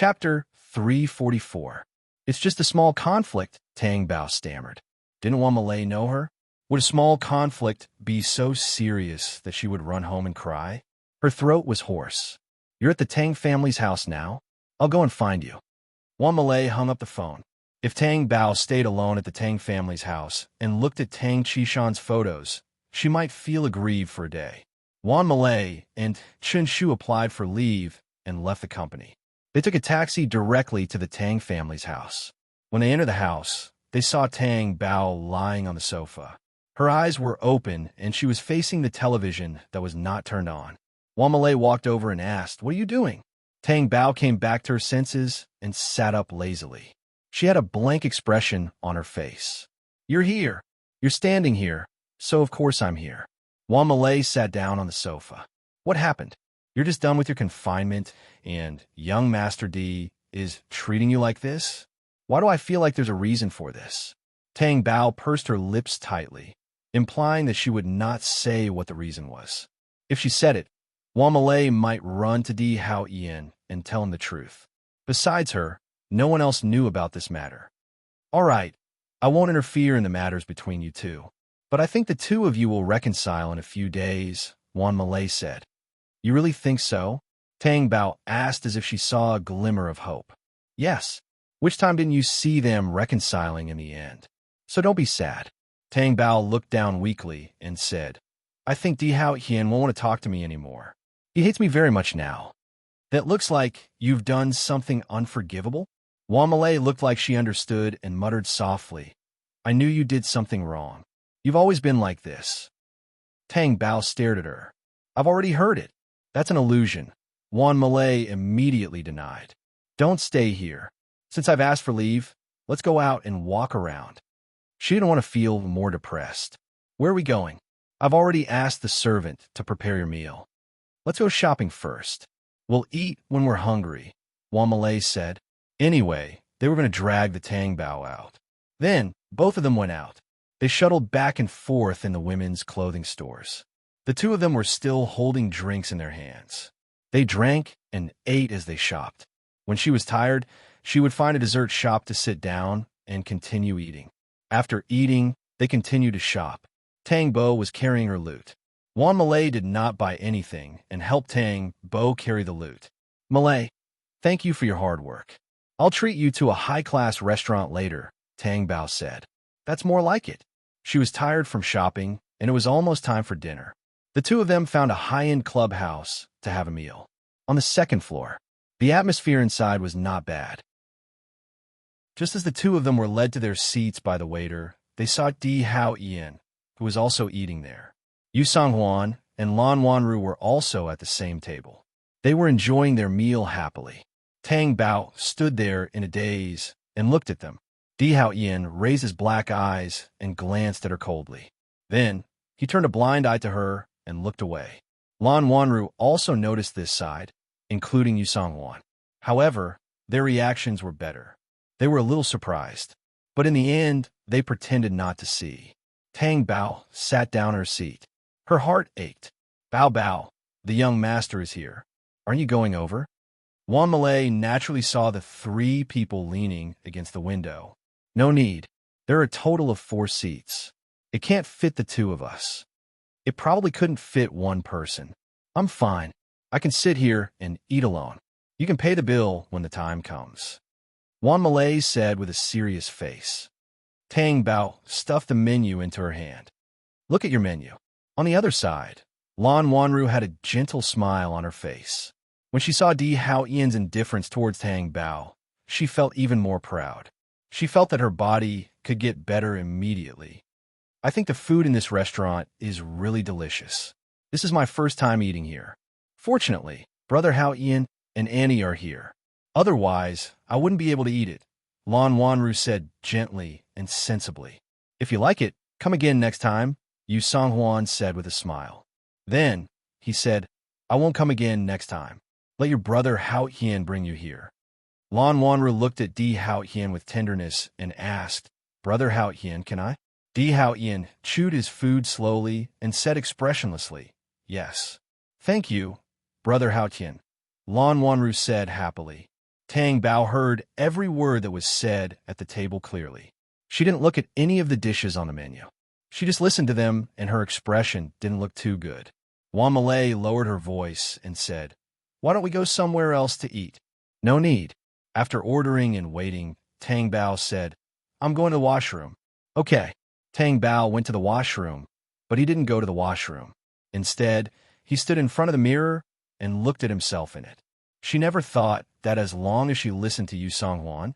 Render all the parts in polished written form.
Chapter 344. It's just a small conflict, Tang Bao stammered. Didn't Wan Malay know her? Would a small conflict be so serious that she would run home and cry? Her throat was hoarse. You're at the Tang family's house now? I'll go and find you. Wan Malay hung up the phone. If Tang Bao stayed alone at the Tang family's house and looked at Tang Qishan's photos, she might feel aggrieved for a day. Wan Malay and Chen Shu applied for leave and left the company. They took a taxi directly to the Tang family's house. When they entered the house, they saw Tang Bao lying on the sofa. Her eyes were open, and she was facing the television that was not turned on. Wan Malay walked over and asked, "What are you doing?" Tang Bao came back to her senses and sat up lazily. She had a blank expression on her face. "You're here. You're standing here, so of course I'm here." Wan Malay sat down on the sofa. "What happened? You're just done with your confinement, and young Master D is treating you like this? Why do I feel like there's a reason for this?" Tang Bao pursed her lips tightly, implying that she would not say what the reason was. If she said it, Wan Malay might run to Di Hao Ian and tell him the truth. Besides her, no one else knew about this matter. "All right, I won't interfere in the matters between you two, but I think the two of you will reconcile in a few days," Wan Malay said. "You really think so?" Tang Bao asked as if she saw a glimmer of hope. "Yes. Which time didn't you see them reconciling in the end? So don't be sad." Tang Bao looked down weakly and said, "I think Di Hao Hian won't want to talk to me anymore. He hates me very much now." "That looks like you've done something unforgivable?" Wan Malay looked like she understood and muttered softly, "I knew you did something wrong. You've always been like this." Tang Bao stared at her. "I've already heard it. That's an illusion," Wan Malay immediately denied. "Don't stay here. Since I've asked for leave, let's go out and walk around." She didn't want to feel more depressed. "Where are we going?" "I've already asked the servant to prepare your meal. Let's go shopping first. We'll eat when we're hungry," Wan Malay said. Anyway, they were going to drag the Tang Bao out. Then, both of them went out. They shuttled back and forth in the women's clothing stores. The two of them were still holding drinks in their hands. They drank and ate as they shopped. When she was tired, she would find a dessert shop to sit down and continue eating. After eating, they continued to shop. Tang Bo was carrying her loot. Wan Malay did not buy anything and helped Tang Bo carry the loot. "Malay, thank you for your hard work. I'll treat you to a high-class restaurant later," Tang Bao said. "That's more like it." She was tired from shopping, and it was almost time for dinner. The two of them found a high-end clubhouse to have a meal. On the second floor, the atmosphere inside was not bad. Just as the two of them were led to their seats by the waiter, they saw Di Hao Ian, who was also eating there. Yu Songhuan and Lan Wanru were also at the same table. They were enjoying their meal happily. Tang Bao stood there in a daze and looked at them. Di Hao Ian raised his black eyes and glanced at her coldly. Then, he turned a blind eye to her and looked away. Lan Wanru also noticed this side, including Yu Songhuan. However, their reactions were better. They were a little surprised, but in the end, they pretended not to see. Tang Bao sat down in her seat. Her heart ached. "Bao Bao, the young master is here. Aren't you going over?" Wan Malay naturally saw the three people leaning against the window. "No need. There are a total of 4 seats. It can't fit the two of us. It probably couldn't fit one person. I'm fine. I can sit here and eat alone. You can pay the bill when the time comes," Wan Malay said with a serious face. Tang Bao stuffed the menu into her hand. "Look at your menu." On the other side, Lan Wanru had a gentle smile on her face. When she saw Di Hao Ian's indifference towards Tang Bao, she felt even more proud. She felt that her body could get better immediately. "I think the food in this restaurant is really delicious. This is my first time eating here. Fortunately, Brother Hao Ian and Annie are here. Otherwise, I wouldn't be able to eat it," Lan Wanru said gently and sensibly. "If you like it, come again next time," Yu Songhuan said with a smile. Then, he said, "I won't come again next time. Let your brother Hao Hian bring you here." Lan Wanru looked at Di Hao Hian with tenderness and asked, "Brother Hao Hian, can I?" Di Hao Hian chewed his food slowly and said expressionlessly, "Yes." "Thank you, Brother Hao Hian," Lan Wanru said happily. Tang Bao heard every word that was said at the table clearly. She didn't look at any of the dishes on the menu. She just listened to them, and her expression didn't look too good. Wan Malay lowered her voice and said, "Why don't we go somewhere else to eat?" "No need." After ordering and waiting, Tang Bao said, "I'm going to the washroom." "Okay." Tang Bao went to the washroom, but he didn't go to the washroom. Instead, he stood in front of the mirror and looked at himself in it. She never thought that as long as she listened to Yu Song-hwan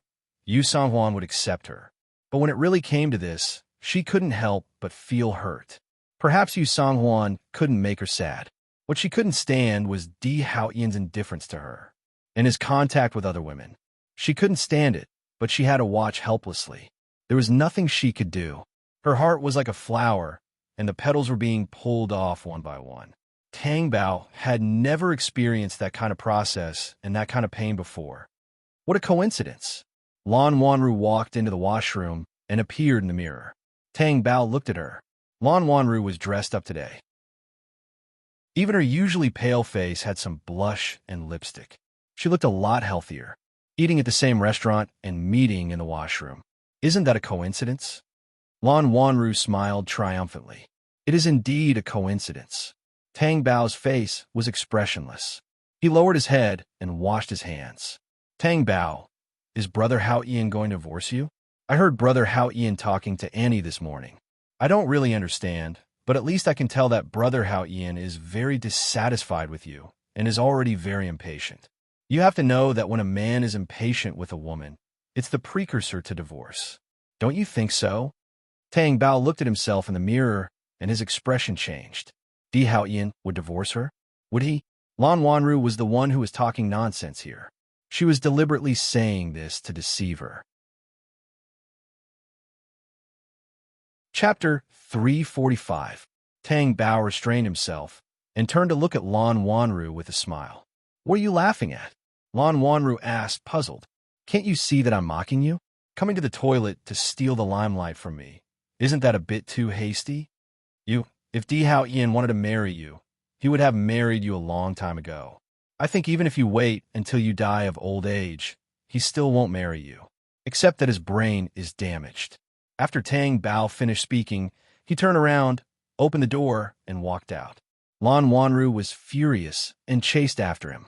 would accept her. But when it really came to this, she couldn't help but feel hurt. Perhaps Yu Song-hwan couldn't make her sad. What she couldn't stand was Di Hao-ian's indifference to her and his contact with other women. She couldn't stand it, but she had to watch helplessly. There was nothing she could do. Her heart was like a flower, and the petals were being pulled off one by one. Tang Bao had never experienced that kind of process and that kind of pain before. What a coincidence! Lan Wanru walked into the washroom and appeared in the mirror. Tang Bao looked at her. Lan Wanru was dressed up today. Even her usually pale face had some blush and lipstick. She looked a lot healthier, eating at the same restaurant and meeting in the washroom. Isn't that a coincidence? Lan Wanru smiled triumphantly. It is indeed a coincidence. Tang Bao's face was expressionless. He lowered his head and washed his hands. Tang Bao, is Brother Hao-ian going to divorce you? I heard Brother Hao-ian talking to Annie this morning. I don't really understand, but at least I can tell that Brother Hao-ian is very dissatisfied with you and is already very impatient. You have to know that when a man is impatient with a woman, it's the precursor to divorce. Don't you think so? Tang Bao looked at himself in the mirror, and his expression changed. Di Hao-ian would divorce her? Would he? Lan Wanru was the one who was talking nonsense here. She was deliberately saying this to deceive her. Chapter 345. Tang Bao restrained himself and turned to look at Lan Wanru with a smile. "What are you laughing at?" Lan Wanru asked, puzzled. "Can't you see that I'm mocking you? Coming to the toilet to steal the limelight from me. Isn't that a bit too hasty? If Di Hao-ian wanted to marry you, he would have married you a long time ago. I think even if you wait until you die of old age, he still won't marry you, except that his brain is damaged." After Tang Bao finished speaking, he turned around, opened the door, and walked out. Lan Wanru was furious and chased after him.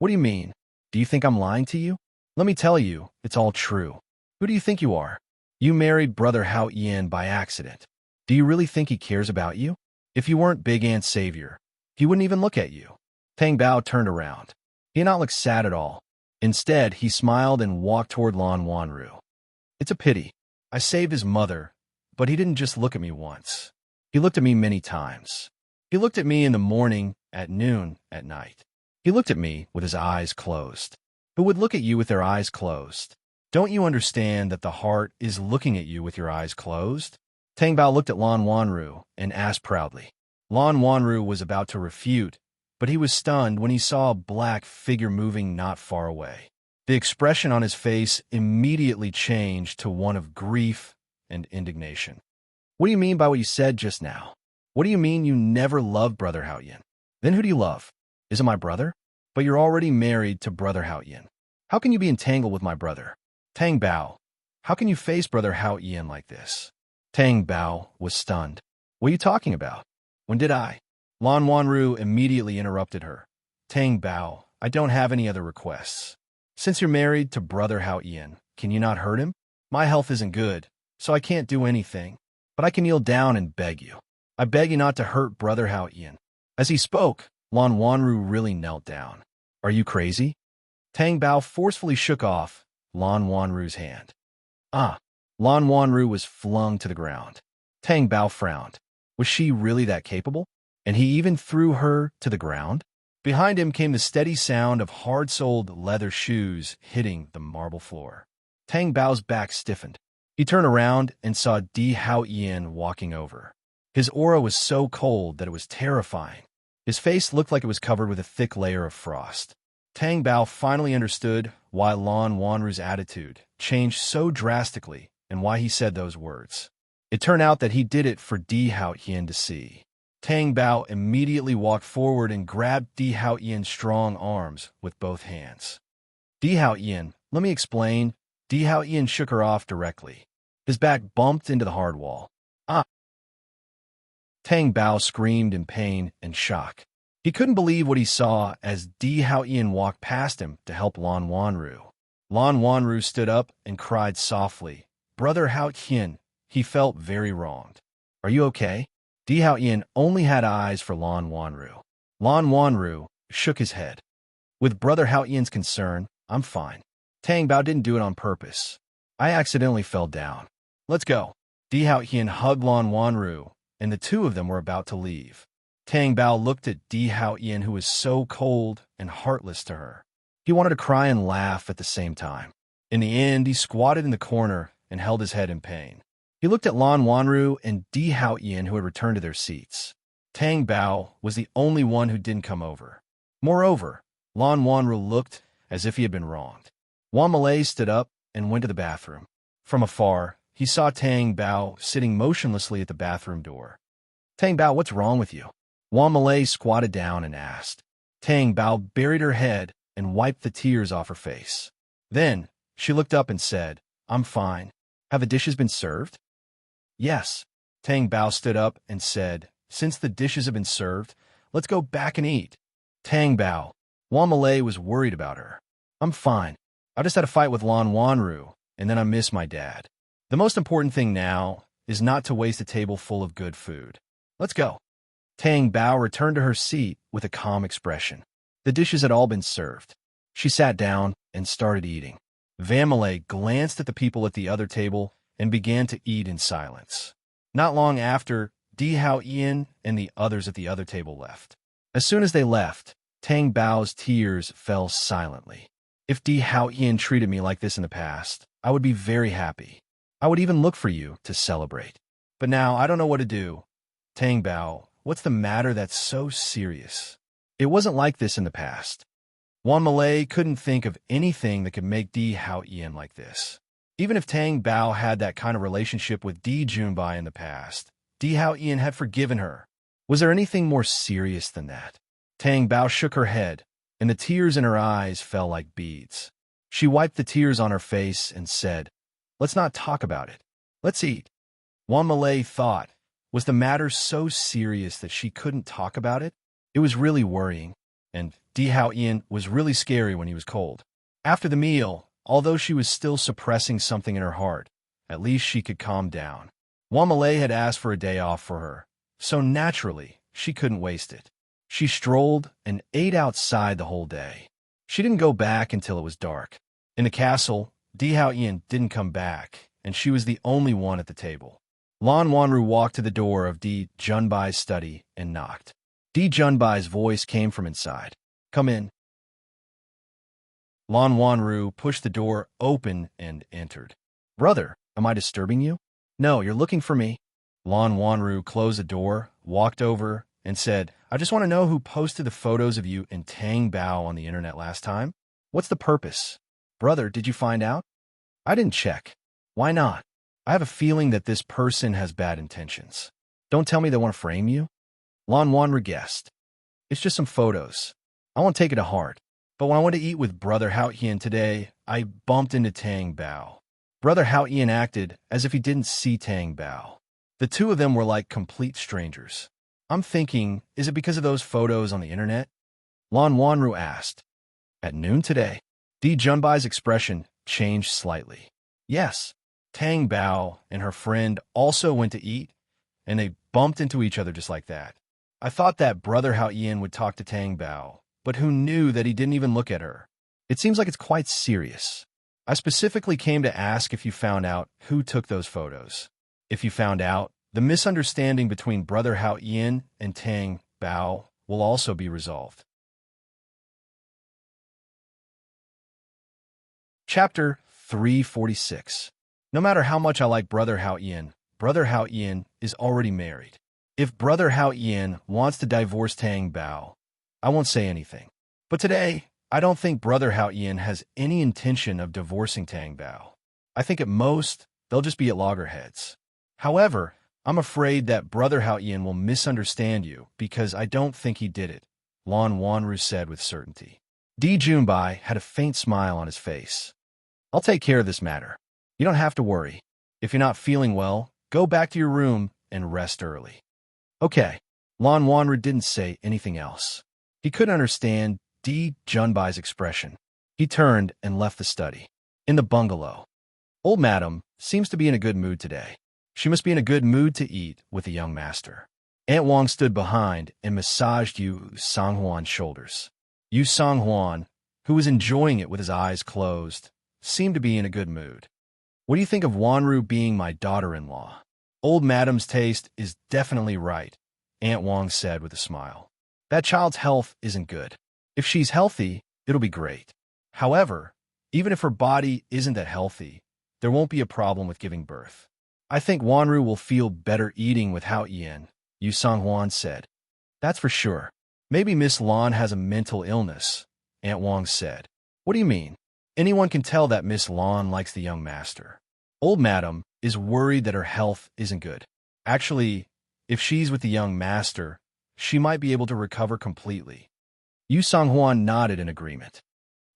"What do you mean? Do you think I'm lying to you? Let me tell you, it's all true. Who do you think you are? You married Brother Hao-ian by accident. Do you really think he cares about you? If you weren't Big Aunt's savior, he wouldn't even look at you." Tang Bao turned around. He did not look sad at all. Instead, he smiled and walked toward Lan Wanru. "It's a pity. I saved his mother, but he didn't just look at me once. He looked at me many times. He looked at me in the morning, at noon, at night. He looked at me with his eyes closed. Who would look at you with their eyes closed? Don't you understand that the heart is looking at you with your eyes closed?" Tang Bao looked at Lan Wanru and asked proudly. Lan Wanru was about to refute, but he was stunned when he saw a black figure moving not far away. The expression on his face immediately changed to one of grief and indignation. "What do you mean by what you said just now? What do you mean you never loved Brother Hao-ian? Then who do you love? Is it my brother? But you're already married to Brother Hao-ian. How can you be entangled with my brother? Tang Bao, how can you face Brother Hao-ian like this?" Tang Bao was stunned. "What are you talking about? When did I?" Lan Wanru immediately interrupted her. "Tang Bao, I don't have any other requests. Since you're married to Brother Hao-ian, can you not hurt him? My health isn't good, so I can't do anything. But I can kneel down and beg you. I beg you not to hurt Brother Hao-ian." As he spoke, Lan Wanru really knelt down. "Are you crazy?" Tang Bao forcefully shook off Lan Wanru's hand. "Ah!" Lan Wanru was flung to the ground. Tang Bao frowned. Was she really that capable? And he even threw her to the ground? Behind him came the steady sound of hard-soled leather shoes hitting the marble floor. Tang Bao's back stiffened. He turned around and saw Di Hao-ian walking over. His aura was so cold that it was terrifying. His face looked like it was covered with a thick layer of frost. Tang Bao finally understood why Lan Wanru's attitude changed so drastically and why he said those words. It turned out that he did it for Di Hao-ian to see. Tang Bao immediately walked forward and grabbed Di Hao-ian's strong arms with both hands. Di Hao Ian, let me explain. Di Hao Ian shook her off directly. His back bumped into the hard wall. Ah! Tang Bao screamed in pain and shock. He couldn't believe what he saw as Di Hao Ian walked past him to help Lan Wanru. Lan Wanru stood up and cried softly. Brother Hao Qian, he felt very wronged. Are you okay? Di Hao Ian only had eyes for Lan Wanru. Lan Wanru shook his head. With Brother Hao Ian's concern, I'm fine. Tang Bao didn't do it on purpose. I accidentally fell down. Let's go. Di Hao Ian hugged Lan Wanru, and the two of them were about to leave. Tang Bao looked at Di Hao Ian, who was so cold and heartless to her. He wanted to cry and laugh at the same time. In the end, he squatted in the corner and held his head in pain. He looked at Lan Wanru and Di Hao Ian, who had returned to their seats. Tang Bao was the only one who didn't come over. Moreover, Lan Wanru looked as if he had been wronged. Wan Malay stood up and went to the bathroom. From afar, he saw Tang Bao sitting motionlessly at the bathroom door. Tang Bao, what's wrong with you? Wan Malay squatted down and asked. Tang Bao buried her head and wiped the tears off her face. Then, she looked up and said, I'm fine. Have the dishes been served? Yes. Tang Bao stood up and said, since the dishes have been served, let's go back and eat. Tang Bao. Wan Malay was worried about her. I'm fine. I just had a fight with Lan Wanru, and then I miss my dad. The most important thing now is not to waste a table full of good food. Let's go. Tang Bao returned to her seat with a calm expression. The dishes had all been served. She sat down and started eating. Van Malay glanced at the people at the other table and began to eat in silence. Not long after, Di Hao Ian and the others at the other table left. As soon as they left, Tang Bao's tears fell silently. If Di Hao Ian treated me like this in the past, I would be very happy. I would even look for you to celebrate. But now I don't know what to do. Tang Bao, what's the matter that's so serious? It wasn't like this in the past. Wan Malay couldn't think of anything that could make Di Hao Ian like this. Even if Tang Bao had that kind of relationship with Di Junbai in the past, Di Hao Ian had forgiven her. Was there anything more serious than that? Tang Bao shook her head, and the tears in her eyes fell like beads. She wiped the tears on her face and said, let's not talk about it. Let's eat. Wan Malay thought, was the matter so serious that she couldn't talk about it? It was really worrying, and Di Hao Ian was really scary when he was cold. After the meal, although she was still suppressing something in her heart, at least she could calm down. Wan Malay had asked for a day off for her, so naturally, she couldn't waste it. She strolled and ate outside the whole day. She didn't go back until it was dark. In the castle, Di Hao Ian didn't come back, and she was the only one at the table. Lan Wanru walked to the door of Di Junbai's study and knocked. Di Junbai's voice came from inside. Come in. Lan Wanru pushed the door open and entered. Brother, am I disturbing you? No, you're looking for me. Lan Wanru closed the door, walked over, and said, I just want to know who posted the photos of you and Tang Bao on the internet last time. What's the purpose? Brother, did you find out? I didn't check. Why not? I have a feeling that this person has bad intentions. Don't tell me they want to frame you. Lan Wanru guessed. It's just some photos. I won't take it to heart. But when I went to eat with Brother Hao Ian today, I bumped into Tang Bao. Brother Hao Ian acted as if he didn't see Tang Bao. The two of them were like complete strangers. I'm thinking, is it because of those photos on the internet? Lan Wanru asked. At noon today, Di Junbai's expression changed slightly. Yes, Tang Bao and her friend also went to eat, and they bumped into each other just like that. I thought that Brother Hao Ian would talk to Tang Bao, but who knew that he didn't even look at her? It seems like it's quite serious. I specifically came to ask if you found out who took those photos. If you found out, the misunderstanding between Brother Hao Ian and Tang Bao will also be resolved. Chapter 346. No matter how much I like Brother Hao Ian is already married. If Brother Hao Ian wants to divorce Tang Bao, I won't say anything. But today, I don't think Brother Hao Ian has any intention of divorcing Tang Bao. I think at most, they'll just be at loggerheads. However, I'm afraid that Brother Hao Ian will misunderstand you because I don't think he did it, Lan Wanru said with certainty. Di Junbai had a faint smile on his face. I'll take care of this matter. You don't have to worry. If you're not feeling well, go back to your room and rest early. Okay. Lan Wanru didn't say anything else. He couldn't understand Di Junbai's expression. He turned and left the study. In the bungalow. Old Madam seems to be in a good mood today. She must be in a good mood to eat with the young master. Aunt Wang stood behind and massaged Yu Songhuan's shoulders. Yu Songhuan, who was enjoying it with his eyes closed, seemed to be in a good mood. What do you think of Wanru being my daughter-in-law? Old Madam's taste is definitely right, Aunt Wang said with a smile. That child's health isn't good. If she's healthy, it'll be great. However, even if her body isn't that healthy, there won't be a problem with giving birth. I think Wanru will feel better eating with Hao Ian, Yu Songhuan said. That's for sure. Maybe Miss Lan has a mental illness, Aunt Wang said. What do you mean? Anyone can tell that Miss Lan likes the young master. Old Madam is worried that her health isn't good. Actually, if she's with the young master, she might be able to recover completely. Yu Songhuan nodded in agreement.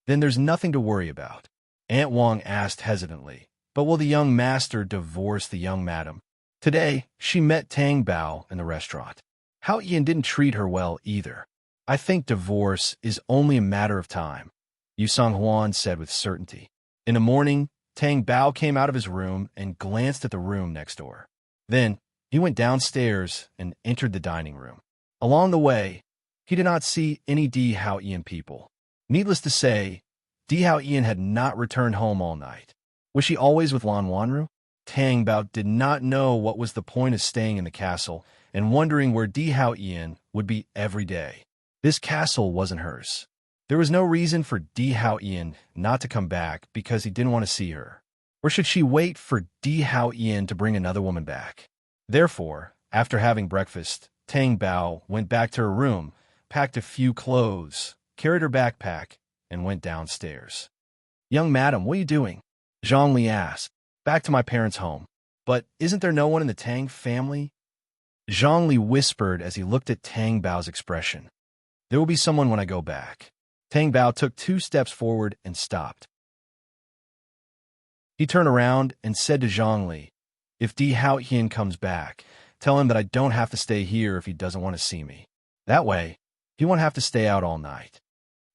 Then there's nothing to worry about. Aunt Wang asked hesitantly, but will the young master divorce the young madam? Today, she met Tang Bao in the restaurant. Hao Ian didn't treat her well either. I think divorce is only a matter of time, Yu Songhuan said with certainty. In the morning, Tang Bao came out of his room and glanced at the room next door. Then, he went downstairs and entered the dining room. Along the way, he did not see any Di Hao Ian people. Needless to say, Di Hao Ian had not returned home all night. Was she always with Lan Wanru? Tang Bao did not know what was the point of staying in the castle and wondering where Di Hao Ian would be every day. This castle wasn't hers. There was no reason for Di Hao Ian not to come back because he didn't want to see her. Or should she wait for Di Hao Ian to bring another woman back? Therefore, after having breakfast, Tang Bao went back to her room, packed a few clothes, carried her backpack, and went downstairs. Young madam, what are you doing? Zhongli asked. Back to my parents' home. But isn't there no one in the Tang family? Zhongli whispered as he looked at Tang Bao's expression. There will be someone when I go back. Tang Bao took 2 steps forward and stopped. He turned around and said to Zhongli, if Di Hao Ian comes back, tell him that I don't have to stay here if he doesn't want to see me. That way, he won't have to stay out all night.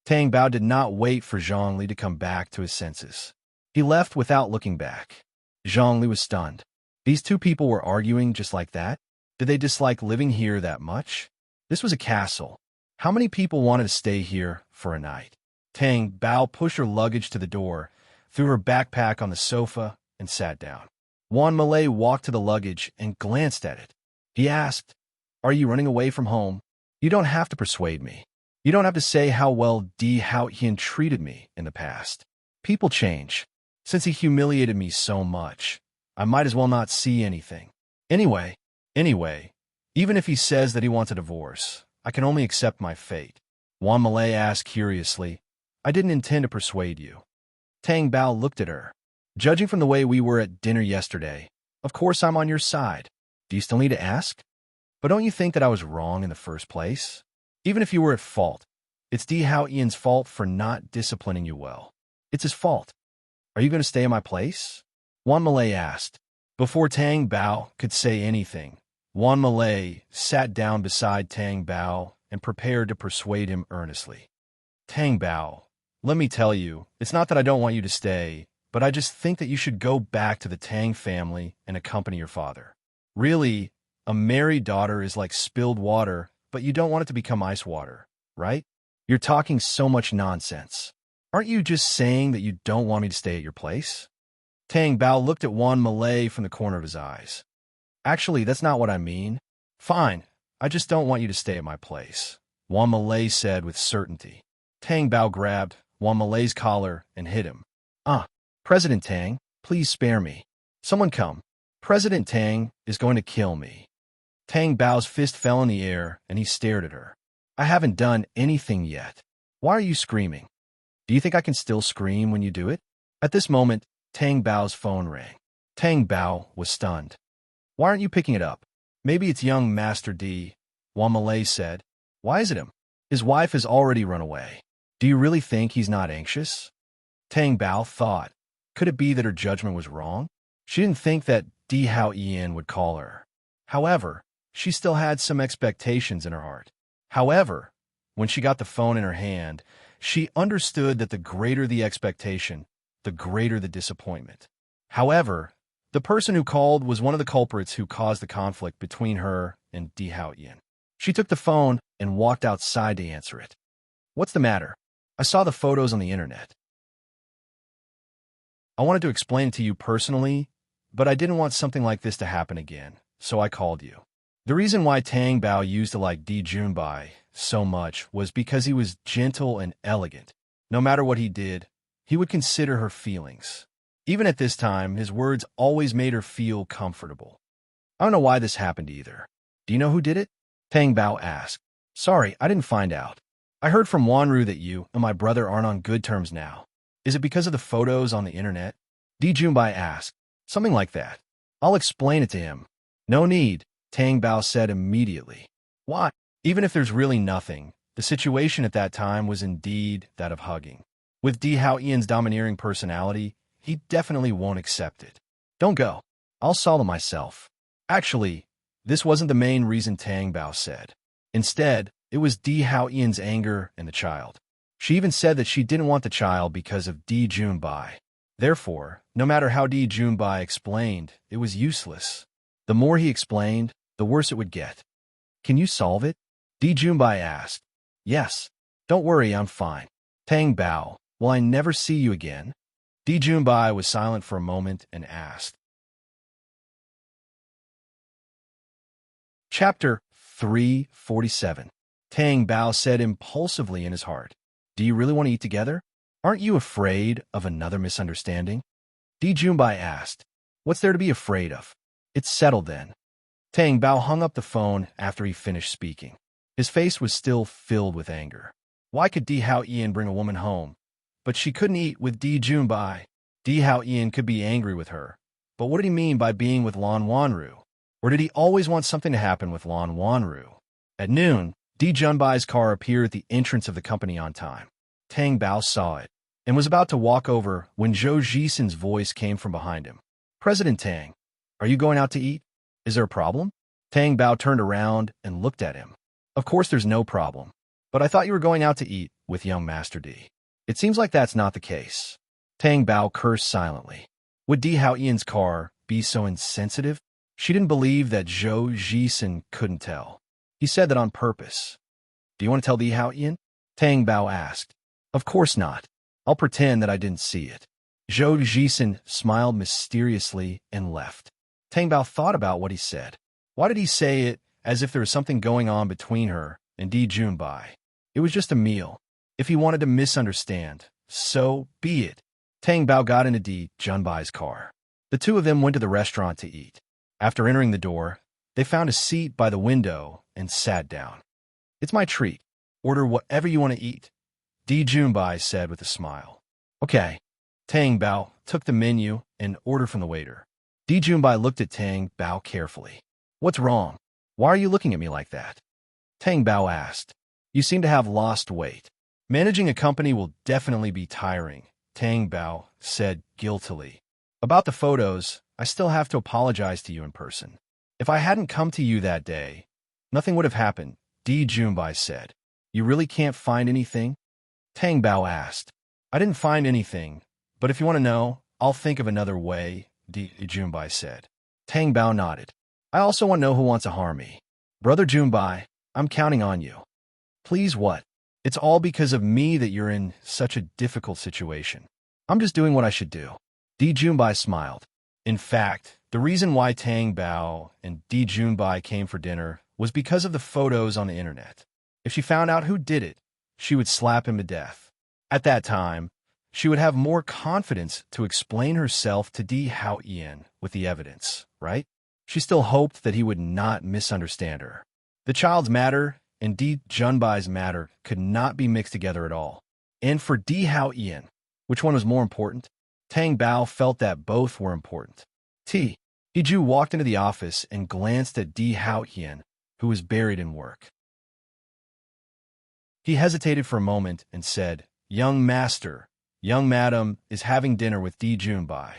Tang Bao did not wait for Zhongli to come back to his senses. He left without looking back. Zhongli was stunned. These 2 people were arguing just like that? Did they dislike living here that much? This was a castle. How many people wanted to stay here for a night? Tang Bao pushed her luggage to the door, threw her backpack on the sofa, and sat down. Wan Malay walked to the luggage and glanced at it. He asked, are you running away from home? You don't have to persuade me. You don't have to say how well Di Hao Ian treated me in the past. People change. Since he humiliated me so much, I might as well not see anything. Anyway, even if he says that he wants a divorce, I can only accept my fate. Wan Malay asked curiously, I didn't intend to persuade you. Tang Bao looked at her. Judging from the way we were at dinner yesterday, of course I'm on your side. Do you still need to ask? But don't you think that I was wrong in the first place? Even if you were at fault, it's Di Hao Ian's fault for not disciplining you well. It's his fault. Are you going to stay in my place? Wan Malay asked. Before Tang Bao could say anything, Wan Malay sat down beside Tang Bao and prepared to persuade him earnestly. Tang Bao, let me tell you, it's not that I don't want you to stay, but I just think that you should go back to the Tang family and accompany your father. Really, a married daughter is like spilled water, but you don't want it to become ice water, right? You're talking so much nonsense. Aren't you just saying that you don't want me to stay at your place? Tang Bao looked at Wan Malay from the corner of his eyes. Actually, that's not what I mean. Fine, I just don't want you to stay at my place, Wan Malay said with certainty. Tang Bao grabbed Wan Malay's collar and hit him. President Tang, please spare me. Someone come. President Tang is going to kill me. Tang Bao's fist fell in the air and he stared at her. I haven't done anything yet. Why are you screaming? Do you think I can still scream when you do it? At this moment, Tang Bao's phone rang. Tang Bao was stunned. Why aren't you picking it up? Maybe it's young Master D, Wan Malay said. Why is it him? His wife has already run away. Do you really think he's not anxious? Tang Bao thought. Could it be that her judgment was wrong? She didn't think that Di Hao Ian would call her. However, she still had some expectations in her heart. However, when she got the phone in her hand, she understood that the greater the expectation, the greater the disappointment. However, the person who called was one of the culprits who caused the conflict between her and Di Hao Ian. She took the phone and walked outside to answer it. What's the matter? I saw the photos on the internet. I wanted to explain it to you personally, but I didn't want something like this to happen again, so I called you. The reason why Tang Bao used to like Di Junbai so much was because he was gentle and elegant. No matter what he did, he would consider her feelings. Even at this time, his words always made her feel comfortable. I don't know why this happened either. Do you know who did it? Tang Bao asked. Sorry, I didn't find out. I heard from Wanru that you and my brother aren't on good terms now. Is it because of the photos on the internet? Di Junbai asked. Something like that. I'll explain it to him. No need, Tang Bao said immediately. Why? Even if there's really nothing, the situation at that time was indeed that of hugging. With Di Hao Ian's domineering personality, he definitely won't accept it. Don't go. I'll solve it myself. Actually, this wasn't the main reason Tang Bao said. Instead, it was Di Hao Ian's anger and the child. She even said that she didn't want the child because of Di Junbai. Therefore, no matter how Di Junbai explained, it was useless. The more he explained, the worse it would get. Can you solve it? Di Junbai asked. Yes. Don't worry, I'm fine. Tang Bao, will I never see you again? Di Junbai was silent for a moment and asked. Chapter 347. Tang Bao said impulsively in his heart, Do you really want to eat together? Aren't you afraid of another misunderstanding? Di Junbai asked. What's there to be afraid of? It's settled then. Tang Bao hung up the phone after he finished speaking. His face was still filled with anger. Why could Di Hao Ian bring a woman home, but she couldn't eat with Di Junbai? Di Hao Ian could be angry with her, but what did he mean by being with Lan Wanru? Or did he always want something to happen with Lan Wanru? At noon, Di Junbai's car appeared at the entrance of the company on time. Tang Bao saw it and was about to walk over when Zhou Jisen's voice came from behind him. President Tang, are you going out to eat? Is there a problem? Tang Bao turned around and looked at him. Of course there's no problem, but I thought you were going out to eat with young Master Di. It seems like that's not the case. Tang Bao cursed silently. Would Di Hao Ian's car be so insensitive? She didn't believe that Zhou Jisen couldn't tell. He said that on purpose. Do you want to tell Di Hao Ian? Tang Bao asked. Of course not. I'll pretend that I didn't see it. Zhou Jisen smiled mysteriously and left. Tang Bao thought about what he said. Why did he say it as if there was something going on between her and Di Junbai? It was just a meal. If he wanted to misunderstand, so be it. Tang Bao got into Di Junbai's car. The two of them went to the restaurant to eat. After entering the door, they found a seat by the window and sat down. It's my treat. Order whatever you want to eat, Di Junbai said with a smile. Okay. Tang Bao took the menu and ordered from the waiter. Di Junbai looked at Tang Bao carefully. What's wrong? Why are you looking at me like that? Tang Bao asked. You seem to have lost weight. Managing a company will definitely be tiring, Tang Bao said guiltily. About the photos, I still have to apologize to you in person. If I hadn't come to you that day, nothing would have happened, Di Junbai said. You really can't find anything? Tang Bao asked. I didn't find anything, but if you want to know, I'll think of another way, Di Junbai said. Tang Bao nodded. I also want to know who wants to harm me. Brother Junbai, I'm counting on you. Please what? It's all because of me that you're in such a difficult situation. I'm just doing what I should do. Di Junbai smiled. In fact, the reason why Tang Bao and Di Junbai came for dinner was because of the photos on the internet. If she found out who did it, she would slap him to death. At that time, she would have more confidence to explain herself to Di Hao Ian with the evidence, right? She still hoped that he would not misunderstand her. The child's matter and Di Junbai's matter could not be mixed together at all. And for Di Hao Ian, which one was more important? Tang Bao felt that both were important. Hiju walked into the office and glanced at Di Hao Ian, who was buried in work. He hesitated for a moment and said, Young master, young madam is having dinner with Di Junbai.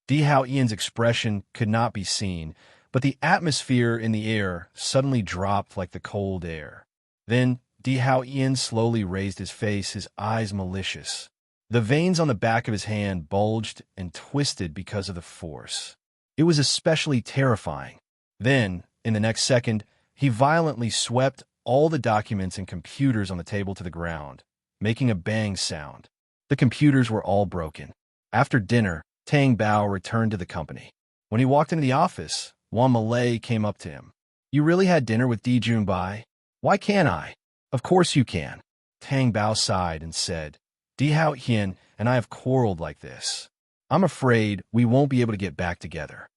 Di Hao Ian's expression could not be seen, but the atmosphere in the air suddenly dropped like the cold air. Then Di Hao Ian slowly raised his face, his eyes malicious. The veins on the back of his hand bulged and twisted because of the force. It was especially terrifying. Then, in the next second, he violently swept all the documents and computers on the table to the ground, making a bang sound. The computers were all broken. After dinner, Tang Bao returned to the company. When he walked into the office, Wan Malay came up to him. "You really had dinner with Di Junbai? Why can't I?" "Of course you can." Tang Bao sighed and said, "Di Hao Hian and I have quarreled like this. I'm afraid we won't be able to get back together."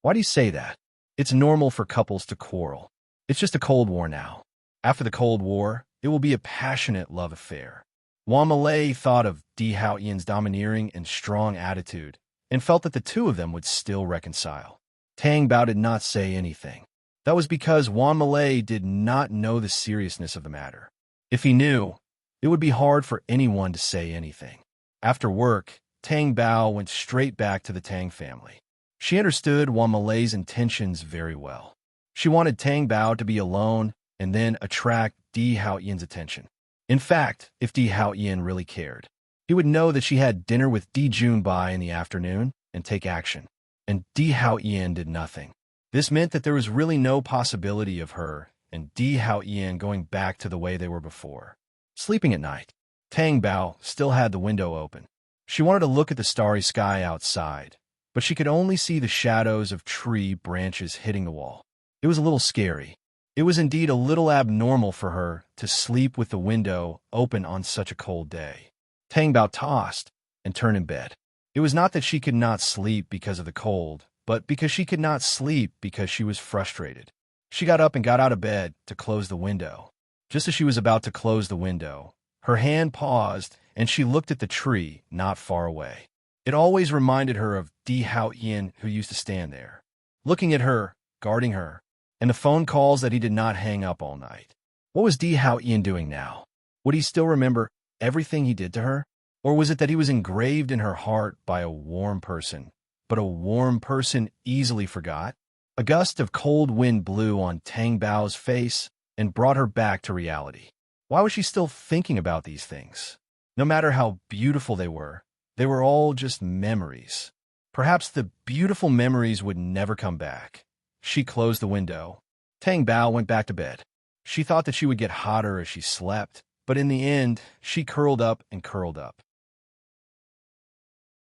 "Why do you say that?" "It's normal for couples to quarrel. It's just a Cold War now. After the Cold War, it will be a passionate love affair." Wan Malay thought of Di Hao Ian's domineering and strong attitude and felt that the two of them would still reconcile. Tang Bao did not say anything. That was because Wan Malay did not know the seriousness of the matter. If he knew, it would be hard for anyone to say anything. After work, Tang Bao went straight back to the Tang family. She understood Wan Malay's intentions very well. She wanted Tang Bao to be alone and then attract Di Hao Ian's attention. In fact, if Di Hao Ian really cared, he would know that she had dinner with Di Junbai in the afternoon and take action. And Di Hao Ian did nothing. This meant that there was really no possibility of her and Di Hao Ian going back to the way they were before. Sleeping at night, Tang Bao still had the window open. She wanted to look at the starry sky outside, but she could only see the shadows of tree branches hitting the wall. It was a little scary. It was indeed a little abnormal for her to sleep with the window open on such a cold day. Tang Bao tossed and turned in bed. It was not that she could not sleep because of the cold, but because she could not sleep because she was frustrated. She got up and got out of bed to close the window. Just as she was about to close the window, her hand paused and she looked at the tree not far away. It always reminded her of Di Hao Ian, who used to stand there, looking at her, guarding her, and the phone calls that he did not hang up all night. What was Di Hao Ian doing now? Would he still remember everything he did to her? Or was it that he was engraved in her heart by a warm person, but a warm person easily forgot? A gust of cold wind blew on Tang Bao's face and brought her back to reality. Why was she still thinking about these things? No matter how beautiful they were all just memories. Perhaps the beautiful memories would never come back. She closed the window. Tang Bao went back to bed. She thought that she would get hotter as she slept, but in the end, she curled up and curled up.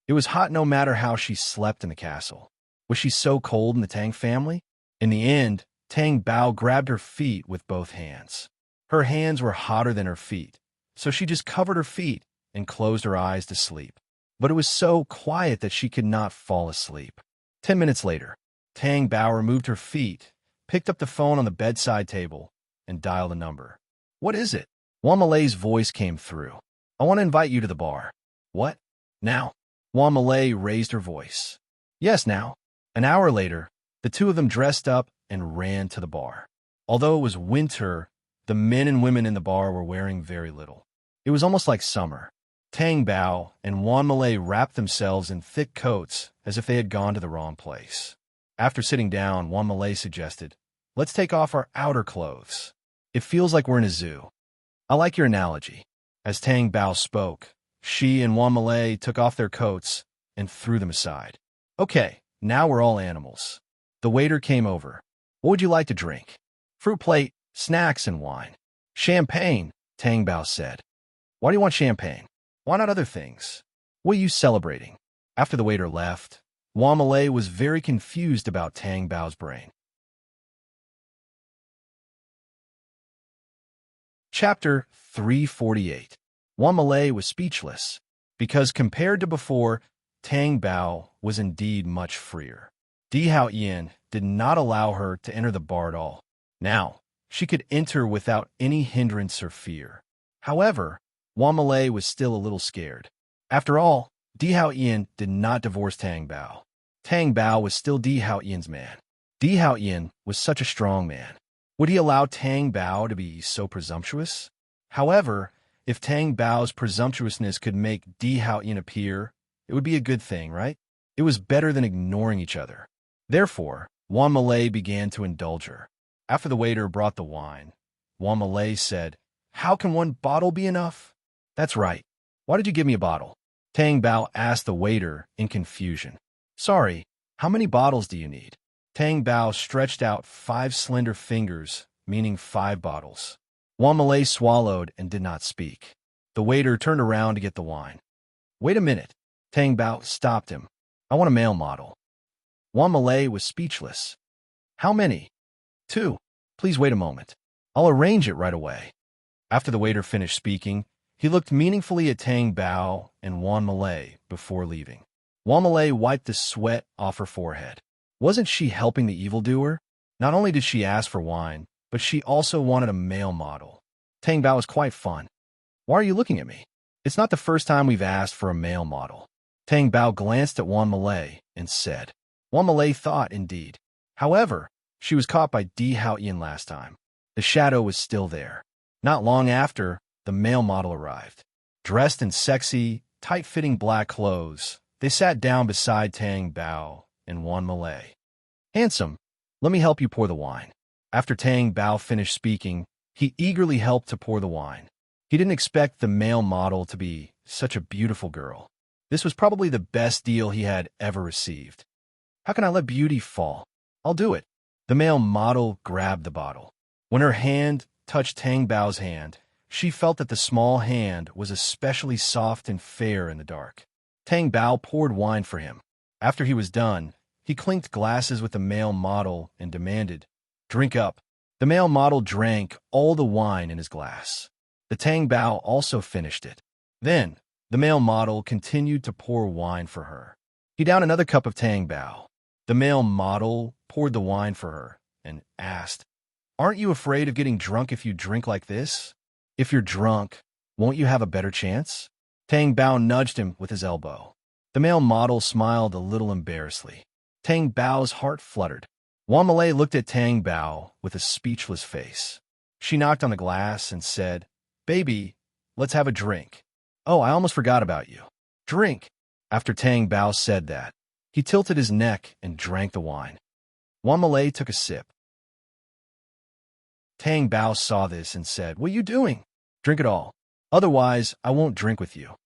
It was hot no matter how she slept in the castle. Was she so cold in the Tang family? In the end, Tang Bao grabbed her feet with both hands. Her hands were hotter than her feet, so she just covered her feet and closed her eyes to sleep. But it was so quiet that she could not fall asleep. 10 minutes later, Tang Bao removed her feet, picked up the phone on the bedside table, and dialed a number. "What is it?" Wan Malay's voice came through. "I want to invite you to the bar." "What? Now?" Wan Malay raised her voice. "Yes, now." An hour later, the two of them dressed up and ran to the bar. Although it was winter, the men and women in the bar were wearing very little. It was almost like summer. Tang Bao and Wan Malay wrapped themselves in thick coats as if they had gone to the wrong place. After sitting down, Wan Malay suggested, "Let's take off our outer clothes. It feels like we're in a zoo." "I like your analogy." As Tang Bao spoke, she and Wan Malay took off their coats and threw them aside. "Okay, now we're all animals." The waiter came over. "What would you like to drink?" "Fruit plate, snacks, and wine." "Champagne," Tang Bao said. "Why do you want champagne? Why not other things? What are you celebrating?" After the waiter left, Wan Malay was very confused about Tang Bao's brain. Chapter 348. Wan Malay was speechless, because compared to before, Tang Bao was indeed much freer. Di Hao Ian did not allow her to enter the bar at all. Now, she could enter without any hindrance or fear. However, Wan Malay was still a little scared. After all, Di Hao Ian did not divorce Tang Bao. Tang Bao was still Di Hao Ian's man. Di Hao Ian was such a strong man. Would he allow Tang Bao to be so presumptuous? However, If Tang Bao's presumptuousness could make Di Haoyin appear, it would be a good thing, right? It was better than ignoring each other. Therefore, Wan Malay began to indulge her. After the waiter brought the wine, Wan Malay said, "How can one bottle be enough?" "That's right. Why did you give me a bottle?" Tang Bao asked the waiter in confusion. "Sorry, how many bottles do you need?" Tang Bao stretched out 5 slender fingers, meaning 5 bottles. Wan Malay swallowed and did not speak. The waiter turned around to get the wine. "Wait a minute." Tang Bao stopped him. "I want a male model." Wan Malay was speechless. "How many?" "2. Please wait a moment. I'll arrange it right away." After the waiter finished speaking, he looked meaningfully at Tang Bao and Wan Malay before leaving. Wan Malay wiped the sweat off her forehead. Wasn't she helping the evildoer? Not only did she ask for wine, but she also wanted a male model. Tang Bao was quite fun. "Why are you looking at me? It's not the first time we've asked for a male model." Tang Bao glanced at Wan Malay and said. Wan Malay thought, indeed. However, she was caught by Di Haoyin last time. The shadow was still there. Not long after, the male model arrived. Dressed in sexy, tight-fitting black clothes, they sat down beside Tang Bao and Wan Malay. "Handsome, let me help you pour the wine." After Tang Bao finished speaking, he eagerly helped to pour the wine. He didn't expect the male model to be such a beautiful girl. This was probably the best deal he had ever received. "How can I let beauty fall? I'll do it." The male model grabbed the bottle. When her hand touched Tang Bao's hand, she felt that the small hand was especially soft and fair in the dark. Tang Bao poured wine for him. After he was done, he clinked glasses with the male model and demanded, "Drink up." The male model drank all the wine in his glass. The Tang Bao also finished it. Then, the male model continued to pour wine for her. He downed another cup of Tang Bao. The male model poured the wine for her and asked, "Aren't you afraid of getting drunk if you drink like this? If you're drunk, won't you have a better chance?" Tang Bao nudged him with his elbow. The male model smiled a little embarrassedly. Tang Bao's heart fluttered. Wan Malay looked at Tang Bao with a speechless face. She knocked on the glass and said, "Baby, let's have a drink." "Oh, I almost forgot about you. Drink." After Tang Bao said that, he tilted his neck and drank the wine. Wan Malay took a sip. Tang Bao saw this and said, "What are you doing? Drink it all. Otherwise, I won't drink with you."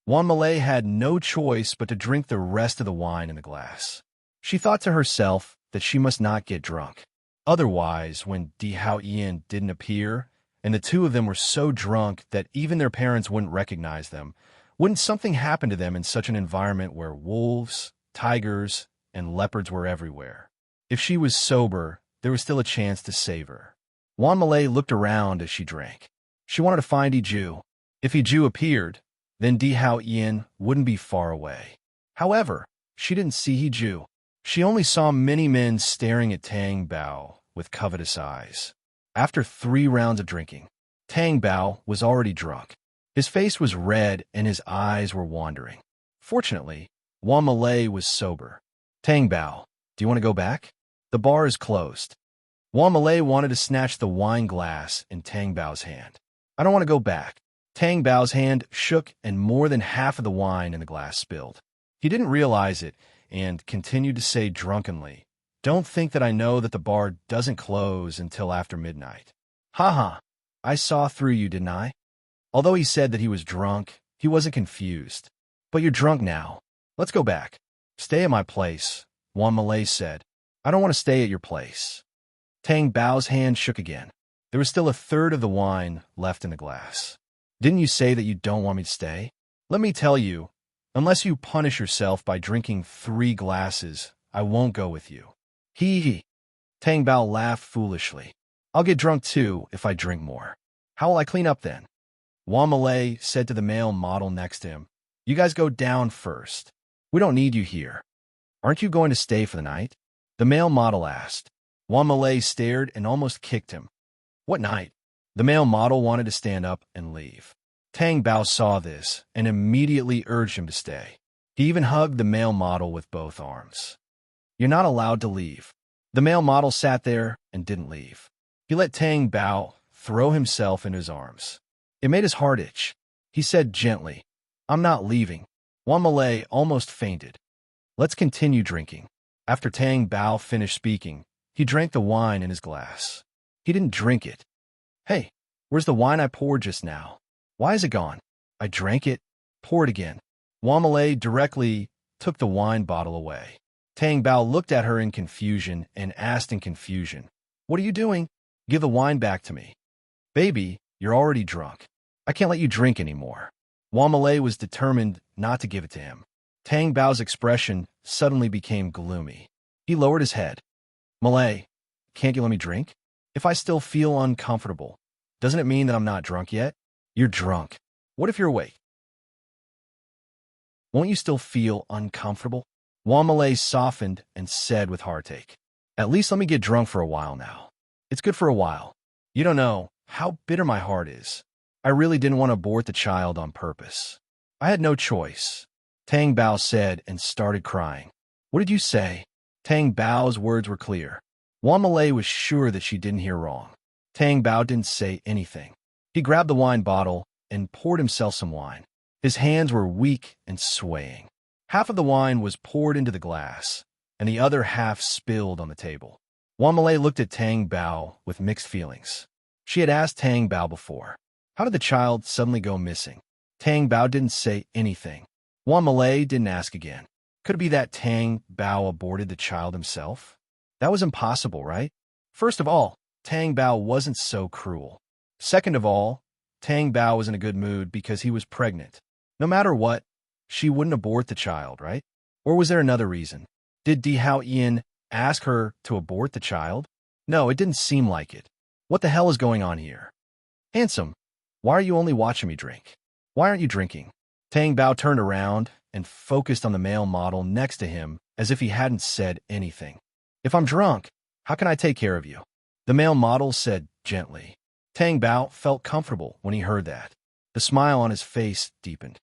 Wan Malay had no choice but to drink the rest of the wine in the glass. She thought to herself that she must not get drunk. Otherwise, when Di Haoyin didn't appear, and the two of them were so drunk that even their parents wouldn't recognize them, wouldn't something happen to them in such an environment where wolves, tigers, and leopards were everywhere? If she was sober, there was still a chance to save her. Wan Malay looked around as she drank. She wanted to find Iju. If Iju appeared, then Di Haoyin wouldn't be far away. However, she didn't see Iju. She only saw many men staring at Tang Bao with covetous eyes. After 3 rounds of drinking, Tang Bao was already drunk. His face was red and his eyes were wandering. Fortunately, Wan Malay was sober. "Tang Bao, do you want to go back? The bar is closed." Wan Malay wanted to snatch the wine glass in Tang Bao's hand. "I don't want to go back." Tang Bao's hand shook and more than half of the wine in the glass spilled. He didn't realize it and continued to say drunkenly, "Don't think that I know that the bar doesn't close until after midnight." "Ha ha, I saw through you, didn't I?" Although he said that he was drunk, he wasn't confused. "But you're drunk now. Let's go back." "Stay at my place," Wan Malay said. "I don't want to stay at your place." Tang Bao's hand shook again. There was still a third of the wine left in the glass. "Didn't you say that you don't want me to stay? Let me tell you, unless you punish yourself by drinking 3 glasses, I won't go with you." Hee hee. Tang Bao laughed foolishly. "I'll get drunk too if I drink more. How will I clean up then?" Wan Malay said to the male model next to him, "You guys go down first. We don't need you here." "Aren't you going to stay for the night?" the male model asked. Wan Malay stared and almost kicked him. "What night?" The male model wanted to stand up and leave. Tang Bao saw this and immediately urged him to stay. He even hugged the male model with both arms. "You're not allowed to leave." The male model sat there and didn't leave. He let Tang Bao throw himself in his arms. It made his heart itch. He said gently, "I'm not leaving." Wan Malay almost fainted. "Let's continue drinking." After Tang Bao finished speaking, he drank the wine in his glass. He didn't drink it. "Hey, where's the wine I poured just now? Why is it gone?" "I drank it." "Pour it again." Wan Malay directly took the wine bottle away. Tang Bao looked at her in confusion and asked in confusion, "What are you doing?" "Give the wine back to me." "Baby, you're already drunk. I can't let you drink anymore." Wan Malay was determined not to give it to him. Tang Bao's expression suddenly became gloomy. He lowered his head. "Malay, can't you let me drink? If I still feel uncomfortable, doesn't it mean that I'm not drunk yet?" "You're drunk. What if you're awake? Won't you still feel uncomfortable?" Wan Malay softened and said with heartache, "At least let me get drunk for a while now. It's good for a while. You don't know how bitter my heart is. I really didn't want to abort the child on purpose. I had no choice." Tang Bao said and started crying. "What did you say?" Tang Bao's words were clear. Wan Malay was sure that she didn't hear wrong. Tang Bao didn't say anything. He grabbed the wine bottle and poured himself some wine. His hands were weak and swaying. Half of the wine was poured into the glass, and the other half spilled on the table. Wan Malay looked at Tang Bao with mixed feelings. She had asked Tang Bao before, "How did the child suddenly go missing?" Tang Bao didn't say anything. Wan Malay didn't ask again. Could it be that Tang Bao aborted the child himself? That was impossible, right? First of all, Tang Bao wasn't so cruel. Second of all, Tang Bao was in a good mood because he was pregnant. No matter what, she wouldn't abort the child, right? Or was there another reason? Did Di Hao Yin ask her to abort the child? No, it didn't seem like it. What the hell is going on here? "Handsome, why are you only watching me drink? Why aren't you drinking?" Tang Bao turned around and focused on the male model next to him as if he hadn't said anything. "If I'm drunk, how can I take care of you?" the male model said gently. Tang Bao felt comfortable when he heard that. The smile on his face deepened.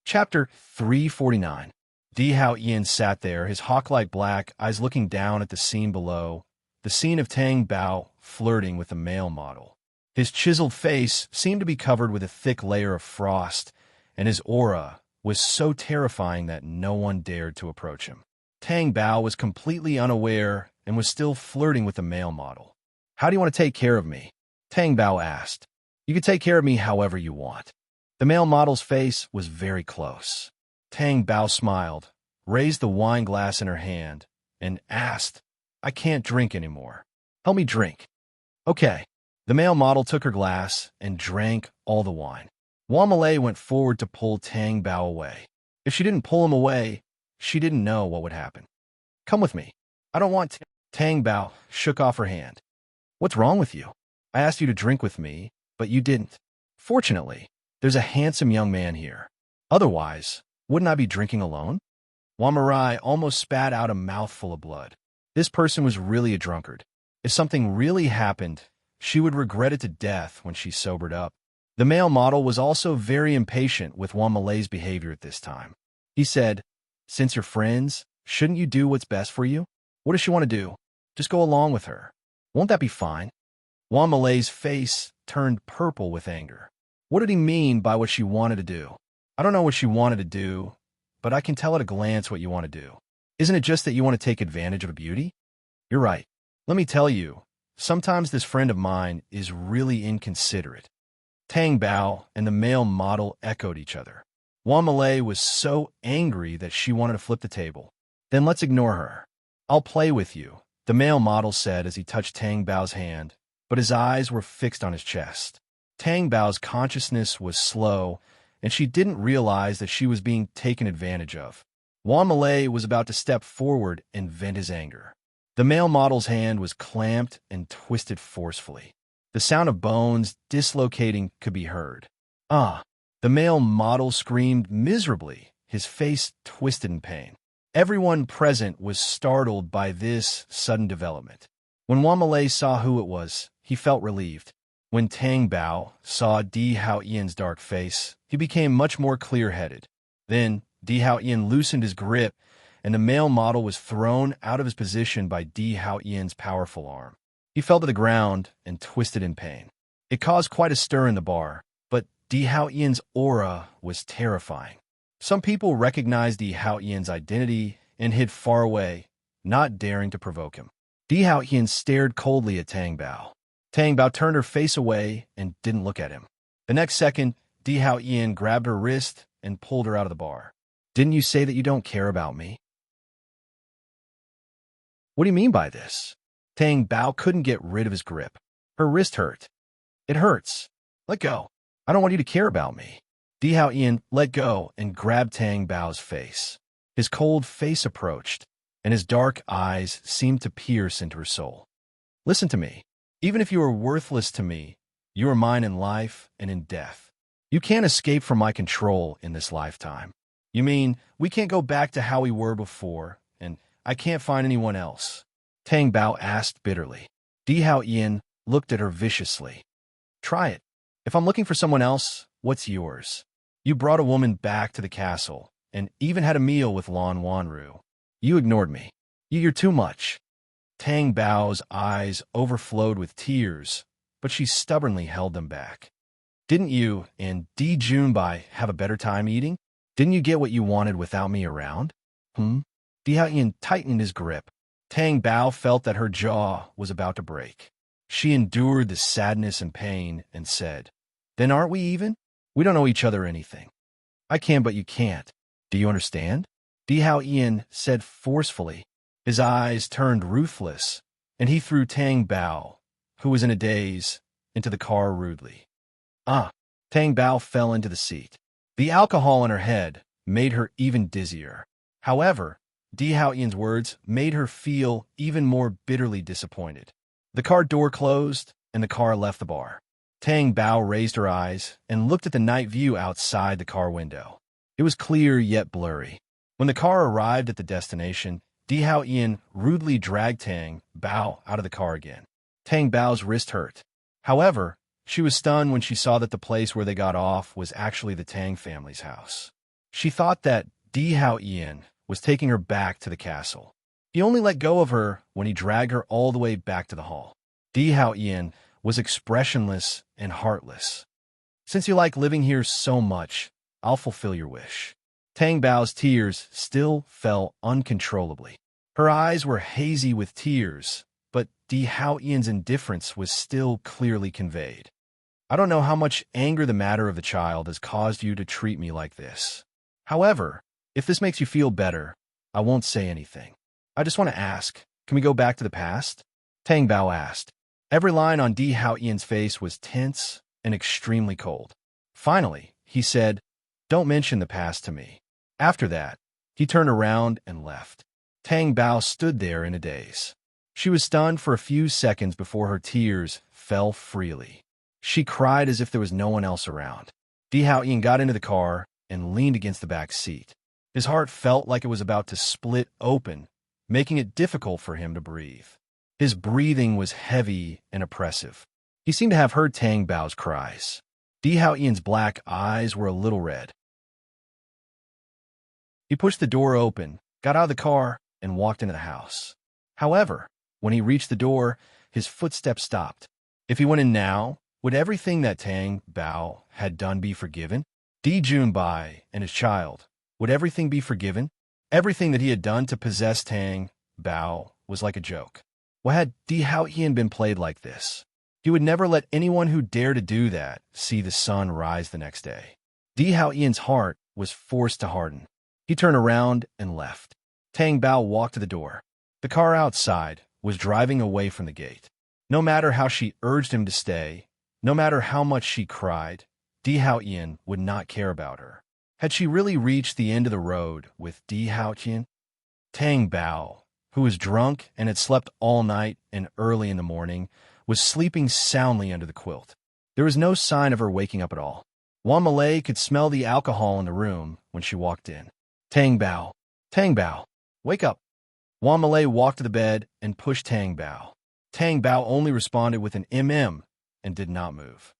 Chapter 349. Di Hao Yin sat there, his hawk-like black eyes looking down at the scene below, the scene of Tang Bao flirting with the male model. His chiseled face seemed to be covered with a thick layer of frost, and his aura was so terrifying that no one dared to approach him. Tang Bao was completely unaware and was still flirting with the male model. "How do you want to take care of me?" Tang Bao asked. "You can take care of me however you want." The male model's face was very close. Tang Bao smiled, raised the wine glass in her hand, and asked, "I can't drink anymore. Help me drink." "Okay." The male model took her glass and drank all the wine. Wan Malay went forward to pull Tang Bao away. If she didn't pull him away, she didn't know what would happen. "Come with me. I don't want to." Tang Bao shook off her hand. "What's wrong with you? I asked you to drink with me, but you didn't. Fortunately, there's a handsome young man here. Otherwise, wouldn't I be drinking alone?" Wan Marai almost spat out a mouthful of blood. This person was really a drunkard. If something really happened, she would regret it to death when she sobered up. The male model was also very impatient with Wan Malay's behavior at this time. He said, "Since you're friends, shouldn't you do what's best for you? What does she want to do? Just go along with her. Won't that be fine?" Wan Malay's face turned purple with anger. What did he mean by what she wanted to do? "I don't know what she wanted to do, but I can tell at a glance what you want to do. Isn't it just that you want to take advantage of a beauty?" "You're right. Let me tell you, sometimes this friend of mine is really inconsiderate." Tang Bao and the male model echoed each other. Wan Malay was so angry that she wanted to flip the table. "Then let's ignore her. I'll play with you," the male model said as he touched Tang Bao's hand, but his eyes were fixed on his chest. Tang Bao's consciousness was slow, and she didn't realize that she was being taken advantage of. Wan Malay was about to step forward and vent his anger. The male model's hand was clamped and twisted forcefully. The sound of bones dislocating could be heard. "Ah!" The male model screamed miserably, his face twisted in pain. Everyone present was startled by this sudden development. When Wan Malay saw who it was, he felt relieved. When Tang Bao saw Di Hao Yin's dark face, he became much more clear-headed. Then Di Hao Yin loosened his grip, and the male model was thrown out of his position by Di Hao Yin's powerful arm. He fell to the ground and twisted in pain. It caused quite a stir in the bar, but Di Hao Ian's aura was terrifying. Some people recognized Di Hao Ian's identity and hid far away, not daring to provoke him. Di Hao Ian stared coldly at Tang Bao. Tang Bao turned her face away and didn't look at him. The next second, Di Hao Ian grabbed her wrist and pulled her out of the bar. "Didn't you say that you don't care about me?" "What do you mean by this?" Tang Bao couldn't get rid of his grip. Her wrist hurt. "It hurts. Let go. I don't want you to care about me." Di Hao Ian let go and grabbed Tang Bao's face. His cold face approached, and his dark eyes seemed to pierce into her soul. "Listen to me. Even if you are worthless to me, you are mine in life and in death. You can't escape from my control in this lifetime. You mean we can't go back to how we were before, and I can't find anyone else?" Tang Bao asked bitterly. Di Hao Ian looked at her viciously. "Try it. If I'm looking for someone else, what's yours? You brought a woman back to the castle, and even had a meal with Lan Wanru. You ignored me. You're too much." Tang Bao's eyes overflowed with tears, but she stubbornly held them back. "Didn't you and Di Junbai have a better time eating? Didn't you get what you wanted without me around?" Di Hao Ian tightened his grip. Tang Bao felt that her jaw was about to break. She endured the sadness and pain and said, "Then aren't we even? We don't owe each other anything. I can, but you can't. Do you understand?" Di Hao Ian said forcefully. His eyes turned ruthless, and he threw Tang Bao, who was in a daze, into the car rudely. Tang Bao fell into the seat. The alcohol in her head made her even dizzier. However, Di Hao Ian's words made her feel even more bitterly disappointed. The car door closed, and the car left the bar. Tang Bao raised her eyes and looked at the night view outside the car window. It was clear yet blurry. When the car arrived at the destination, Di Hao Ian rudely dragged Tang Bao out of the car again. Tang Bao's wrist hurt. However, she was stunned when she saw that the place where they got off was actually the Tang family's house. She thought that Di Hao Ian was taking her back to the castle. He only let go of her when he dragged her all the way back to the hall. Di Hao Ian was expressionless and heartless. "Since you like living here so much, I'll fulfill your wish." Tang Bao's tears still fell uncontrollably. Her eyes were hazy with tears, but Di Hao Ian's indifference was still clearly conveyed. "I don't know how much anger the matter of the child has caused you to treat me like this. However, if this makes you feel better, I won't say anything. I just want to ask, can we go back to the past?" Tang Bao asked. Every line on Di Hao Ian's face was tense and extremely cold. Finally, he said, "Don't mention the past to me." After that, he turned around and left. Tang Bao stood there in a daze. She was stunned for a few seconds before her tears fell freely. She cried as if there was no one else around. Di Hao Ian got into the car and leaned against the back seat. His heart felt like it was about to split open, making it difficult for him to breathe. His breathing was heavy and oppressive. He seemed to have heard Tang Bao's cries. Di Hao Ian's black eyes were a little red. He pushed the door open, got out of the car, and walked into the house. However, when he reached the door, his footsteps stopped. If he went in now, would everything that Tang Bao had done be forgiven? Di Junbai and his child, would everything be forgiven? Everything that he had done to possess Tang Bao was like a joke. Why had Di Hao Ian been played like this? He would never let anyone who dared to do that see the sun rise the next day. Di Hao Ian's heart was forced to harden. He turned around and left. Tang Bao walked to the door. The car outside was driving away from the gate. No matter how she urged him to stay, no matter how much she cried, Di Hao Ian would not care about her. Had she really reached the end of the road with Di Hao Ian? Tang Bao, who was drunk and had slept all night and early in the morning, was sleeping soundly under the quilt. There was no sign of her waking up at all. Wan Malay could smell the alcohol in the room when she walked in. Tang Bao, wake up." Wan Malay walked to the bed and pushed Tang Bao. Tang Bao only responded with an and did not move.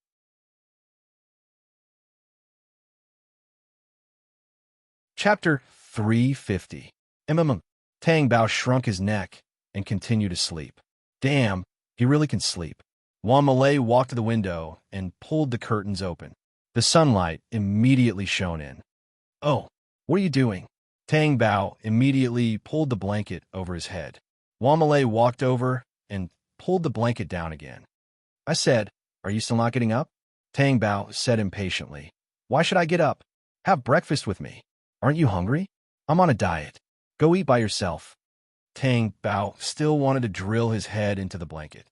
Chapter 350. Tang Bao shrunk his neck and continued to sleep. "Damn, He really can sleep. Juan Malay walked to the window and pulled the curtains open. The sunlight immediately shone in. "Oh, what are you doing?" Tang Bao immediately pulled the blanket over his head. Juan Malay walked over and pulled the blanket down again. "I said, are you still not getting up?" Tang Bao said impatiently. "Why should I get up? Have breakfast with me. Aren't you hungry? I'm on a diet. Go eat by yourself." Tang Bao still wanted to drill his head into the blanket.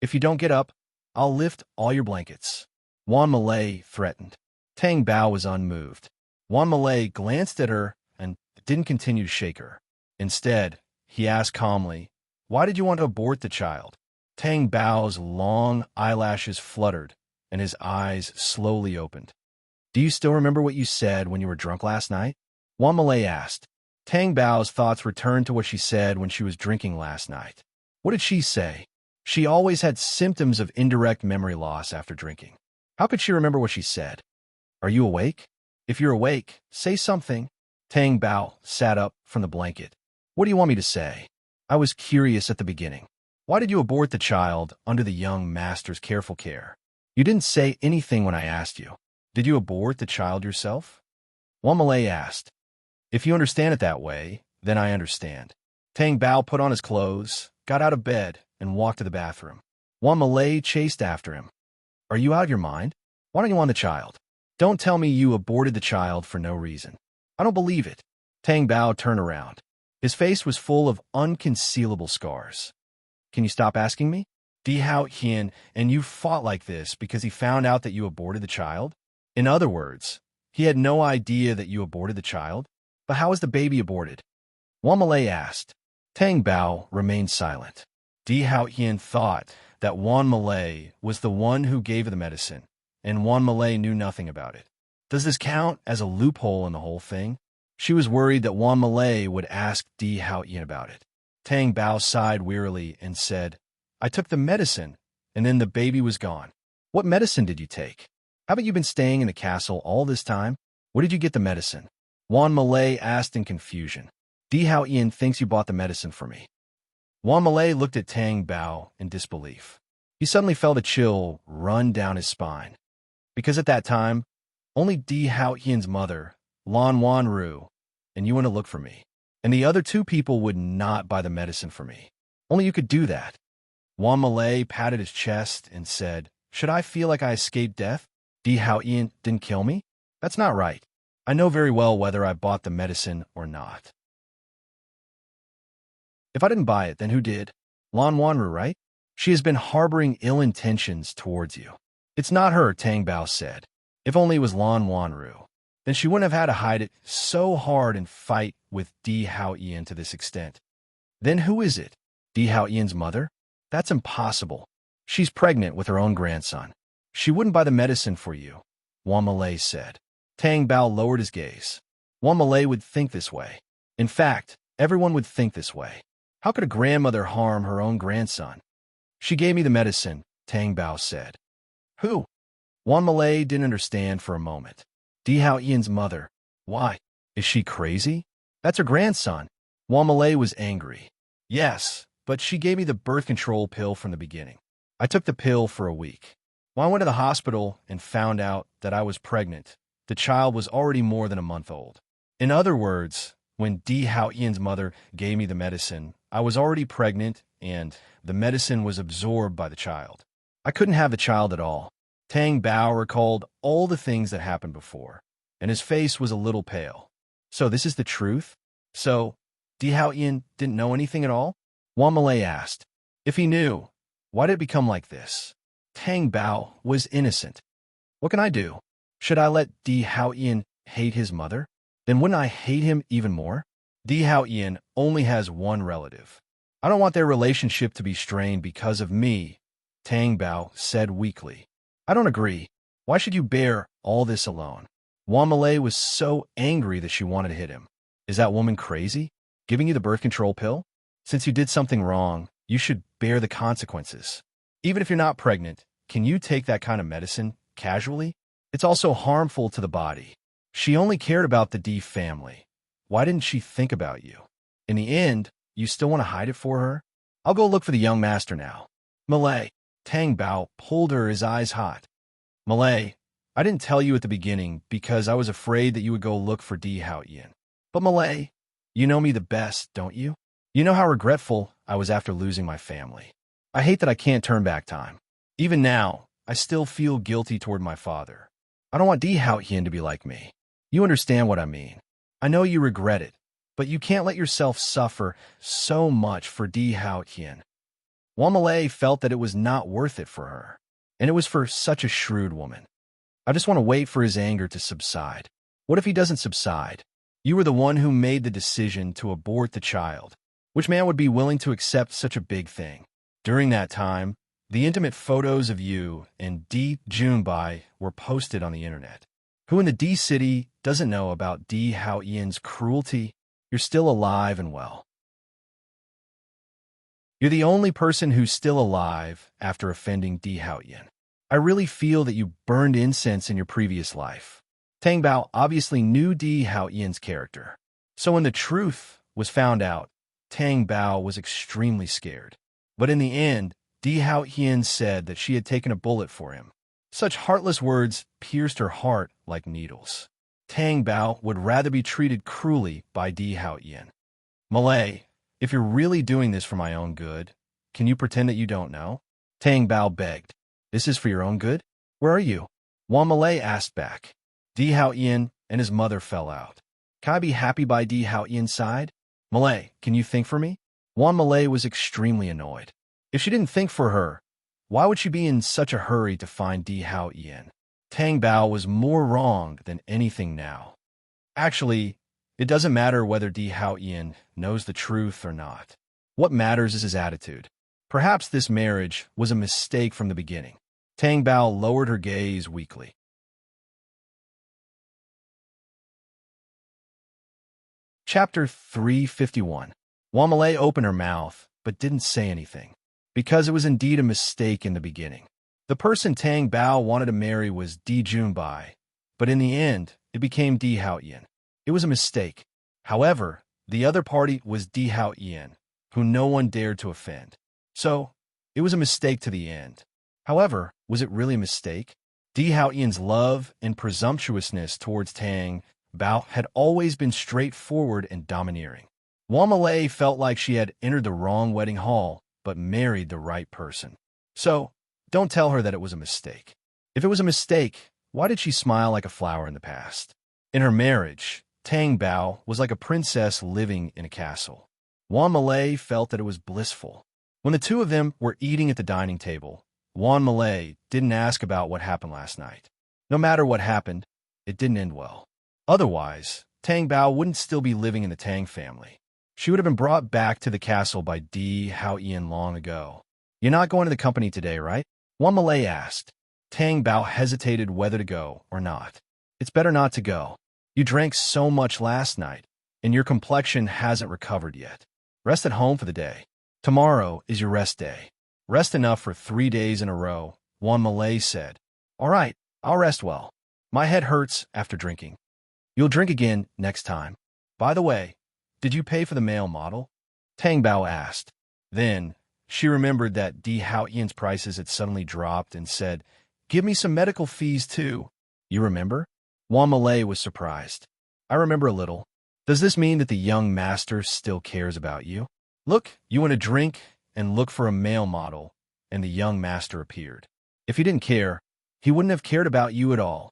"If you don't get up, I'll lift all your blankets," Juan Malay threatened. Tang Bao was unmoved. Juan Malay glanced at her and didn't continue to shake her. Instead, he asked calmly, "Why did you want to abort the child?" Tang Bao's long eyelashes fluttered, and his eyes slowly opened. "Do you still remember what you said when you were drunk last night?" Juan Malay asked. Tang Bao's thoughts returned to what she said when she was drinking last night. What did she say? She always had symptoms of indirect memory loss after drinking. How could she remember what she said? "Are you awake? If you're awake, say something." Tang Bao sat up from the blanket. "What do you want me to say?" "I was curious at the beginning. Why did you abort the child under the young master's careful care? You didn't say anything when I asked you. Did you abort the child yourself?" Juan Malay asked. "If you understand it that way, then I understand." Tang Bao put on his clothes, got out of bed, and walked to the bathroom. Juan Malay chased after him. "Are you out of your mind? Why don't you want the child? Don't tell me you aborted the child for no reason. I don't believe it." Tang Bao turned around. His face was full of unconcealable scars. "Can you stop asking me? Di Hao Hian and you fought like this because he found out that you aborted the child? In other words, he had no idea that you aborted the child? But how was the baby aborted?" Juan Malay asked. Tang Bao remained silent. Di Hao Hian thought that Juan Malay was the one who gave her the medicine, and Juan Malay knew nothing about it. Does this count as a loophole in the whole thing? She was worried that Juan Malay would ask Di Hao Hian about it. Tang Bao sighed wearily and said, "I took the medicine, and then the baby was gone." "What medicine did you take? Haven't you been staying in the castle all this time? Where did you get the medicine?" Juan Malay asked in confusion. "Di Hao Hian thinks you bought the medicine for me." Juan Malay looked at Tang Bao in disbelief. He suddenly felt a chill run down his spine. Because at that time, only Di Hao Hian's mother, Lan Wanru, and you went to look for me. And the other two people would not buy the medicine for me. Only you could do that. Juan Malay patted his chest and said, "Should I feel like I escaped death? Di Hao Hian didn't kill me? That's not right. I know very well whether I bought the medicine or not." "If I didn't buy it, then who did? Lan Wanru, right? She has been harboring ill intentions towards you." "It's not her," Tang Bao said. "If only it was Lan Wanru, then she wouldn't have had to hide it so hard and fight with Di Hao Hian to this extent." "Then who is it? Di Hao Hian's mother? That's impossible. She's pregnant with her own grandson. She wouldn't buy the medicine for you," Juan Malay said. Tang Bao lowered his gaze. Juan Malay would think this way. In fact, everyone would think this way. How could a grandmother harm her own grandson? "She gave me the medicine," Tang Bao said. "Who?" Juan Malay didn't understand for a moment. "Di Hao Hian's mother. Why? Is she crazy? That's her grandson." Juan Malay was angry. "Yes, but she gave me the birth control pill from the beginning. I took the pill for a week. When I went to the hospital and found out that I was pregnant, the child was already more than a month old. In other words, when Di Hao Hian's mother gave me the medicine, I was already pregnant and the medicine was absorbed by the child. I couldn't have the child at all." Tang Bao recalled all the things that happened before, and his face was a little pale. "So this is the truth? So, Di Hao Hian didn't know anything at all?" Juan Malay asked. "If he knew, why did it become like this?" Tang Bao was innocent. "What can I do? Should I let Di Hao Hian hate his mother? Then wouldn't I hate him even more? Di Hao Hian only has one relative. I don't want their relationship to be strained because of me," Tang Bao said weakly. "I don't agree. Why should you bear all this alone?" Juan Malay was so angry that she wanted to hit him. "Is that woman crazy? Giving you the birth control pill? Since you did something wrong, you should bear the consequences. Even if you're not pregnant, can you take that kind of medicine casually? It's also harmful to the body. She only cared about the D family. Why didn't she think about you? In the end, you still want to hide it for her? I'll go look for the young master now." Malay. Tang Bao pulled her, his eyes hot. Malay, I didn't tell you at the beginning because I was afraid that you would go look for Di Hao Yin. But Malay, you know me the best, don't you? You know how regretful I was after losing my family. I hate that I can't turn back time. Even now, I still feel guilty toward my father. I don't want Di Hao Yin to be like me. You understand what I mean. I know you regret it, but you can't let yourself suffer so much for Di Hao Yin. Wan Malay felt that it was not worth it for her, and it was for such a shrewd woman. I just want to wait for his anger to subside. What if he doesn't subside? You were the one who made the decision to abort the child. Which man would be willing to accept such a big thing? During that time, the intimate photos of you and Di Junbai were posted on the internet. Who in the D city doesn't know about Di Hao Yin's cruelty? You're still alive and well. You're the only person who's still alive after offending Di Hao Yin. I really feel that you burned incense in your previous life. Tang Bao obviously knew Di Hao Yin's character. So when the truth was found out, Tang Bao was extremely scared. But in the end, Di Hao Yin said that she had taken a bullet for him. Such heartless words pierced her heart like needles. Tang Bao would rather be treated cruelly by Di Hao Yin. Malay, if you're really doing this for my own good, can you pretend that you don't know? Tang Bao begged. This is for your own good? Where are you? Wan Malay asked back. Di Hao Yin and his mother fell out. Can I be happy by Di Hao Yin's side? Malay, can you think for me? Wan Malay was extremely annoyed. If she didn't think for her, why would she be in such a hurry to find Di Hao Yin? Tang Bao was more wrong than anything now. Actually, it doesn't matter whether Di Hao Yin knows the truth or not. What matters is his attitude. Perhaps this marriage was a mistake from the beginning. Tang Bao lowered her gaze weakly. Chapter 351. Wan Malay opened her mouth, but didn't say anything, because it was indeed a mistake in the beginning. The person Tang Bao wanted to marry was Di Junbai, but in the end, it became Di Hao Yin. It was a mistake. However, the other party was Di Hao Yin, who no one dared to offend. So, it was a mistake to the end. However, was it really a mistake? Di Hao Yin's love and presumptuousness towards Tang Bao had always been straightforward and domineering. Wan Malay felt like she had entered the wrong wedding hall, but married the right person. So, don't tell her that it was a mistake. If it was a mistake, why did she smile like a flower in the past? In her marriage, Tang Bao was like a princess living in a castle. Wan Malay felt that it was blissful. When the two of them were eating at the dining table, Wan Malay didn't ask about what happened last night. No matter what happened, it didn't end well. Otherwise, Tang Bao wouldn't still be living in the Tang family. She would have been brought back to the castle by Di Hao Yin long ago. You're not going to the company today, right? Wan Malay asked. Tang Bao hesitated whether to go or not. It's better not to go. You drank so much last night, and your complexion hasn't recovered yet. Rest at home for the day. Tomorrow is your rest day. Rest enough for 3 days in a row, Wan Malay said. All right, I'll rest well. My head hurts after drinking. You'll drink again next time. By the way, did you pay for the male model? Tang Bao asked. Then, she remembered that Di Hao Yin's prices had suddenly dropped and said, Give me some medical fees too. You remember? Wan Malay was surprised. I remember a little. Does this mean that the young master still cares about you? Look, you want to drink and look for a male model, and the young master appeared. If he didn't care, he wouldn't have cared about you at all.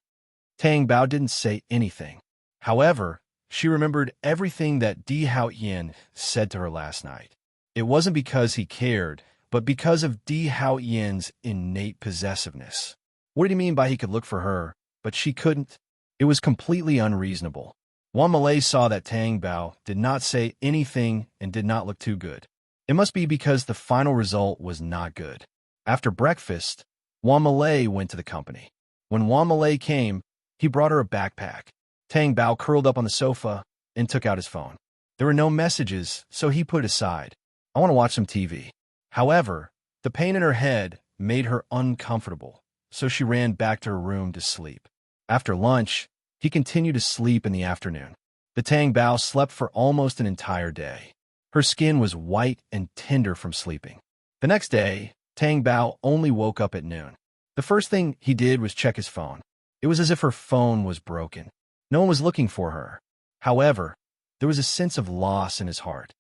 Tang Bao didn't say anything. However, she remembered everything that Di Hao Yin said to her last night. It wasn't because he cared, but because of Di Hao Yin's innate possessiveness. What did he mean by he could look for her, but she couldn't? It was completely unreasonable. Wan Malay saw that Tang Bao did not say anything and did not look too good. It must be because the final result was not good. After breakfast, Wan Malay went to the company. When Wan Malay came, he brought her a backpack. Tang Bao curled up on the sofa and took out his phone. There were no messages, so he put it aside. I want to watch some TV. However, the pain in her head made her uncomfortable, so she ran back to her room to sleep. After lunch, he continued to sleep in the afternoon. The Tang Bao slept for almost an entire day. Her skin was white and tender from sleeping. The next day, Tang Bao only woke up at noon. The first thing he did was check his phone. It was as if her phone was broken. No one was looking for her. However, there was a sense of loss in his heart.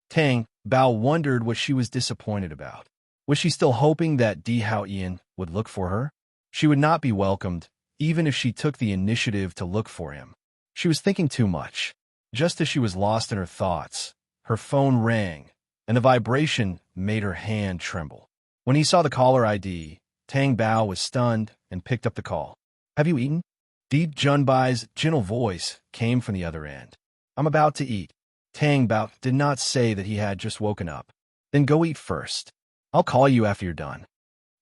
Tang Bao wondered what she was disappointed about. Was she still hoping that Di Hao Ian would look for her? She would not be welcomed, even if she took the initiative to look for him. She was thinking too much. Just as she was lost in her thoughts, her phone rang, and the vibration made her hand tremble. When he saw the caller ID, Tang Bao was stunned and picked up the call. "Have you eaten?" Di Junbai's gentle voice came from the other end. "I'm about to eat." Tang Bao did not say that he had just woken up. "Then go eat first. I'll call you after you're done."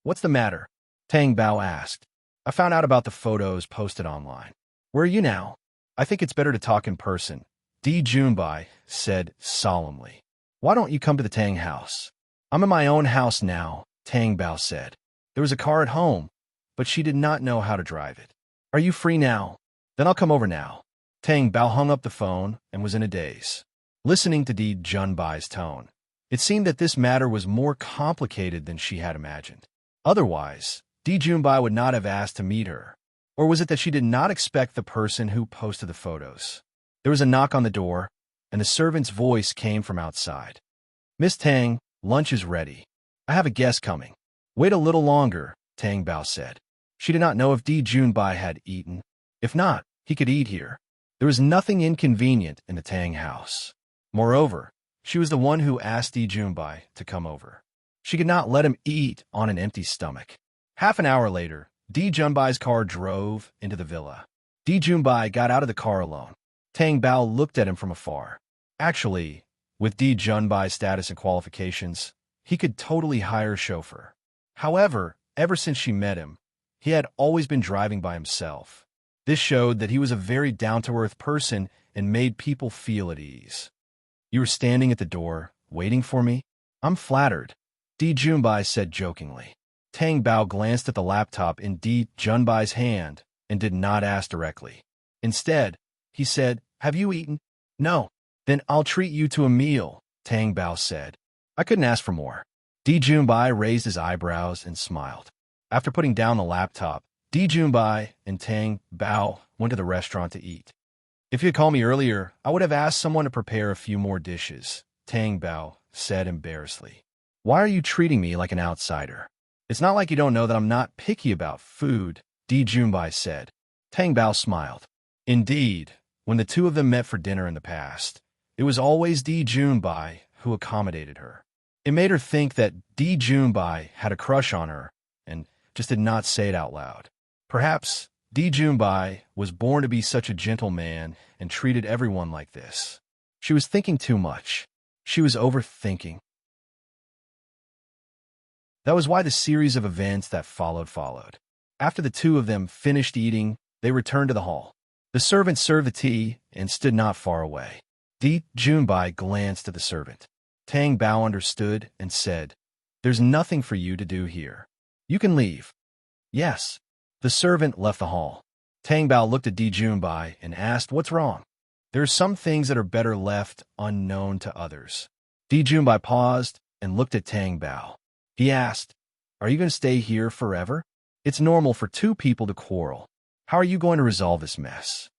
"What's the matter?" Tang Bao asked. "I found out about the photos posted online." "Where are you now?" "I think it's better to talk in person," Di Junbai said solemnly. "Why don't you come to the Tang house?" "I'm in my own house now," Tang Bao said. There was a car at home, but she did not know how to drive it. "Are you free now?" "Then I'll come over now." Tang Bao hung up the phone and was in a daze. Listening to Di Junbai's tone, it seemed that this matter was more complicated than she had imagined. Otherwise, Di Junbai would not have asked to meet her. Or was it that she did not expect the person who posted the photos? There was a knock on the door, and the servant's voice came from outside. "Miss Tang, lunch is ready. I have a guest coming." "Wait a little longer," Tang Bao said. She did not know if Di Junbai had eaten. If not, he could eat here. There was nothing inconvenient in the Tang house. Moreover, she was the one who asked Di Junbai to come over. She could not let him eat on an empty stomach. Half an hour later, Di Junbai's car drove into the villa. Di Junbai got out of the car alone. Tang Bao looked at him from afar. Actually, with Di Junbai's status and qualifications, he could totally hire a chauffeur. However, ever since she met him, he had always been driving by himself. This showed that he was a very down-to-earth person and made people feel at ease. "You were standing at the door, waiting for me?" "I'm flattered," Di Junbai said jokingly. Tang Bao glanced at the laptop in Di Junbai's hand and did not ask directly. Instead, he said, "Have you eaten?" "No." "Then I'll treat you to a meal," Tang Bao said. "I couldn't ask for more." Di Junbai raised his eyebrows and smiled. After putting down the laptop, Di Junbai and Tang Bao went to the restaurant to eat. "If you had called me earlier, I would have asked someone to prepare a few more dishes," Tang Bao said embarrassedly. "Why are you treating me like an outsider?" "It's not like you don't know that I'm not picky about food," Di Junbai said. Tang Bao smiled. Indeed, when the two of them met for dinner in the past, it was always Di Junbai who accommodated her. It made her think that Di Junbai had a crush on her and just did not say it out loud. Perhaps Di Junbai was born to be such a gentleman and treated everyone like this. She was thinking too much. She was overthinking. That was why the series of events that followed. After the two of them finished eating, they returned to the hall. The servant served the tea and stood not far away. Di Junbai glanced at the servant. Tang Bao understood and said, "There's nothing for you to do here. You can leave." "Yes." The servant left the hall. Tang Bao looked at Di Junbai and asked, "What's wrong?" "There are some things that are better left unknown to others." Di Junbai paused and looked at Tang Bao. He asked, "Are you going to stay here forever?" "It's normal for two people to quarrel. How are you going to resolve this mess?"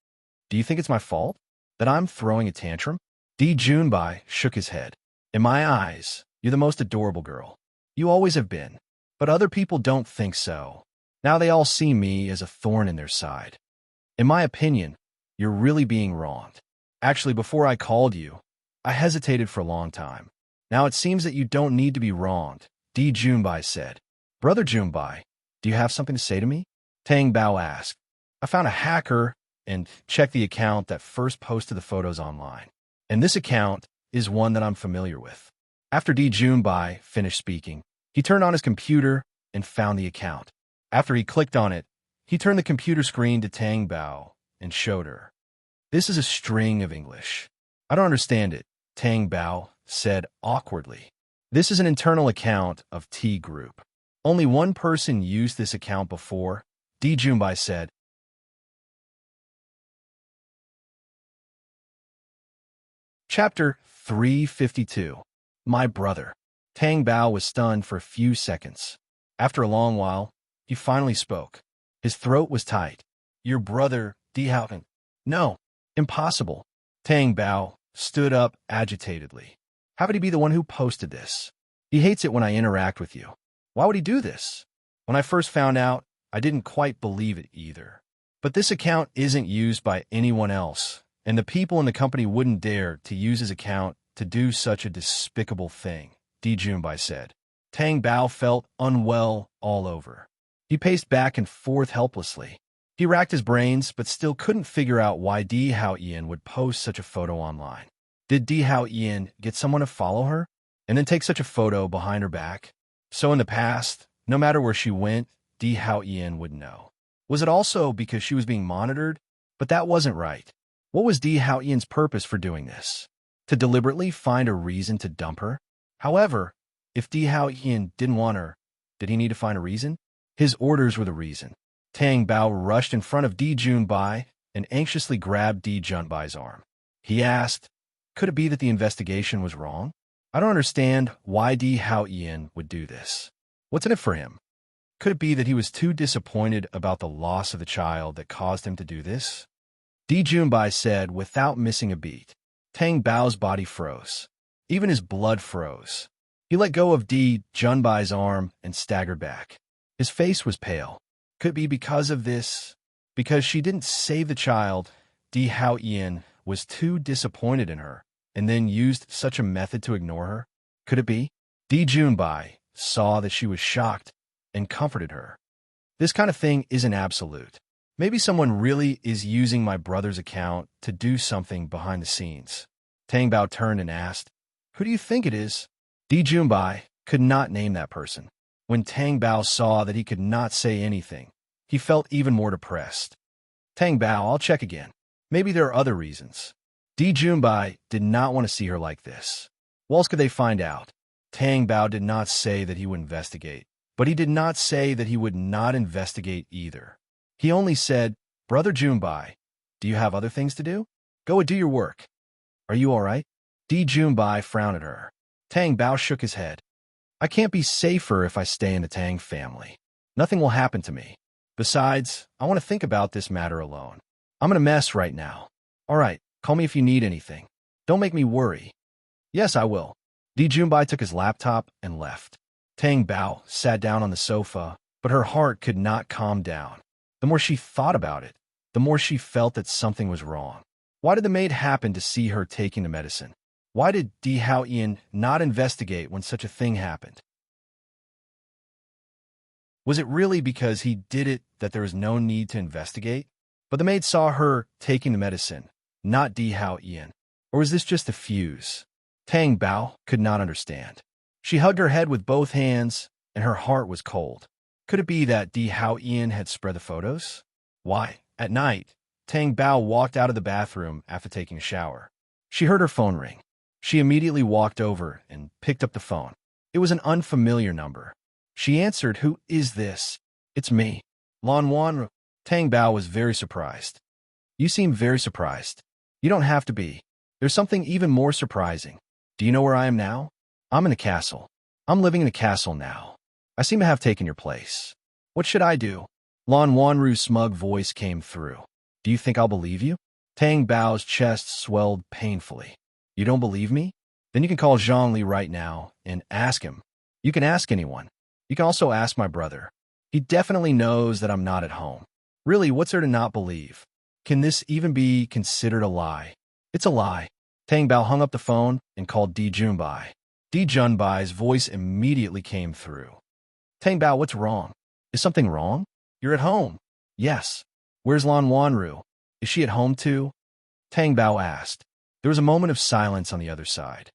"Do you think it's my fault? That I'm throwing a tantrum?" Di Junbai shook his head. "In my eyes, you're the most adorable girl. You always have been. But other people don't think so. Now they all see me as a thorn in their side. In my opinion, you're really being wronged. Actually, before I called you, I hesitated for a long time. Now it seems that you don't need to be wronged," Di Junbai said. "Brother Junbai, do you have something to say to me?" Tang Bao asked. "I found a hacker and checked the account that first posted the photos online. And this account is one that I'm familiar with." After Di Junbai finished speaking, he turned on his computer and found the account. After he clicked on it, he turned the computer screen to Tang Bao and showed her. "This is a string of English. I don't understand it," Tang Bao said awkwardly. "This is an internal account of T Group. Only one person used this account before," Di Junbai said. Chapter 352. My Brother. Tang Bao was stunned for a few seconds. After a long while, he finally spoke. His throat was tight. Your brother, Di Haoten. No, impossible. Tang Bao stood up agitatedly. How could he be the one who posted this? He hates it when I interact with you. Why would he do this? When I first found out, I didn't quite believe it either. But this account isn't used by anyone else, and the people in the company wouldn't dare to use his account to do such a despicable thing, Di Junbai said. Tang Bao felt unwell all over. He paced back and forth helplessly. He racked his brains, but still couldn't figure out why Di Haoyan would post such a photo online. Did Di Haoyan get someone to follow her and then take such a photo behind her back? So in the past, no matter where she went, Di Haoyan would know. Was it also because she was being monitored? But that wasn't right. What was Di Haoyan's purpose for doing this? To deliberately find a reason to dump her? However, if Di Haoyan didn't want her, did he need to find a reason? His orders were the reason. Tang Bao rushed in front of Di Junbai and anxiously grabbed Di Junbai's arm. He asked, could it be that the investigation was wrong? I don't understand why Di Haoyan would do this. What's in it for him? Could it be that he was too disappointed about the loss of the child that caused him to do this? Di Junbai said without missing a beat. Tang Bao's body froze. Even his blood froze. He let go of Di Junbai's arm and staggered back. His face was pale. Could it be because of this? Because she didn't save the child, Di Haoyan was too disappointed in her and then used such a method to ignore her? Could it be? Di Junbai saw that she was shocked and comforted her. This kind of thing isn't absolute. Maybe someone really is using my brother's account to do something behind the scenes. Tang Bao turned and asked, who do you think it is? Di Junbai could not name that person. When Tang Bao saw that he could not say anything, he felt even more depressed. Tang Bao, I'll check again. Maybe there are other reasons. Di Junbai did not want to see her like this. What else could they find out? Tang Bao did not say that he would investigate, but he did not say that he would not investigate either. He only said, Brother Junbai, do you have other things to do? Go and do your work. Are you all right? Di Junbai frowned at her. Tang Bao shook his head. I can't be safer if I stay in the Tang family. Nothing will happen to me. Besides, I want to think about this matter alone. I'm in a mess right now. All right, call me if you need anything. Don't make me worry. Yes, I will. Di Junbai took his laptop and left. Tang Bao sat down on the sofa, but her heart could not calm down. The more she thought about it, the more she felt that something was wrong. Why did the maid happen to see her taking the medicine? Why did Di Haoyan not investigate when such a thing happened? Was it really because he did it that there was no need to investigate? But the maid saw her taking the medicine, not Di Haoyan. Or was this just a fuse? Tang Bao could not understand. She hugged her head with both hands, and her heart was cold. Could it be that Di Haoyan had spread the photos? Why, at night, Tang Bao walked out of the bathroom after taking a shower. She heard her phone ring. She immediately walked over and picked up the phone. It was an unfamiliar number. She answered, who is this? It's me. Lan Wan. Tang Bao was very surprised. You seem very surprised. You don't have to be. There's something even more surprising. Do you know where I am now? I'm in a castle. I'm living in a castle now. I seem to have taken your place. What should I do? Lan Wanru's smug voice came through. Do you think I'll believe you? Tang Bao's chest swelled painfully. You don't believe me? Then you can call Zhongli right now and ask him. You can ask anyone. You can also ask my brother. He definitely knows that I'm not at home. Really, what's there to not believe? Can this even be considered a lie? It's a lie. Tang Bao hung up the phone and called Di Junbai. Di Junbai's voice immediately came through. Tang Bao, what's wrong? Is something wrong? You're at home. Yes. Where's Lan Wanru? Is she at home too? Tang Bao asked. There was a moment of silence on the other side.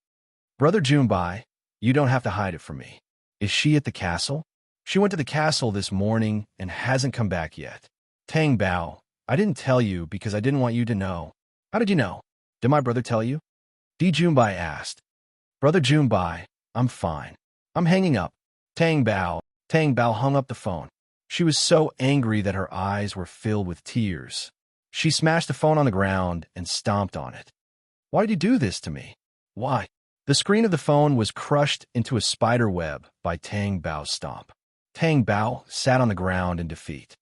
Brother Junbai, you don't have to hide it from me. Is she at the castle? She went to the castle this morning and hasn't come back yet. Tang Bao, I didn't tell you because I didn't want you to know. How did you know? Did my brother tell you? Di Junbai asked. Brother Junbai, I'm fine. I'm hanging up. Tang Bao hung up the phone. She was so angry that her eyes were filled with tears. She smashed the phone on the ground and stomped on it. Why did you do this to me? Why? The screen of the phone was crushed into a spider web by Tang Bao's stomp. Tang Bao sat on the ground in defeat.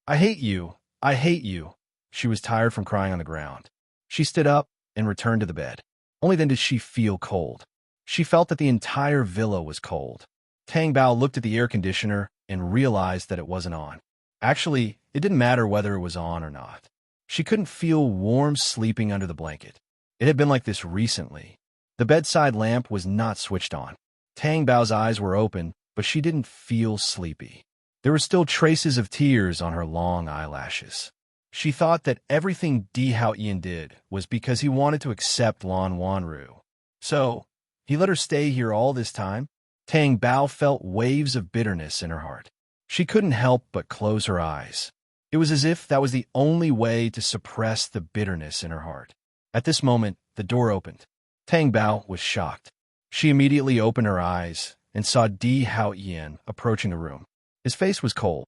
I hate you. I hate you. She was tired from crying on the ground. She stood up and returned to the bed. Only then did she feel cold. She felt that the entire villa was cold. Tang Bao looked at the air conditioner and realized that it wasn't on. Actually, it didn't matter whether it was on or not. She couldn't feel warm sleeping under the blanket. It had been like this recently. The bedside lamp was not switched on. Tang Bao's eyes were open, but she didn't feel sleepy. There were still traces of tears on her long eyelashes. She thought that everything Di Haoyan did was because he wanted to accept Lan Wanru. So, he let her stay here all this time? Tang Bao felt waves of bitterness in her heart. She couldn't help but close her eyes. It was as if that was the only way to suppress the bitterness in her heart. At this moment, the door opened. Tang Bao was shocked. She immediately opened her eyes and saw Di Haoyan approaching the room. His face was cold.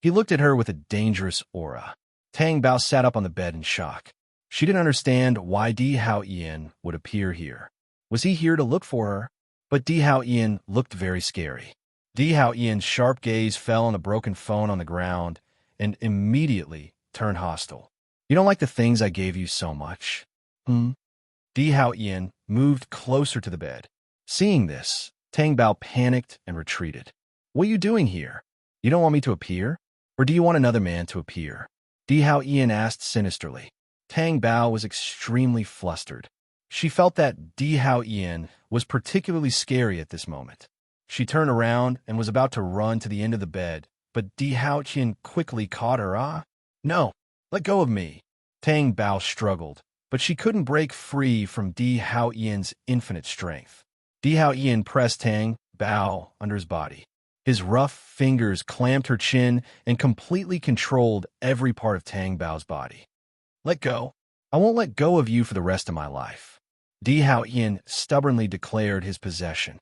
He looked at her with a dangerous aura. Tang Bao sat up on the bed in shock. She didn't understand why Di Haoyan would appear here. Was he here to look for her? But Di Haoyan looked very scary. Di Haoyan's sharp gaze fell on the broken phone on the ground and immediately turned hostile. You don't like the things I gave you so much? Di Haoyan moved closer to the bed. Seeing this, Tang Bao panicked and retreated. What are you doing here? You don't want me to appear? Or do you want another man to appear? Di Haoyan asked sinisterly. Tang Bao was extremely flustered. She felt that Di Haoyan was particularly scary at this moment. She turned around and was about to run to the end of the bed, but Di Haoyan quickly caught her. No, let go of me. Tang Bao struggled, but she couldn't break free from Di Haoyan's infinite strength. Di Haoyan pressed Tang Bao under his body. His rough fingers clamped her chin and completely controlled every part of Tang Bao's body. Let go. I won't let go of you for the rest of my life. Di Haoyan stubbornly declared his possession.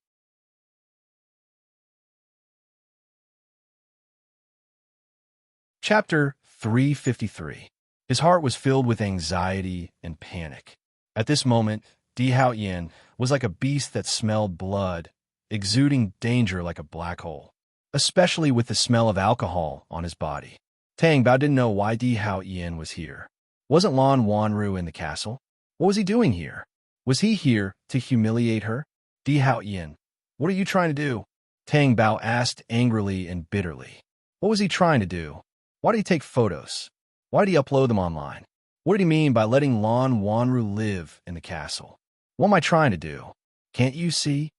Chapter 353. His heart was filled with anxiety and panic. At this moment, Di Haoyan was like a beast that smelled blood, exuding danger like a black hole, especially with the smell of alcohol on his body. Tang Bao didn't know why Di Haoyan was here. Wasn't Lan Wanru in the castle? What was he doing here? Was he here to humiliate her? Di Haoyan, what are you trying to do? Tang Bao asked angrily and bitterly. What was he trying to do? Why did he take photos? Why did he upload them online? What did he mean by letting Lan Wanru live in the castle? What am I trying to do? Can't you see?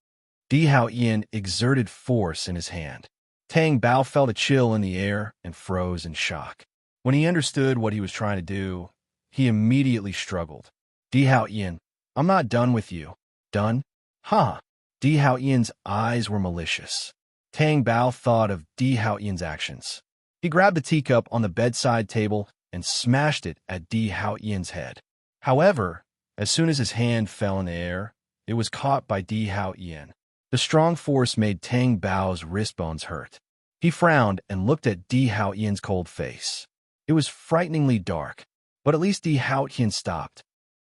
Di Haoyan exerted force in his hand. Tang Bao felt a chill in the air and froze in shock. When he understood what he was trying to do, he immediately struggled. Di Haoyan, I'm not done with you. Done? Huh. Di Haoyan's eyes were malicious. Tang Bao thought of Di Haoyan's actions. He grabbed the teacup on the bedside table and smashed it at Di Haoyan's head. However, as soon as his hand fell in the air, it was caught by Di Haoyan. The strong force made Tang Bao's wrist bones hurt. He frowned and looked at Di Haoyan's cold face. It was frighteningly dark, but at least Di Haoyan stopped.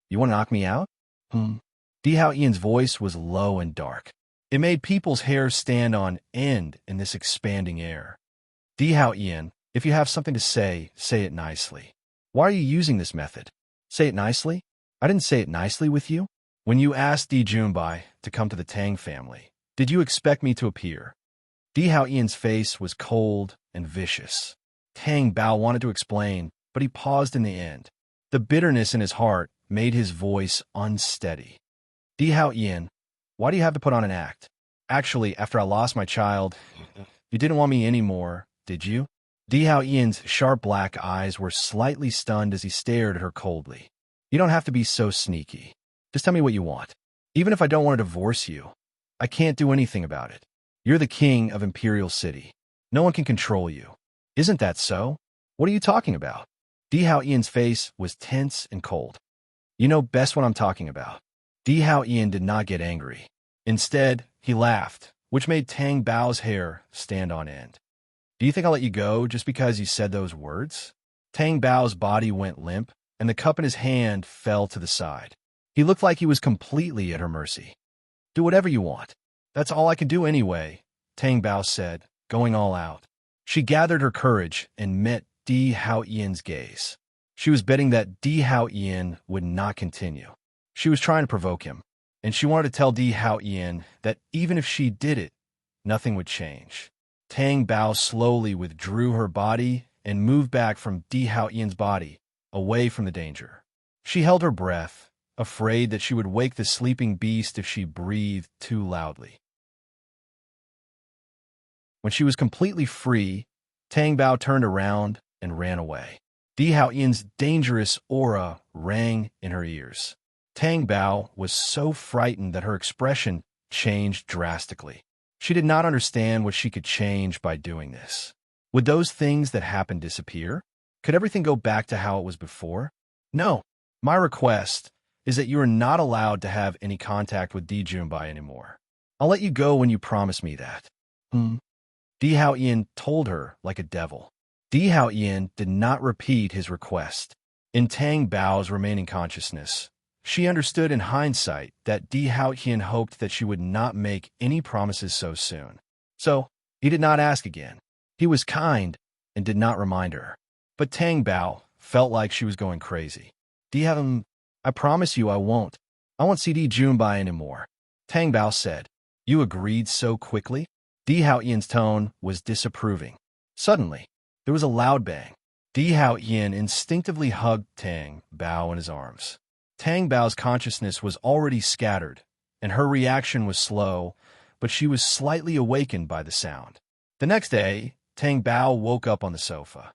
You want to knock me out? Di Haoyan's voice was low and dark. It made people's hair stand on end in this expanding air. Di Haoyan, if you have something to say it nicely. Why are you using this method? Say it nicely? I didn't say it nicely with you. When you asked Di Junbai to come to the Tang family, did you expect me to appear? Di Haoyan's face was cold and vicious. Tang Bao wanted to explain, but he paused in the end. The bitterness in his heart made his voice unsteady. Di Haoyan, why do you have to put on an act? Actually, after I lost my child, you didn't want me anymore, did you? Di Haoyan's sharp black eyes were slightly stunned as he stared at her coldly. You don't have to be so sneaky. Just tell me what you want. Even if I don't want to divorce you, I can't do anything about it. You're the king of Imperial City. No one can control you. Isn't that so? What are you talking about? Di Haoyan's face was tense and cold. You know best what I'm talking about. Di Haoyan did not get angry. Instead, he laughed, which made Tang Bao's hair stand on end. Do you think I'll let you go just because you said those words? Tang Bao's body went limp, and the cup in his hand fell to the side. He looked like he was completely at her mercy. Do whatever you want. That's all I can do anyway, Tang Bao said, going all out. She gathered her courage and met Di Hao Ian's gaze. She was betting that Di Hao Ian would not continue. She was trying to provoke him, and she wanted to tell Di Hao Ian that even if she did it, nothing would change. Tang Bao slowly withdrew her body and moved back from Di Hao Ian's body, away from the danger. She held her breath, afraid that she would wake the sleeping beast if she breathed too loudly. When she was completely free, Tang Bao turned around and ran away. Di Hao Ian's dangerous aura rang in her ears. Tang Bao was so frightened that her expression changed drastically. She did not understand what she could change by doing this. Would those things that happened disappear? Could everything go back to how it was before? No. My request is that you are not allowed to have any contact with Di Junbai anymore. I'll let you go when you promise me that. Di Hao Ian told her like a devil. Di Hao Ian did not repeat his request. In Tang Bao's remaining consciousness, she understood in hindsight that Di Hao Ian hoped that she would not make any promises so soon. So, he did not ask again. He was kind and did not remind her. But Tang Bao felt like she was going crazy. I promise you I won't. I won't see Di Junbai anymore. Tang Bao said. You agreed so quickly? Di Hao Ian's tone was disapproving. Suddenly, there was a loud bang. Di Hao Ian instinctively hugged Tang Bao in his arms. Tang Bao's consciousness was already scattered, and her reaction was slow, but she was slightly awakened by the sound. The next day, Tang Bao woke up on the sofa.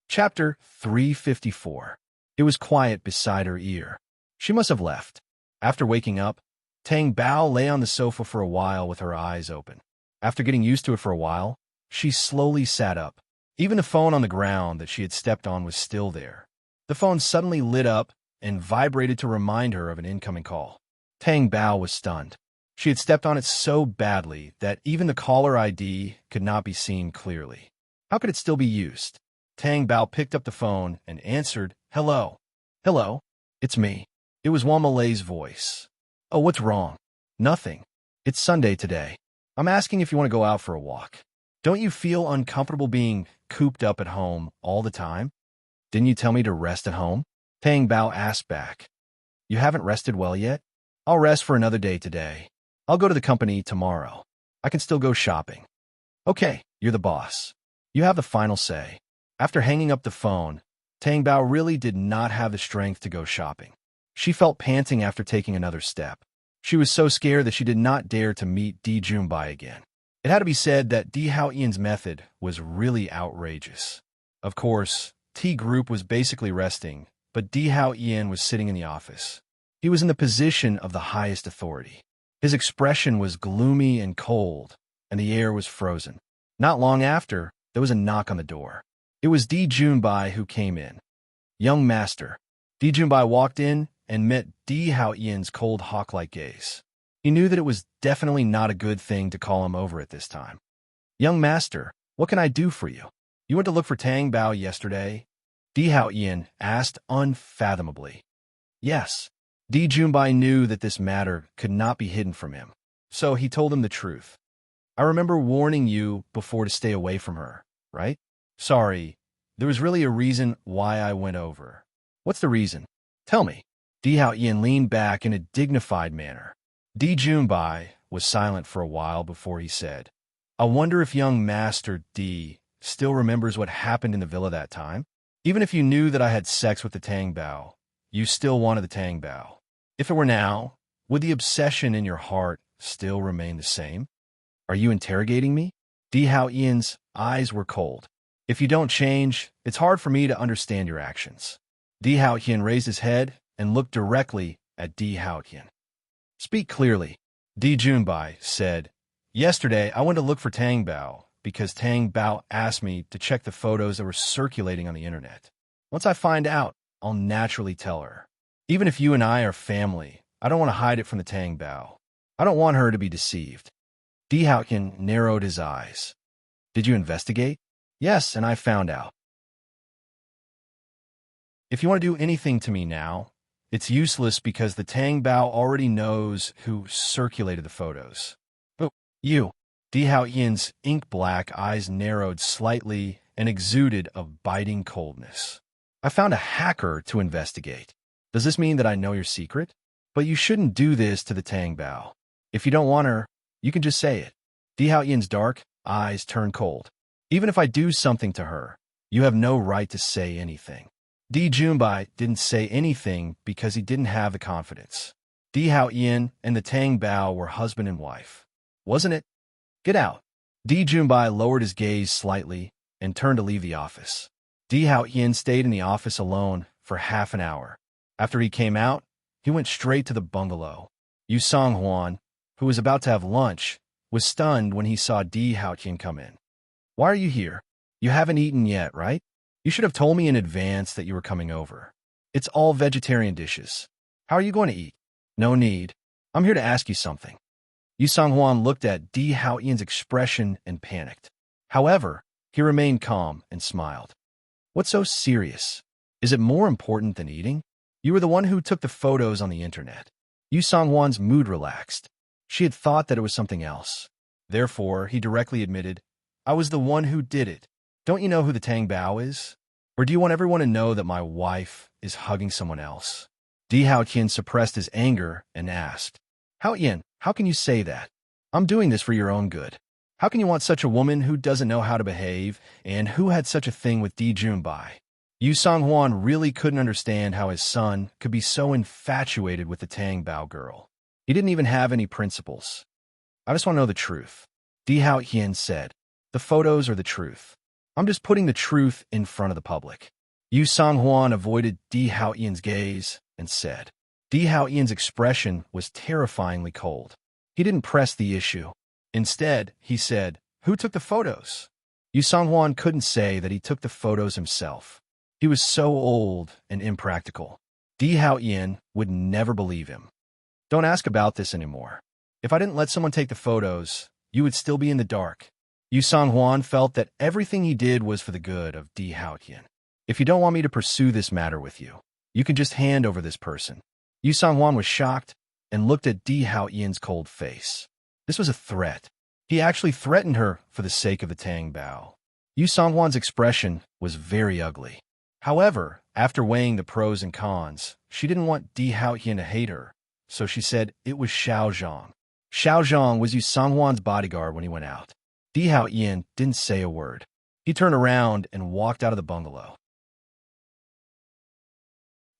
Chapter 354. It was quiet beside her ear. She must have left. After waking up, Tang Bao lay on the sofa for a while with her eyes open. After getting used to it for a while, she slowly sat up. Even the phone on the ground that she had stepped on was still there. The phone suddenly lit up and vibrated to remind her of an incoming call. Tang Bao was stunned. She had stepped on it so badly that even the caller ID could not be seen clearly. How could it still be used? Tang Bao picked up the phone and answered, Hello. Hello. It's me. It was Wang Malay's voice. Oh, what's wrong? Nothing. It's Sunday today. I'm asking if you want to go out for a walk. Don't you feel uncomfortable being cooped up at home all the time? Didn't you tell me to rest at home? Tang Bao asked back. You haven't rested well yet? I'll rest for another day today. I'll go to the company tomorrow. I can still go shopping. Okay, you're the boss. You have the final say. After hanging up the phone, Tang Bao really did not have the strength to go shopping. She felt panting after taking another step. She was so scared that she did not dare to meet Di Junbai again. It had to be said that Di Hao Ian's method was really outrageous. Of course, T Group was basically resting, but Di Hao Ian was sitting in the office. He was in the position of the highest authority. His expression was gloomy and cold, and the air was frozen. Not long after, there was a knock on the door. It was Di Junbai who came in. Young master. Di Junbai walked in and met Di Hao Ian's cold hawk-like gaze. He knew that it was definitely not a good thing to call him over at this time. Young master, what can I do for you? You went to look for Tang Bao yesterday? Di Hao Ian asked unfathomably. Yes. Di Junbai knew that this matter could not be hidden from him, so he told him the truth. I remember warning you before to stay away from her, right? Sorry, there was really a reason why I went over. What's the reason? Tell me. Di Hao Ian leaned back in a dignified manner. Di Junbai was silent for a while before he said, I wonder if young Master Di still remembers what happened in the villa that time? Even if you knew that I had sex with the Tang Bao, you still wanted the Tang Bao. If it were now, would the obsession in your heart still remain the same? Are you interrogating me? Di Hao Ian's eyes were cold. If you don't change, it's hard for me to understand your actions. Di Hao Ian raised his head and looked directly at Di Hao Ian. Speak clearly. Di Junbai said, Yesterday I went to look for Tang Bao because Tang Bao asked me to check the photos that were circulating on the internet. Once I find out, I'll naturally tell her. Even if you and I are family, I don't want to hide it from the Tang Bao. I don't want her to be deceived. Di Hao Ian narrowed his eyes. Did you investigate? Yes, and I found out. If you want to do anything to me now, it's useless because the Tang Bao already knows who circulated the photos. But you. Di Hao Yin's ink-black eyes narrowed slightly and exuded a biting coldness. I found a hacker to investigate. Does this mean that I know your secret? But you shouldn't do this to the Tang Bao. If you don't want her, you can just say it. Di Hao Yin's dark eyes turned cold. Even if I do something to her, you have no right to say anything. Di Junbai didn't say anything because he didn't have the confidence. Di Hao Yin and the Tang Bao were husband and wife. Wasn't it? Get out. Di Junbai lowered his gaze slightly and turned to leave the office. Di Hao Yin stayed in the office alone for half an hour. After he came out, he went straight to the bungalow. Yu Songhuan, who was about to have lunch, was stunned when he saw Di Hao Yin come in. Why are you here? You haven't eaten yet, right? You should have told me in advance that you were coming over. It's all vegetarian dishes. How are you going to eat? No need. I'm here to ask you something. Yu Songhuan looked at Di Hao Yin's expression and panicked. However, he remained calm and smiled. What's so serious? Is it more important than eating? You were the one who took the photos on the internet. Yu Songhuan's mood relaxed. She had thought that it was something else. Therefore, he directly admitted, I was the one who did it. Don't you know who the Tang Bao is? Or do you want everyone to know that my wife is hugging someone else? Di Hao Yin suppressed his anger and asked, Hao Yin, how can you say that? I'm doing this for your own good. How can you want such a woman who doesn't know how to behave and who had such a thing with Di Junbai? Yu Songhuan really couldn't understand how his son could be so infatuated with the Tang Bao girl. He didn't even have any principles. I just want to know the truth. Di Hao Yin said, the photos are the truth. I'm just putting the truth in front of the public. Yu Songhuan avoided Di Hao Yin's gaze and said. Di Hao Yin's expression was terrifyingly cold. He didn't press the issue. Instead, he said, who took the photos? Yu Songhuan couldn't say that he took the photos himself. He was so old and impractical. Di Hao Yin would never believe him. Don't ask about this anymore. If I didn't let someone take the photos, you would still be in the dark. Yu Songhuan felt that everything he did was for the good of Di Hao Yin. If you don't want me to pursue this matter with you, you can just hand over this person. Yu Songhuan was shocked and looked at Di Hao Yin's cold face. This was a threat. He actually threatened her for the sake of the Tang Bao. Yu Songhuan's expression was very ugly. However, after weighing the pros and cons, she didn't want Di Hao Yin to hate her, so she said it was Xiao Zhang. Xiao Zhang was Yu Songhuan's bodyguard when he went out. Di Hao Yin didn't say a word. He turned around and walked out of the bungalow.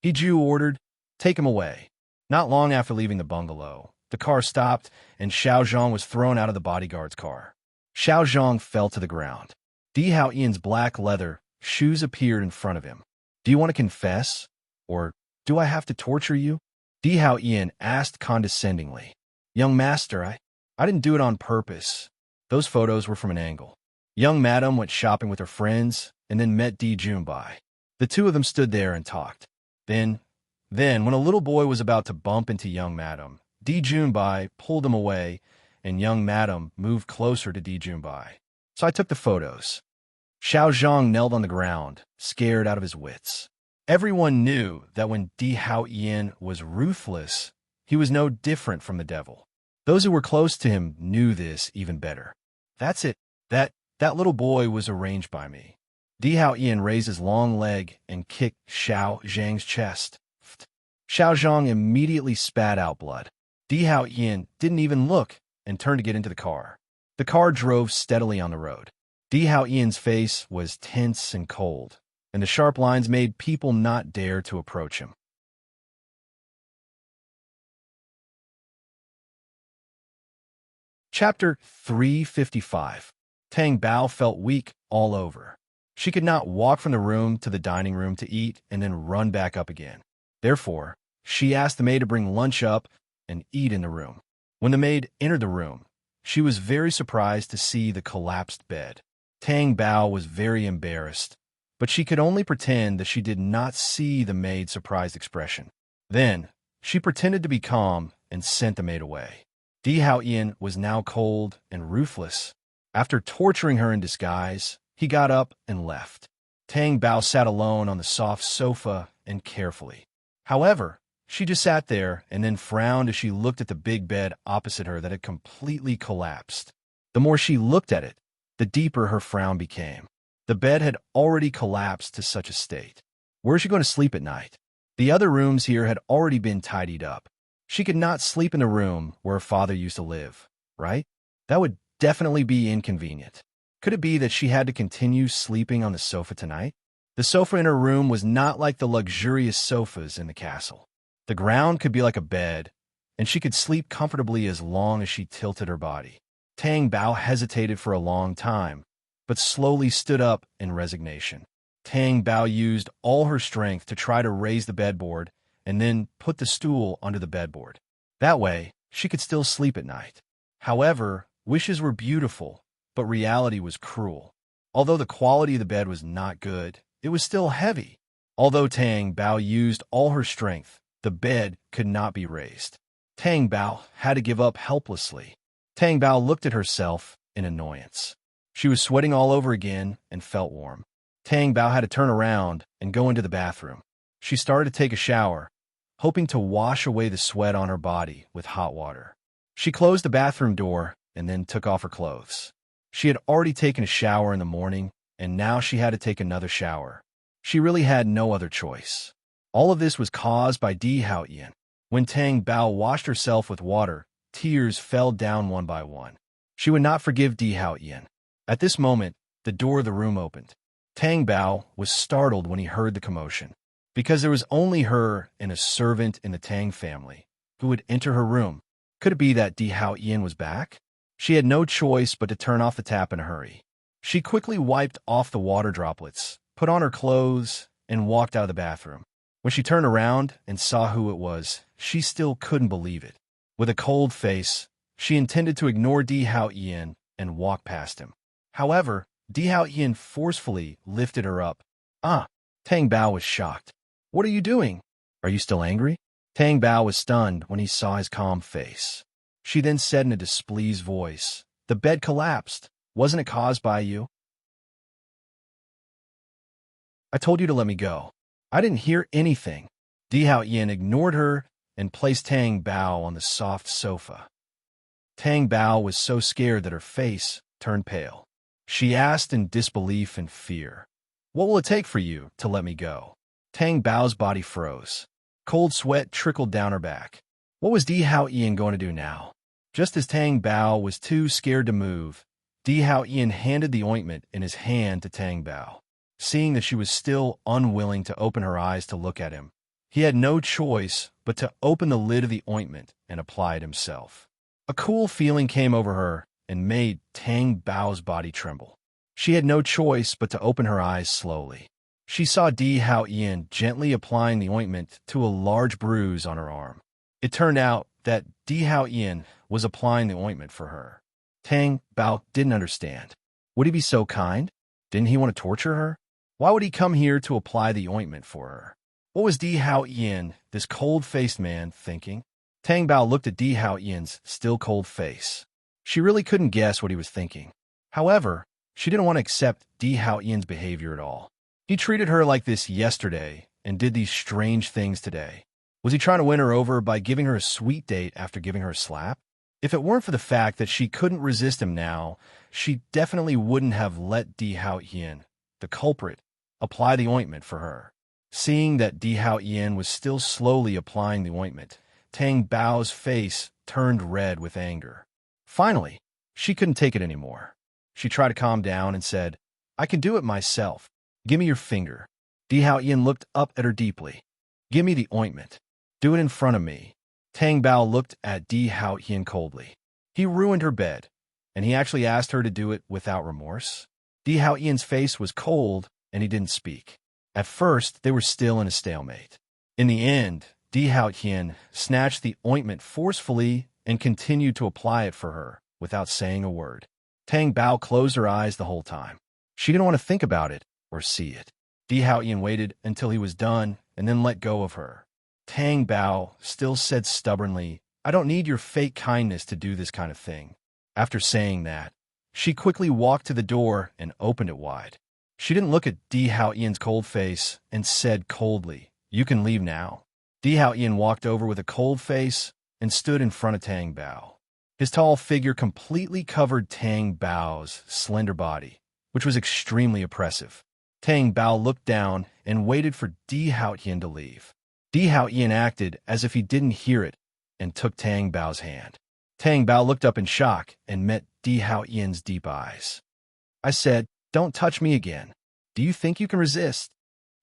He Ju ordered, take him away. Not long after leaving the bungalow, the car stopped and Xiao Zhang was thrown out of the bodyguard's car. Xiao Zhang fell to the ground. Di Hao Yin's black leather shoes appeared in front of him. Do you want to confess? Or do I have to torture you? Di Hao Yin asked condescendingly. Young master, I didn't do it on purpose. Those photos were from an angle. Young madam went shopping with her friends and then met Di Junbai. The two of them stood there and talked. Then, when a little boy was about to bump into young madam, Di Junbai pulled him away and young madam moved closer to Di Junbai. So I took the photos. Xiao Zhang knelt on the ground, scared out of his wits. Everyone knew that when Di Hao Yin was ruthless, he was no different from the devil. Those who were close to him knew this even better. That's it. That little boy was arranged by me. Di Hao Yin raised his long leg and kicked Xiao Zhang's chest. Xiao Zhang immediately spat out blood. Di Hao Yin didn't even look and turned to get into the car. The car drove steadily on the road. Di Hao Yin's face was tense and cold, and the sharp lines made people not dare to approach him. Chapter 355. Tang Bao felt weak all over. She could not walk from the room to the dining room to eat and then run back up again. Therefore, she asked the maid to bring lunch up and eat in the room. When the maid entered the room, she was very surprised to see the collapsed bed. Tang Bao was very embarrassed, but she could only pretend that she did not see the maid's surprised expression. Then, she pretended to be calm and sent the maid away. Di Hao Yin was now cold and ruthless. After torturing her in disguise, he got up and left. Tang Bao sat alone on the soft sofa and carefully. However, she just sat there and then frowned as she looked at the big bed opposite her that had completely collapsed. The more she looked at it, the deeper her frown became. The bed had already collapsed to such a state. Where is she going to sleep at night? The other rooms here had already been tidied up. She could not sleep in the room where her father used to live, right? That would definitely be inconvenient. Could it be that she had to continue sleeping on the sofa tonight? The sofa in her room was not like the luxurious sofas in the castle. The ground could be like a bed, and she could sleep comfortably as long as she tilted her body. Tang Bao hesitated for a long time, but slowly stood up in resignation. Tang Bao used all her strength to try to raise the bedboard and then put the stool under the bedboard. That way, she could still sleep at night. However, wishes were beautiful, but reality was cruel. Although the quality of the bed was not good, it was still heavy. Although Tang Bao used all her strength, the bed could not be raised. Tang Bao had to give up helplessly. Tang Bao looked at herself in annoyance. She was sweating all over again and felt warm. Tang Bao had to turn around and go into the bathroom. She started to take a shower, hoping to wash away the sweat on her body with hot water. She closed the bathroom door and then took off her clothes. She had already taken a shower in the morning, and now she had to take another shower. She really had no other choice. All of this was caused by Di Haoyan. When Tang Bao washed herself with water, tears fell down one by one. She would not forgive Di Haoyan. At this moment, the door of the room opened. Tang Bao was startled when he heard the commotion, because there was only her and a servant in the Tang family who would enter her room. Could it be that Di Haoyan was back? She had no choice but to turn off the tap in a hurry. She quickly wiped off the water droplets, put on her clothes, and walked out of the bathroom. When she turned around and saw who it was, she still couldn't believe it. With a cold face, she intended to ignore Di Haoyan and walk past him. However, Di Haoyan forcefully lifted her up. Ah! Tang Bao was shocked. What are you doing? Are you still angry? Tang Bao was stunned when he saw his calm face. She then said in a displeased voice, "The bed collapsed. Wasn't it caused by you? I told you to let me go. I didn't hear anything." Di Haoyan ignored her and placed Tang Bao on the soft sofa. Tang Bao was so scared that her face turned pale. She asked in disbelief and fear, "What will it take for you to let me go?" Tang Bao's body froze. Cold sweat trickled down her back. What was Di Haoyan going to do now? Just as Tang Bao was too scared to move, Di Haoyan handed the ointment in his hand to Tang Bao. Seeing that she was still unwilling to open her eyes to look at him, he had no choice but to open the lid of the ointment and apply it himself. A cool feeling came over her and made Tang Bao's body tremble. She had no choice but to open her eyes slowly. She saw Di Haoyan gently applying the ointment to a large bruise on her arm. It turned out that Di Haoyan was applying the ointment for her. Tang Bao didn't understand. Would he be so kind? Didn't he want to torture her? Why would he come here to apply the ointment for her? What was Di Haoyan, this cold-faced man, thinking? Tang Bao looked at Di Haoyan's still cold face. She really couldn't guess what he was thinking. However, she didn't want to accept Di Haoyan's behavior at all. He treated her like this yesterday and did these strange things today. Was he trying to win her over by giving her a sweet date after giving her a slap? If it weren't for the fact that she couldn't resist him now, she definitely wouldn't have let Di Haoyan, the culprit, apply the ointment for her. Seeing that Di Haoyan was still slowly applying the ointment, Tang Bao's face turned red with anger. Finally, she couldn't take it anymore. She tried to calm down and said, "I can do it myself. Give me your finger." Di Haoyan looked up at her deeply. "Give me the ointment. Do it in front of me." Tang Bao looked at Di Haoyan coldly. He ruined her bed, and he actually asked her to do it without remorse. Di Haoyan's face was cold, and he didn't speak. At first, they were still in a stalemate. In the end, Di Haoyan snatched the ointment forcefully and continued to apply it for her without saying a word. Tang Bao closed her eyes the whole time. She didn't want to think about it or see it. Di Haoyan waited until he was done and then let go of her. Tang Bao still said stubbornly, "I don't need your fake kindness to do this kind of thing." After saying that, she quickly walked to the door and opened it wide. She didn't look at Di Hao Ian's cold face and said coldly, "You can leave now." Di Hao Ian walked over with a cold face and stood in front of Tang Bao. His tall figure completely covered Tang Bao's slender body, which was extremely oppressive. Tang Bao looked down and waited for Di Hao Ian to leave. Di Hao Ian acted as if he didn't hear it and took Tang Bao's hand. Tang Bao looked up in shock and met Di Hao Ian's deep eyes. "I said, don't touch me again. Do you think you can resist?"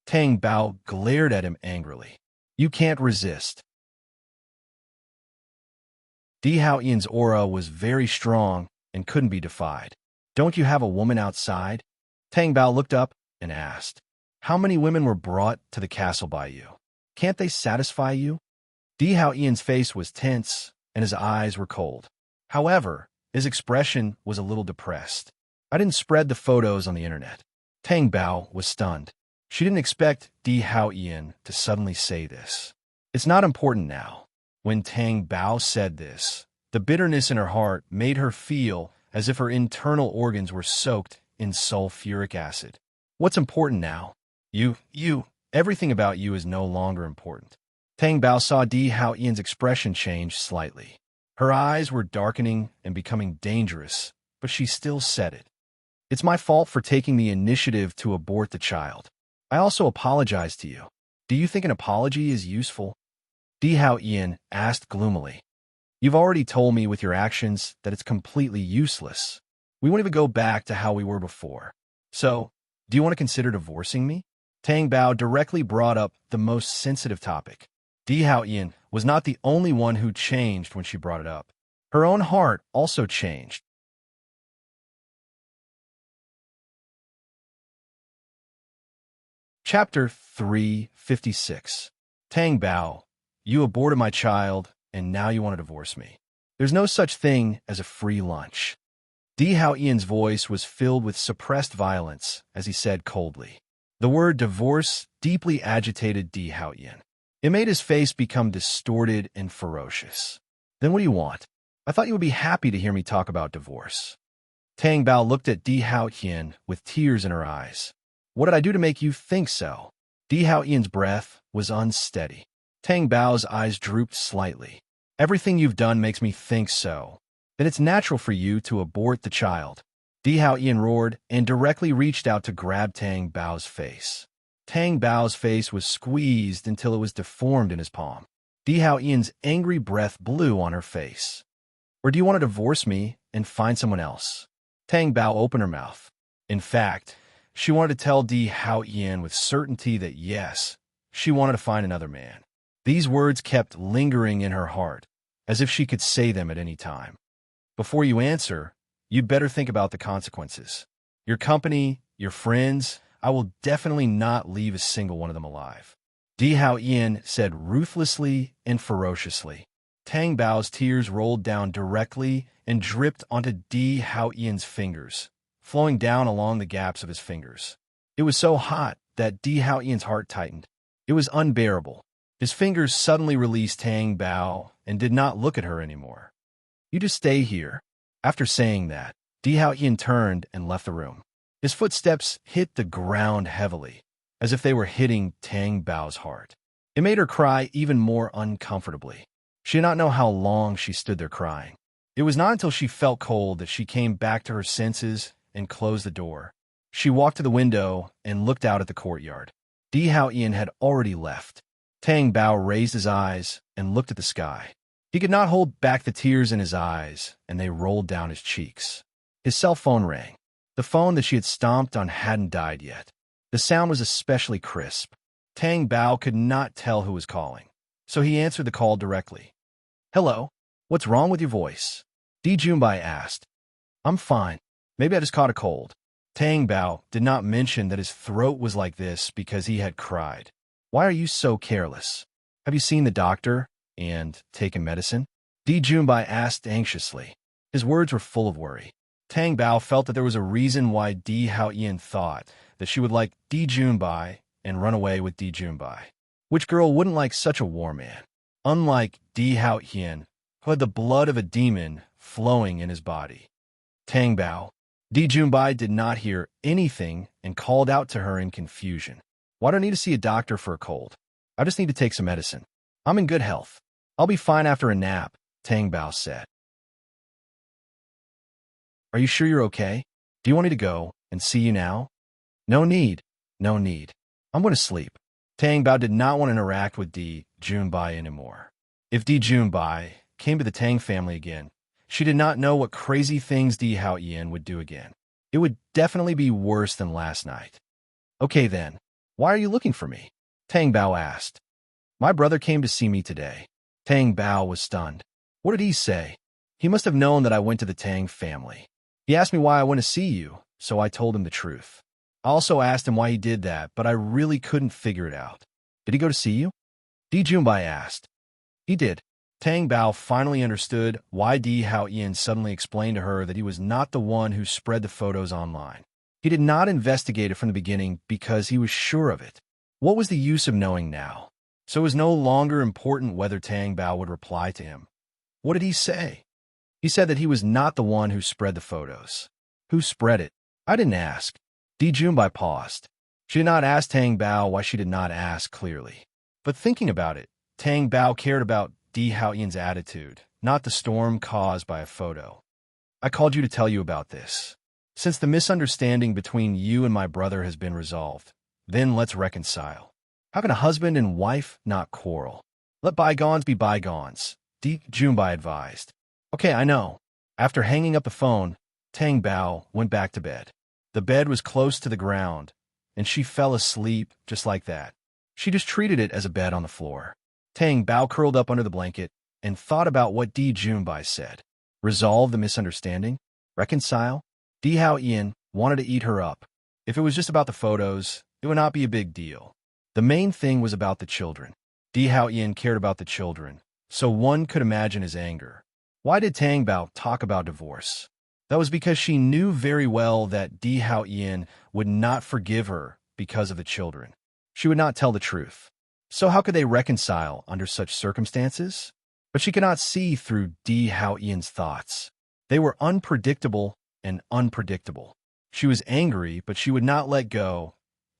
Tang Bao glared at him angrily. "You can't resist." Di Hao Ian's aura was very strong and couldn't be defied. "Don't you have a woman outside?" Tang Bao looked up and asked. "How many women were brought to the castle by you? Can't they satisfy you?" Di Hao Ian's face was tense and his eyes were cold. However, his expression was a little depressed. "I didn't spread the photos on the internet." Tang Bao was stunned. She didn't expect Di Hao Ian to suddenly say this. "It's not important now." When Tang Bao said this, the bitterness in her heart made her feel as if her internal organs were soaked in sulfuric acid. "What's important now? You, everything about you is no longer important." Tang Bao saw Di Hao Ian's expression change slightly. Her eyes were darkening and becoming dangerous, but she still said it. "It's my fault for taking the initiative to abort the child. I also apologize to you. Do you think an apology is useful?" Di Hao Ian asked gloomily. "You've already told me with your actions that it's completely useless. We won't even go back to how we were before. So, do you want to consider divorcing me?" Tang Bao directly brought up the most sensitive topic. Di Hao Ian was not the only one who changed when she brought it up. Her own heart also changed. Chapter 356. Tang Bao, you aborted my child, and now you want to divorce me. There's no such thing as a free lunch. Di Hao Ian's voice was filled with suppressed violence as he said coldly. The word divorce deeply agitated Di Hao Ian. It made his face become distorted and ferocious. "Then what do you want? I thought you would be happy to hear me talk about divorce." Tang Bao looked at Di Hao Ian with tears in her eyes. "What did I do to make you think so?" Di Hao Ian's breath was unsteady. Tang Bao's eyes drooped slightly. "Everything you've done makes me think so. Then it's natural for you to abort the child." Di Hao Ian roared and directly reached out to grab Tang Bao's face. Tang Bao's face was squeezed until it was deformed in his palm. Di Hao Ian's angry breath blew on her face. "Or do you want to divorce me and find someone else?" Tang Bao opened her mouth. In fact, she wanted to tell Di Hao Ian with certainty that yes, she wanted to find another man. These words kept lingering in her heart, as if she could say them at any time. "Before you answer, you'd better think about the consequences. Your company, your friends, I will definitely not leave a single one of them alive." Di Hao Ian said ruthlessly and ferociously. Tang Bao's tears rolled down directly and dripped onto Di Hao Ian's fingers, flowing down along the gaps of his fingers. It was so hot that Di Hao Ian's heart tightened. It was unbearable. His fingers suddenly released Tang Bao and did not look at her anymore. "You just stay here." After saying that, Di Hao Ian turned and left the room. His footsteps hit the ground heavily, as if they were hitting Tang Bao's heart. It made her cry even more uncomfortably. She did not know how long she stood there crying. It was not until she felt cold that she came back to her senses and closed the door. She walked to the window and looked out at the courtyard. Di Hao Ian had already left. Tang Bao raised his eyes and looked at the sky. He could not hold back the tears in his eyes, and they rolled down his cheeks. His cell phone rang. The phone that she had stomped on hadn't died yet. The sound was especially crisp. Tang Bao could not tell who was calling, so he answered the call directly. "Hello, what's wrong with your voice?" Di Junbai asked. "I'm fine. Maybe I just caught a cold." Tang Bao did not mention that his throat was like this because he had cried. "Why are you so careless? Have you seen the doctor and taken medicine?" Di Junbai asked anxiously. His words were full of worry. Tang Bao felt that there was a reason why Di Hao Ian thought that she would like Di Junbai and run away with Di Junbai. Which girl wouldn't like such a war man? Unlike Di Hao Ian, who had the blood of a demon flowing in his body. "Tang Bao, Di Junbai did not hear anything and called out to her in confusion. Why do I need to see a doctor for a cold? I just need to take some medicine. I'm in good health. I'll be fine after a nap, Tang Bao said. Are you sure you're okay? Do you want me to go and see you now? No need. No need. I'm going to sleep. Tang Bao did not want to interact with Di Junbai anymore. If Di Junbai came to the Tang family again, she did not know what crazy things Di Haoyan would do again. It would definitely be worse than last night. Okay then, why are you looking for me? Tang Bao asked. My brother came to see me today. Tang Bao was stunned. What did he say? He must have known that I went to the Tang family. He asked me why I went to see you, so I told him the truth. I also asked him why he did that, but I really couldn't figure it out. Did he go to see you? Di Junbai asked. He did. Tang Bao finally understood why Di Haoyan suddenly explained to her that he was not the one who spread the photos online. He did not investigate it from the beginning because he was sure of it. What was the use of knowing now? So it was no longer important whether Tang Bao would reply to him. What did he say? He said that he was not the one who spread the photos. Who spread it? I didn't ask. Di Junbai paused. She did not ask Tang Bao why she did not ask clearly. But thinking about it, Tang Bao cared about Di Haoyan's attitude, not the storm caused by a photo. I called you to tell you about this. Since the misunderstanding between you and my brother has been resolved, then let's reconcile. How can a husband and wife not quarrel? Let bygones be bygones, Di Junbai advised. Okay, I know. After hanging up the phone, Tang Bao went back to bed. The bed was close to the ground, and she fell asleep just like that. She just treated it as a bed on the floor. Tang Bao curled up under the blanket and thought about what Di Junbai said. Resolve the misunderstanding? Reconcile? Di Haoyan wanted to eat her up. If it was just about the photos, it would not be a big deal. The main thing was about the children. Di Haoyan cared about the children, so one could imagine his anger. Why did Tang Bao talk about divorce? That was because she knew very well that Di Haoyan would not forgive her because of the children. She would not tell the truth. So how could they reconcile under such circumstances? But she could not see through Di Haoyan's thoughts. They were unpredictable and unpredictable. She was angry, but she would not let go.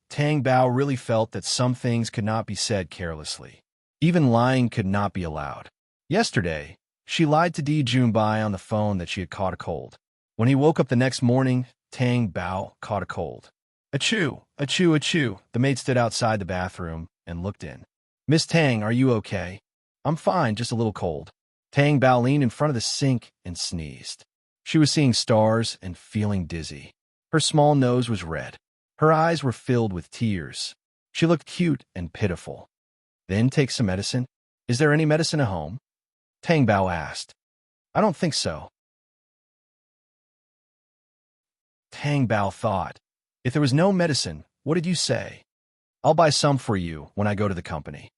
Tang Bao really felt that some things could not be said carelessly. Even lying could not be allowed. Yesterday, she lied to Di Junbai on the phone that she had caught a cold. When he woke up the next morning, Tang Bao caught a cold. Achoo, achoo, achoo. The maid stood outside the bathroom and looked in. Miss Tang, are you okay? I'm fine, just a little cold. Tang Bao leaned in front of the sink and sneezed. She was seeing stars and feeling dizzy. Her small nose was red. Her eyes were filled with tears. She looked cute and pitiful. Then take some medicine. Is there any medicine at home? Tang Bao asked. I don't think so. Tang Bao thought. If there was no medicine, what did you say? I'll buy some for you when I go to the company.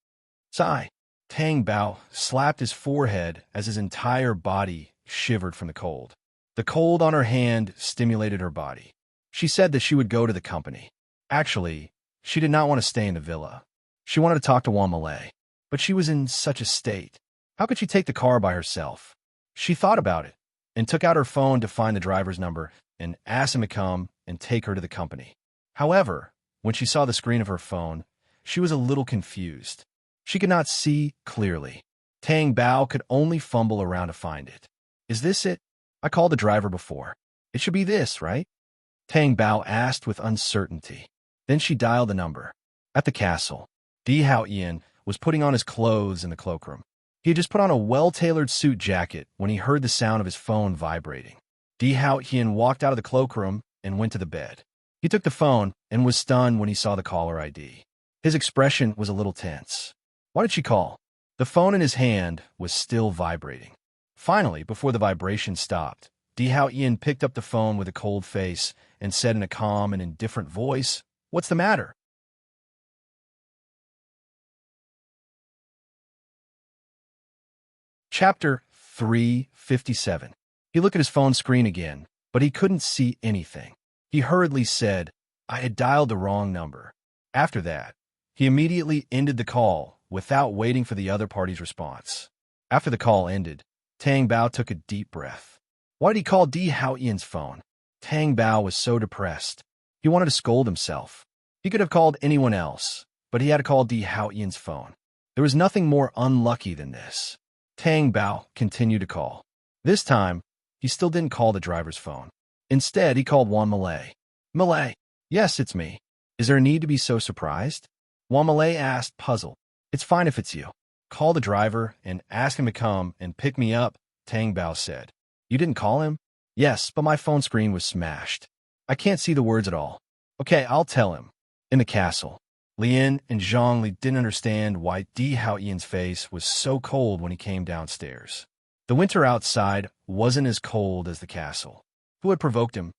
Sigh. Tang Bao slapped his forehead as his entire body shivered from the cold. The cold on her hand stimulated her body. She said that she would go to the company. Actually, she did not want to stay in the villa. She wanted to talk to Juan Malay, but she was in such a state. How could she take the car by herself? She thought about it and took out her phone to find the driver's number and asked him to come and take her to the company. However, when she saw the screen of her phone, she was a little confused. She could not see clearly. Tang Bao could only fumble around to find it. Is this it? I called the driver before. It should be this, right? Tang Bao asked with uncertainty. Then she dialed the number. At the castle, Di Haoyan was putting on his clothes in the cloakroom. He had just put on a well-tailored suit jacket when he heard the sound of his phone vibrating. Di Haoyan walked out of the cloakroom and went to the bed. He took the phone and was stunned when he saw the caller ID. His expression was a little tense. Why did she call? The phone in his hand was still vibrating. Finally, before the vibration stopped, Di Haoyan picked up the phone with a cold face and said in a calm and indifferent voice, "What's the matter?" Chapter 357. He looked at his phone screen again, but he couldn't see anything. He hurriedly said, I had dialed the wrong number. After that, he immediately ended the call without waiting for the other party's response. After the call ended, Tang Bao took a deep breath. Why did he call Di Haoyan's phone? Tang Bao was so depressed. He wanted to scold himself. He could have called anyone else, but he had to call Di Haoyan's phone. There was nothing more unlucky than this. Tang Bao continued to call. This time, he still didn't call the driver's phone. Instead, he called Juan Malay. Malay, yes, it's me. Is there a need to be so surprised? Juan Malay asked, puzzled. It's fine if it's you. Call the driver and ask him to come and pick me up, Tang Bao said. You didn't call him? Yes, but my phone screen was smashed. I can't see the words at all. Okay, I'll tell him. In the castle, Lien and Zhongli didn't understand why Di Haoyan's face was so cold when he came downstairs. The winter outside wasn't as cold as the castle. Who had provoked him?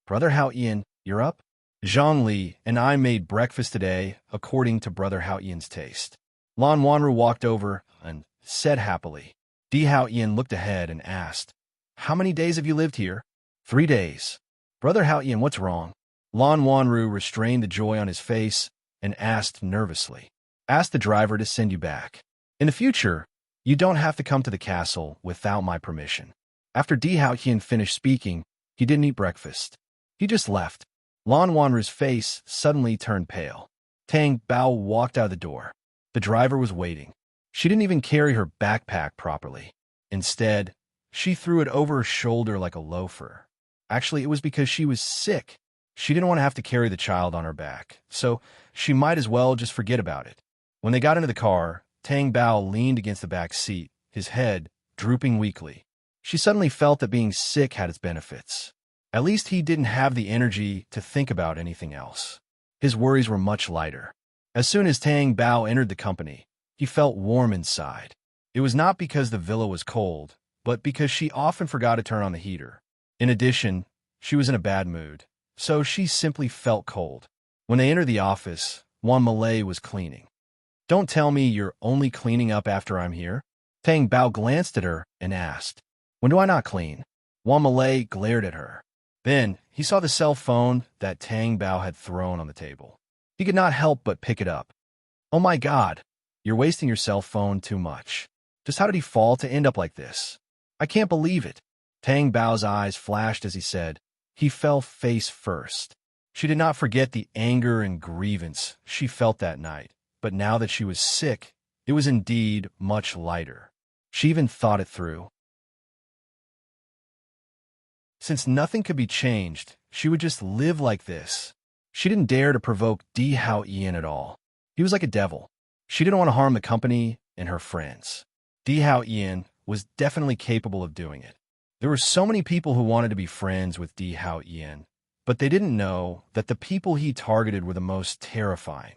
Brother Haoyan, you're up? Zhongli and I made breakfast today according to Brother Haoyan's taste. Lan Wanru walked over and said happily. Di Haoyan looked ahead and asked, how many days have you lived here? 3 days. Brother Haoyan, what's wrong? Lan Wanru restrained the joy on his face and asked nervously. Ask the driver to send you back. In the future, you don't have to come to the castle without my permission. After Di Haoyan finished speaking, he didn't eat breakfast. He just left. Lan Wanru's face suddenly turned pale. Tang Bao walked out of the door. The driver was waiting. She didn't even carry her backpack properly. Instead, she threw it over her shoulder like a loafer. Actually, it was because she was sick. She didn't want to have to carry the child on her back, so she might as well just forget about it. When they got into the car, Tang Bao leaned against the back seat, his head drooping weakly. She suddenly felt that being sick had its benefits. At least he didn't have the energy to think about anything else. His worries were much lighter. As soon as Tang Bao entered the company, he felt warm inside. It was not because the villa was cold, but because she often forgot to turn on the heater. In addition, she was in a bad mood, so she simply felt cold. When they entered the office, Juan Malay was cleaning. Don't tell me you're only cleaning up after I'm here? Tang Bao glanced at her and asked, when do I not clean? Juan Malay glared at her. Then, he saw the cell phone that Tang Bao had thrown on the table. He could not help but pick it up. Oh my God, you're wasting your cell phone too much. Just how did he fall to end up like this? I can't believe it. Tang Bao's eyes flashed as he said, he fell face first. She did not forget the anger and grievance she felt that night, but now that she was sick, it was indeed much lighter. She even thought it through. Since nothing could be changed, she would just live like this. She didn't dare to provoke Di Haoyan at all. He was like a devil. She didn't want to harm the company and her friends. Di Haoyan was definitely capable of doing it. There were so many people who wanted to be friends with Di Haoyan, but they didn't know that the people he targeted were the most terrifying.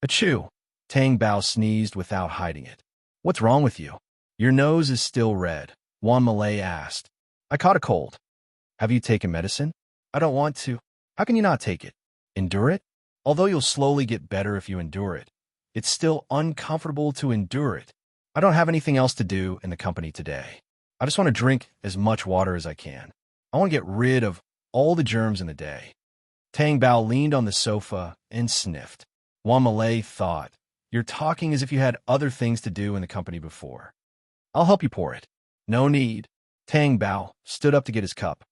Achoo! Tang Bao sneezed without hiding it. What's wrong with you? Your nose is still red, Juan Malay asked. I caught a cold. Have you taken medicine? I don't want to. How can you not take it? Endure it? Although you'll slowly get better if you endure it, it's still uncomfortable to endure it. I don't have anything else to do in the company today. I just want to drink as much water as I can. I want to get rid of all the germs in the day. Tang Bao leaned on the sofa and sniffed. Juan Malay thought, you're talking as if you had other things to do in the company before. I'll help you pour it. No need. Tang Bao stood up to get his cup.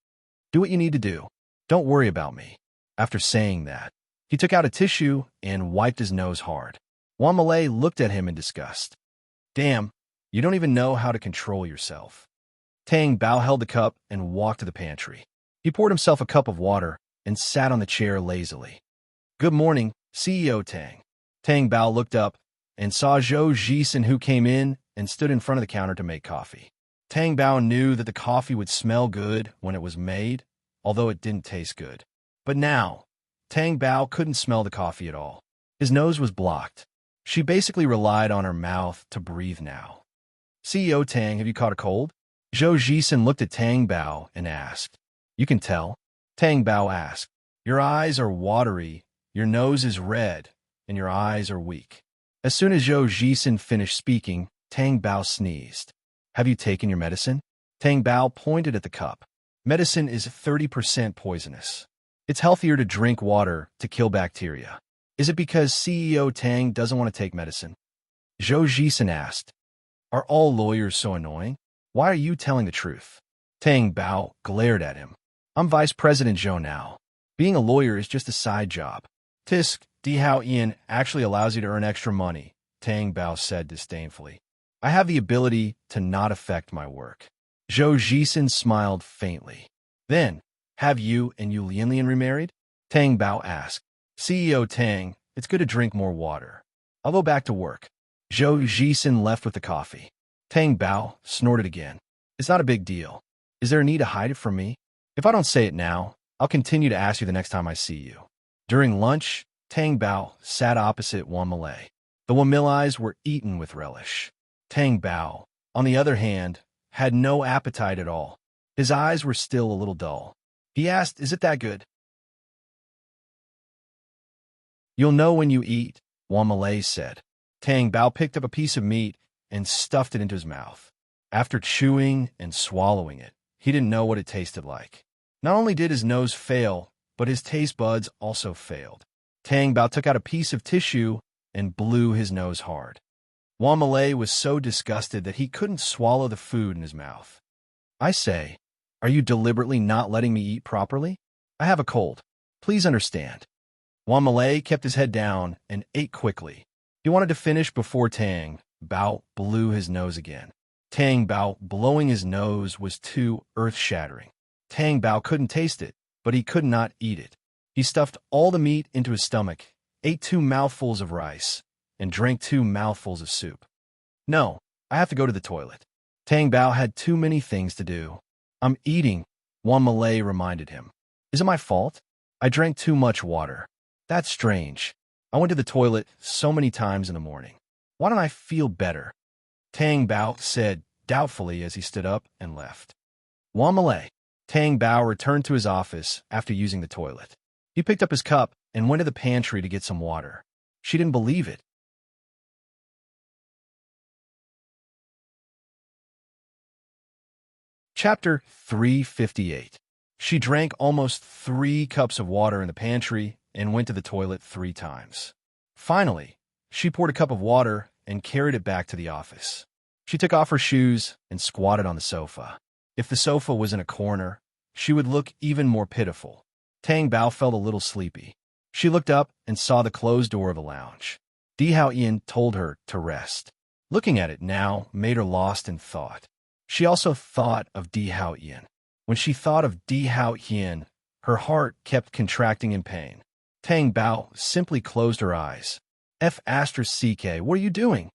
Do what you need to do. Don't worry about me. After saying that, he took out a tissue and wiped his nose hard. Juan Malay looked at him in disgust. Damn, you don't even know how to control yourself. Tang Bao held the cup and walked to the pantry. He poured himself a cup of water and sat on the chair lazily. Good morning, CEO Tang. Tang Bao looked up and saw Zhou Jisen, who came in and stood in front of the counter to make coffee. Tang Bao knew that the coffee would smell good when it was made, although it didn't taste good. But now, Tang Bao couldn't smell the coffee at all. His nose was blocked. She basically relied on her mouth to breathe now. CEO Tang, have you caught a cold? Zhou Jisen looked at Tang Bao and asked. You can tell. Tang Bao asked. Your eyes are watery, your nose is red, and your eyes are weak. As soon as Zhou Jisen finished speaking, Tang Bao sneezed. Have you taken your medicine? Tang Bao pointed at the cup. Medicine is 30% poisonous. It's healthier to drink water to kill bacteria. Is it because CEO Tang doesn't want to take medicine? Zhou Jisen asked. Are all lawyers so annoying? Why are you telling the truth? Tang Bao glared at him. I'm Vice President Zhou now. Being a lawyer is just a side job. Tisk, Di Hao Ian actually allows you to earn extra money, Tang Bao said disdainfully. I have the ability to not affect my work. Zhou Jisen smiled faintly. Then, have you and Yu Lianlian remarried? Tang Bao asked. CEO Tang, it's good to drink more water. I'll go back to work. Zhou Jisen left with the coffee. Tang Bao snorted again. It's not a big deal. Is there a need to hide it from me? If I don't say it now, I'll continue to ask you the next time I see you. During lunch, Tang Bao sat opposite Wan Malay. The Wamilais were eaten with relish. Tang Bao, on the other hand, had no appetite at all. His eyes were still a little dull. He asked, is it that good? You'll know when you eat, Wan Malay said. Tang Bao picked up a piece of meat and stuffed it into his mouth. After chewing and swallowing it, he didn't know what it tasted like. Not only did his nose fail, but his taste buds also failed. Tang Bao took out a piece of tissue and blew his nose hard. Wan Malay was so disgusted that he couldn't swallow the food in his mouth. I say, are you deliberately not letting me eat properly? I have a cold. Please understand. Wan Malay kept his head down and ate quickly. He wanted to finish before Tang Bao blew his nose again. Tang Bao blowing his nose was too earth-shattering. Tang Bao couldn't taste it, but he could not eat it. He stuffed all the meat into his stomach, ate 2 mouthfuls of rice, and drank 2 mouthfuls of soup. No, I have to go to the toilet. Tang Bao had too many things to do. I'm eating, Wan Malay reminded him. Is it my fault? I drank too much water. That's strange. I went to the toilet so many times in the morning. Why don't I feel better? Tang Bao said doubtfully as he stood up and left. Wan Malay. Tang Bao returned to his office after using the toilet. He picked up his cup and went to the pantry to get some water. She didn't believe it. Chapter 358. She drank almost 3 cups of water in the pantry and went to the toilet 3 times. Finally, she poured a cup of water and carried it back to the office. She took off her shoes and squatted on the sofa. If the sofa was in a corner, she would look even more pitiful. Tang Bao felt a little sleepy. She looked up and saw the closed door of the lounge. Di Hao Ian told her to rest. Looking at it now made her lost in thought. She also thought of Di Hao Ian. When she thought of Di Hao Ian, her heart kept contracting in pain. Tang Bao simply closed her eyes. F***, what are you doing?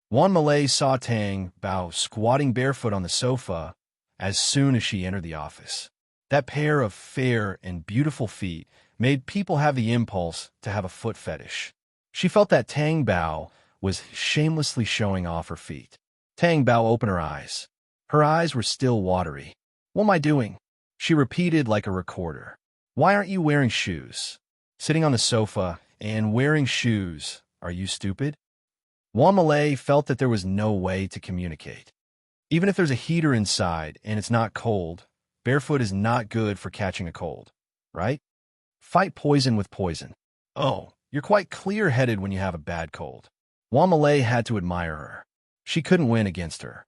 Wan Malay saw Tang Bao squatting barefoot on the sofa as soon as she entered the office. That pair of fair and beautiful feet made people have the impulse to have a foot fetish. She felt that Tang Bao was shamelessly showing off her feet. Tang Bao opened her eyes. Her eyes were still watery. What am I doing? She repeated like a recorder. Why aren't you wearing shoes? Sitting on the sofa and wearing shoes, are you stupid? Wan Malay felt that there was no way to communicate. Even if there's a heater inside and it's not cold, barefoot is not good for catching a cold, right? Fight poison with poison. Oh, you're quite clear-headed when you have a bad cold. Wan Malay had to admire her. She couldn't win against her.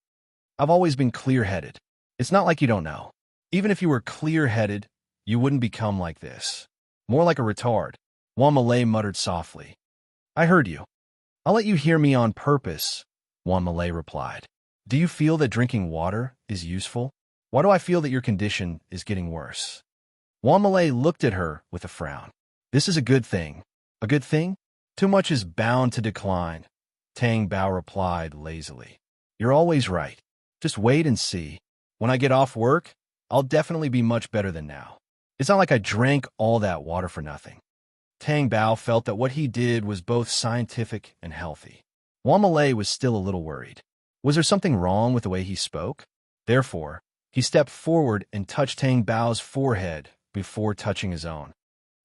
I've always been clear-headed. It's not like you don't know. Even if you were clear-headed, you wouldn't become like this. More like a retard. Wan Malay muttered softly. I heard you. I'll let you hear me on purpose, Wan Malay replied. Do you feel that drinking water is useful? Why do I feel that your condition is getting worse? Wan Malay looked at her with a frown. This is a good thing. A good thing? Too much is bound to decline, Tang Bao replied lazily. You're always right. Just wait and see. When I get off work, I'll definitely be much better than now. It's not like I drank all that water for nothing. Tang Bao felt that what he did was both scientific and healthy. Wan Malay was still a little worried. Was there something wrong with the way he spoke? Therefore, he stepped forward and touched Tang Bao's forehead before touching his own.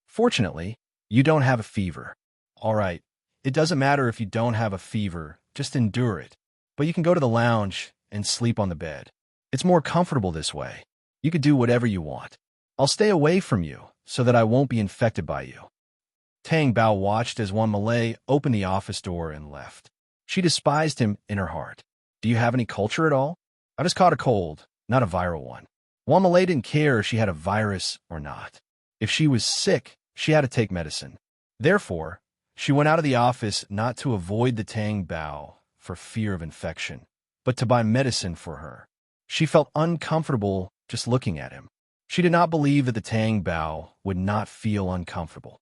Fortunately, you don't have a fever. All right, it doesn't matter if you don't have a fever, just endure it. But you can go to the lounge and sleep on the bed. It's more comfortable this way. You could do whatever you want. I'll stay away from you so that I won't be infected by you. Tang Bao watched as Wan Malay opened the office door and left. She despised him in her heart. Do you have any culture at all? I just caught a cold, not a viral one. Wang Malay didn't care if she had a virus or not. If she was sick, she had to take medicine. Therefore, she went out of the office not to avoid the Tang Bao for fear of infection, but to buy medicine for her. She felt uncomfortable just looking at him. She did not believe that the Tang Bao would not feel uncomfortable.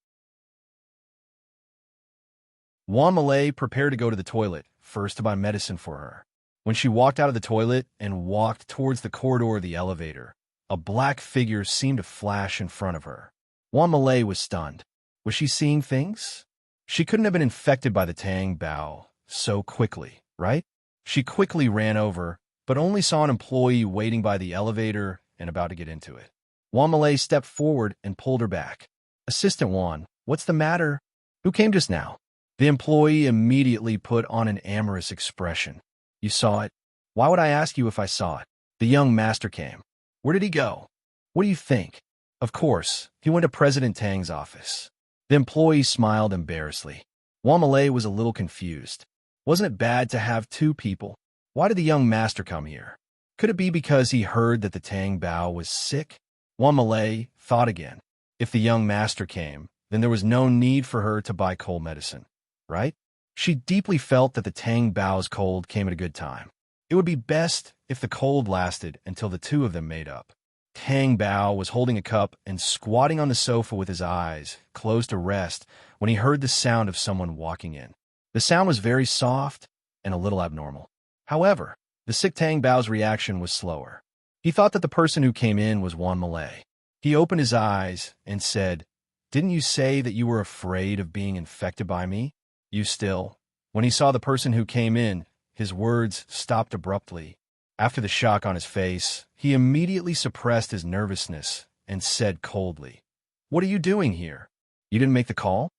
Wang Malay prepared to go to the toilet, first to buy medicine for her. When she walked out of the toilet and walked towards the corridor of the elevator, a black figure seemed to flash in front of her. Wang Malay was stunned. Was she seeing things? She couldn't have been infected by the Tang Bao so quickly, right? She quickly ran over, but only saw an employee waiting by the elevator and about to get into it. Wang Malay stepped forward and pulled her back. Assistant Wang, what's the matter? Who came just now? The employee immediately put on an amorous expression. You saw it? Why would I ask you if I saw it? The young master came. Where did he go? What do you think? Of course, he went to President Tang's office. The employee smiled embarrassedly. Wang Malay was a little confused. Wasn't it bad to have two people? Why did the young master come here? Could it be because he heard that the Tang Bao was sick? Wang Malay thought again. If the young master came, then there was no need for her to buy cold medicine, right? She deeply felt that the Tang Bao's cold came at a good time. It would be best if the cold lasted until the two of them made up. Tang Bao was holding a cup and squatting on the sofa with his eyes closed to rest when he heard the sound of someone walking in. The sound was very soft and a little abnormal. However, the sick Tang Bao's reaction was slower. He thought that the person who came in was Wang Malay. He opened his eyes and said, "Didn't you say that you were afraid of being infected by me? You still?" When he saw the person who came in, his words stopped abruptly. After the shock on his face, he immediately suppressed his nervousness and said coldly, "What are you doing here? You didn't make the call?"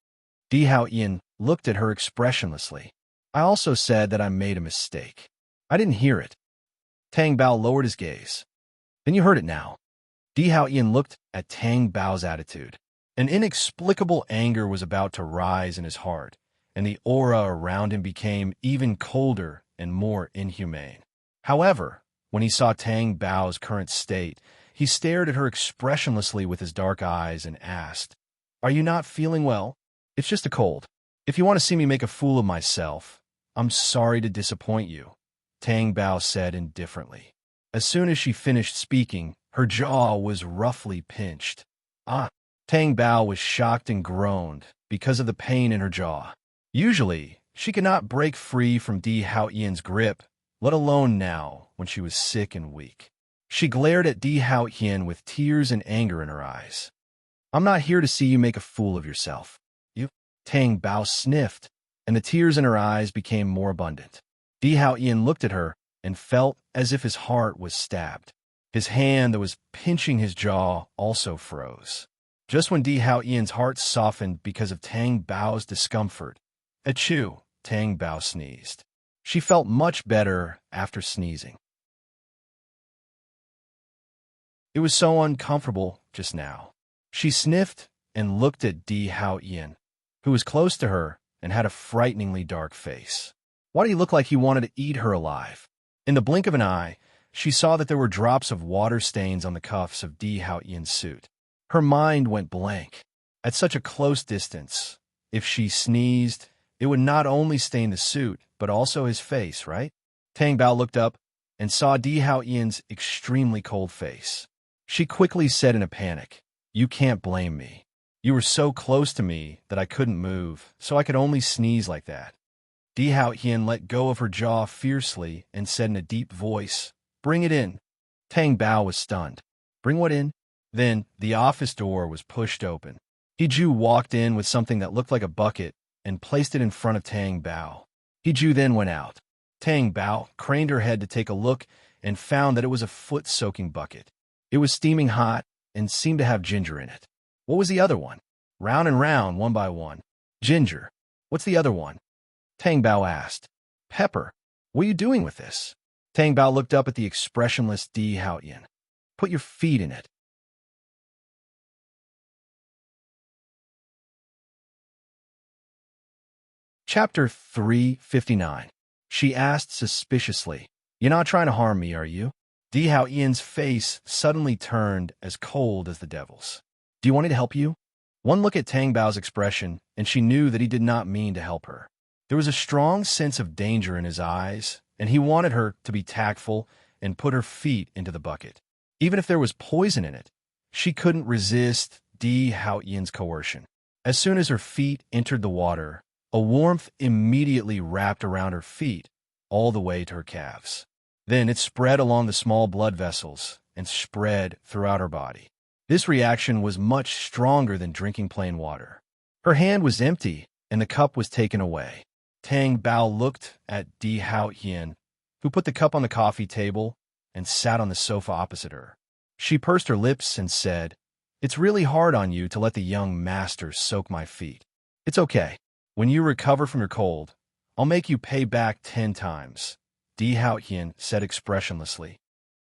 Di Haoyan looked at her expressionlessly. "I also said that I made a mistake. I didn't hear it." Tang Bao lowered his gaze. "Then you heard it now." Di Haoyan looked at Tang Bao's attitude. An inexplicable anger was about to rise in his heart, and the aura around him became even colder and more inhumane. However, when he saw Tang Bao's current state, he stared at her expressionlessly with his dark eyes and asked, "Are you not feeling well? It's just a cold. If you want to see me make a fool of myself, I'm sorry to disappoint you," Tang Bao said indifferently. As soon as she finished speaking, her jaw was roughly pinched. "Ah!" Tang Bao was shocked and groaned because of the pain in her jaw. Usually, she could not break free from Di Haoyan's grip, let alone now when she was sick and weak. She glared at Di Haoyan with tears and anger in her eyes. "I'm not here to see you make a fool of yourself." "You?" Tang Bao sniffed, and the tears in her eyes became more abundant. Di Haoyan looked at her and felt as if his heart was stabbed. His hand that was pinching his jaw also froze. Just when Di Haoyan's heart softened because of Tang Bao's discomfort, "Achoo!" Tang Bao sneezed. She felt much better after sneezing. It was so uncomfortable just now. She sniffed and looked at Di Haoyan, who was close to her and had a frighteningly dark face. Why did he look like he wanted to eat her alive? In the blink of an eye, she saw that there were drops of water stains on the cuffs of Di Haoyan's suit. Her mind went blank. At such a close distance, if she sneezed, it would not only stain the suit, but also his face, right? Tang Bao looked up and saw Di Haoyan's extremely cold face. She quickly said in a panic, "You can't blame me. You were so close to me that I couldn't move, so I could only sneeze like that." Di Haoyan let go of her jaw fiercely and said in a deep voice, "Bring it in." Tang Bao was stunned. "Bring what in?" Then the office door was pushed open. Hiju walked in with something that looked like a bucket and placed it in front of Tang Bao. Hiju then went out. Tang Bao craned her head to take a look and found that it was a foot-soaking bucket. It was steaming hot and seemed to have ginger in it. What was the other one? Round and round, one by one. Ginger. What's the other one? Tang Bao asked. Pepper. What are you doing with this? Tang Bao looked up at the expressionless Di Haoyan. Put your feet in it. Chapter 359. She asked suspiciously, "You're not trying to harm me, are you?" Di Hao Ian's face suddenly turned as cold as the devil's. Do you want me to help you? One look at Tang Bao's expression, and she knew that he did not mean to help her. There was a strong sense of danger in his eyes, and he wanted her to be tactful and put her feet into the bucket. Even if there was poison in it, she couldn't resist Di Hao Ian's coercion. As soon as her feet entered the water, a warmth immediately wrapped around her feet, all the way to her calves. Then it spread along the small blood vessels and spread throughout her body. This reaction was much stronger than drinking plain water. Her hand was empty, and the cup was taken away. Tang Bao looked at Di Hao Ian, who put the cup on the coffee table and sat on the sofa opposite her. She pursed her lips and said, "It's really hard on you to let the young master soak my feet. It's okay. When you recover from your cold, I'll make you pay back 10 times. Di Hao Ian said expressionlessly.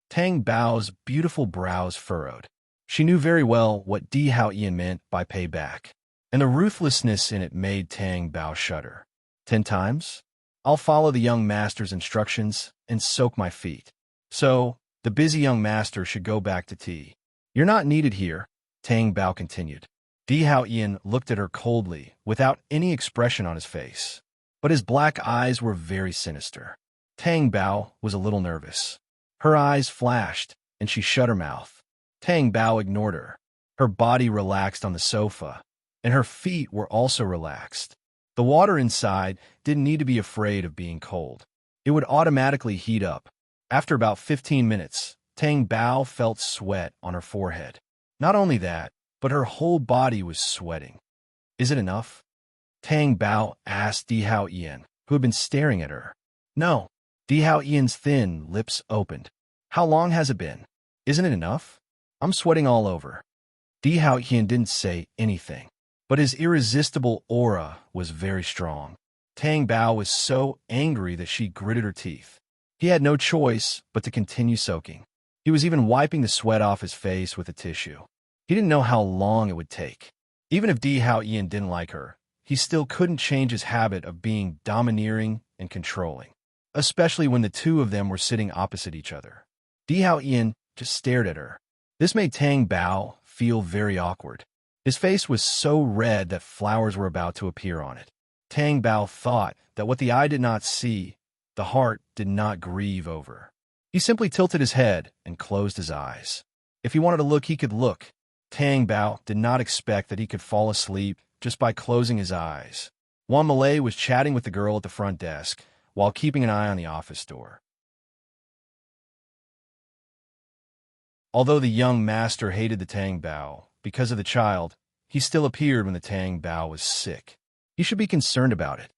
Tang Bao's beautiful brows furrowed. She knew very well what Di Hao Ian meant by payback, and the ruthlessness in it made Tang Bao shudder. 10 times? I'll follow the young master's instructions and soak my feet. So, the busy young master should go back to tea. You're not needed here, Tang Bao continued. Di Hao Ian looked at her coldly, without any expression on his face, but his black eyes were very sinister. Tang Bao was a little nervous. Her eyes flashed, and she shut her mouth. Tang Bao ignored her. Her body relaxed on the sofa, and her feet were also relaxed. The water inside didn't need to be afraid of being cold. It would automatically heat up. After about 15 minutes, Tang Bao felt sweat on her forehead. Not only that, but her whole body was sweating. Is it enough? Tang Bao asked Di Hao Ian, who had been staring at her. No. Di Hao Ian's thin lips opened. How long has it been? Isn't it enough? I'm sweating all over. Di Hao Ian didn't say anything, but his irresistible aura was very strong. Tang Bao was so angry that she gritted her teeth. He had no choice but to continue soaking. He was even wiping the sweat off his face with a tissue. He didn't know how long it would take. Even if Di Hao Ian didn't like her, he still couldn't change his habit of being domineering and controlling, especially when the two of them were sitting opposite each other. Di Hao Ian just stared at her. This made Tang Bao feel very awkward. His face was so red that flowers were about to appear on it. Tang Bao thought that what the eye did not see, the heart did not grieve over. He simply tilted his head and closed his eyes. If he wanted to look, he could look. Tang Bao did not expect that he could fall asleep just by closing his eyes. Juan Malay was chatting with the girl at the front desk while keeping an eye on the office door. Although the young master hated the Tang Bao because of the child, he still appeared when the Tang Bao was sick. He should be concerned about it,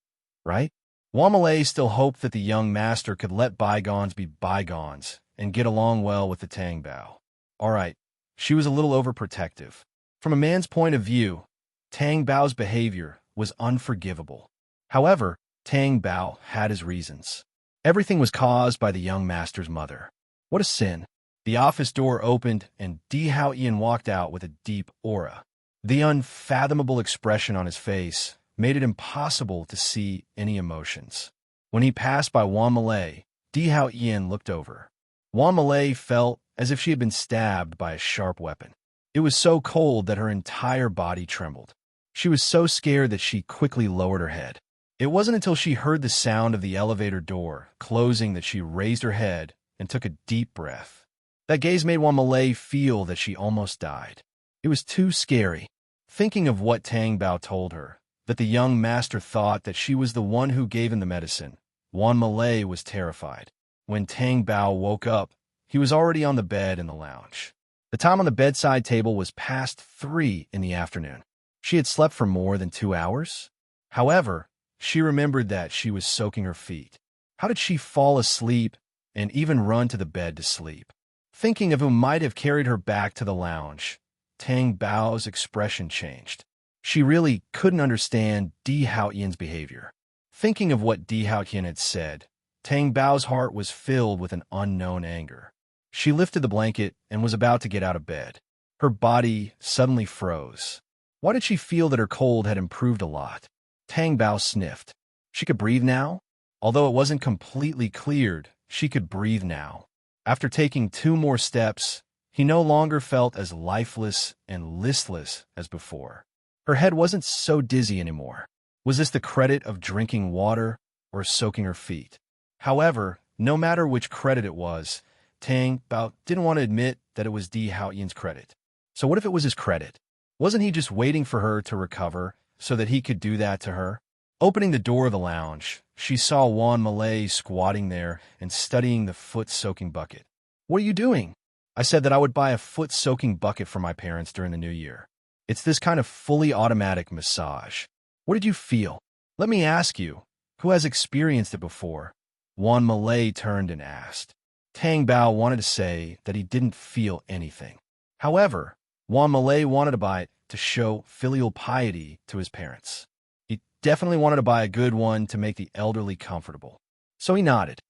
right? Juan Malay still hoped that the young master could let bygones be bygones and get along well with the Tang Bao. All right, she was a little overprotective. From a man's point of view, Tang Bao's behavior was unforgivable. However, Tang Bao had his reasons. Everything was caused by the young master's mother. What a sin. The office door opened, and Di Hao Ian walked out with a deep aura. The unfathomable expression on his face made it impossible to see any emotions. When he passed by Juan Malay, Di Hao Ian looked over. Juan Malay felt as if she had been stabbed by a sharp weapon. It was so cold that her entire body trembled. She was so scared that she quickly lowered her head. It wasn't until she heard the sound of the elevator door closing that she raised her head and took a deep breath. That gaze made Juan Malay feel that she almost died. It was too scary. Thinking of what Tang Bao told her, that the young master thought that she was the one who gave him the medicine, Juan Malay was terrified. When Tang Bao woke up, he was already on the bed in the lounge. The time on the bedside table was past 3 in the afternoon. She had slept for more than 2 hours. However, she remembered that she was soaking her feet. How did she fall asleep and even run to the bed to sleep? Thinking of who might have carried her back to the lounge, Tang Bao's expression changed. She really couldn't understand Di Hao Ian's behavior. Thinking of what Di Hao Ian had said, Tang Bao's heart was filled with an unknown anger. She lifted the blanket and was about to get out of bed. Her body suddenly froze. Why did she feel that her cold had improved a lot? Tang Bao sniffed. She could breathe now? Although it wasn't completely cleared, she could breathe now. After taking 2 more steps, he no longer felt as lifeless and listless as before. Her head wasn't so dizzy anymore. Was this the credit of drinking water or soaking her feet? However, no matter which credit it was, Tang Bao didn't want to admit that it was Di Haoyan's credit. So what if it was his credit? Wasn't he just waiting for her to recover so that he could do that to her? Opening the door of the lounge, she saw Juan Malay squatting there and studying the foot-soaking bucket. "What are you doing?" "I said that I would buy a foot-soaking bucket for my parents during the new year. It's this kind of fully automatic massage. What did you feel? Let me ask you, who has experienced it before?" Juan Malay turned and asked. Tang Bao wanted to say that he didn't feel anything. However, Juan Malay wanted to buy it to show filial piety to his parents. He definitely wanted to buy a good one to make the elderly comfortable. So he nodded.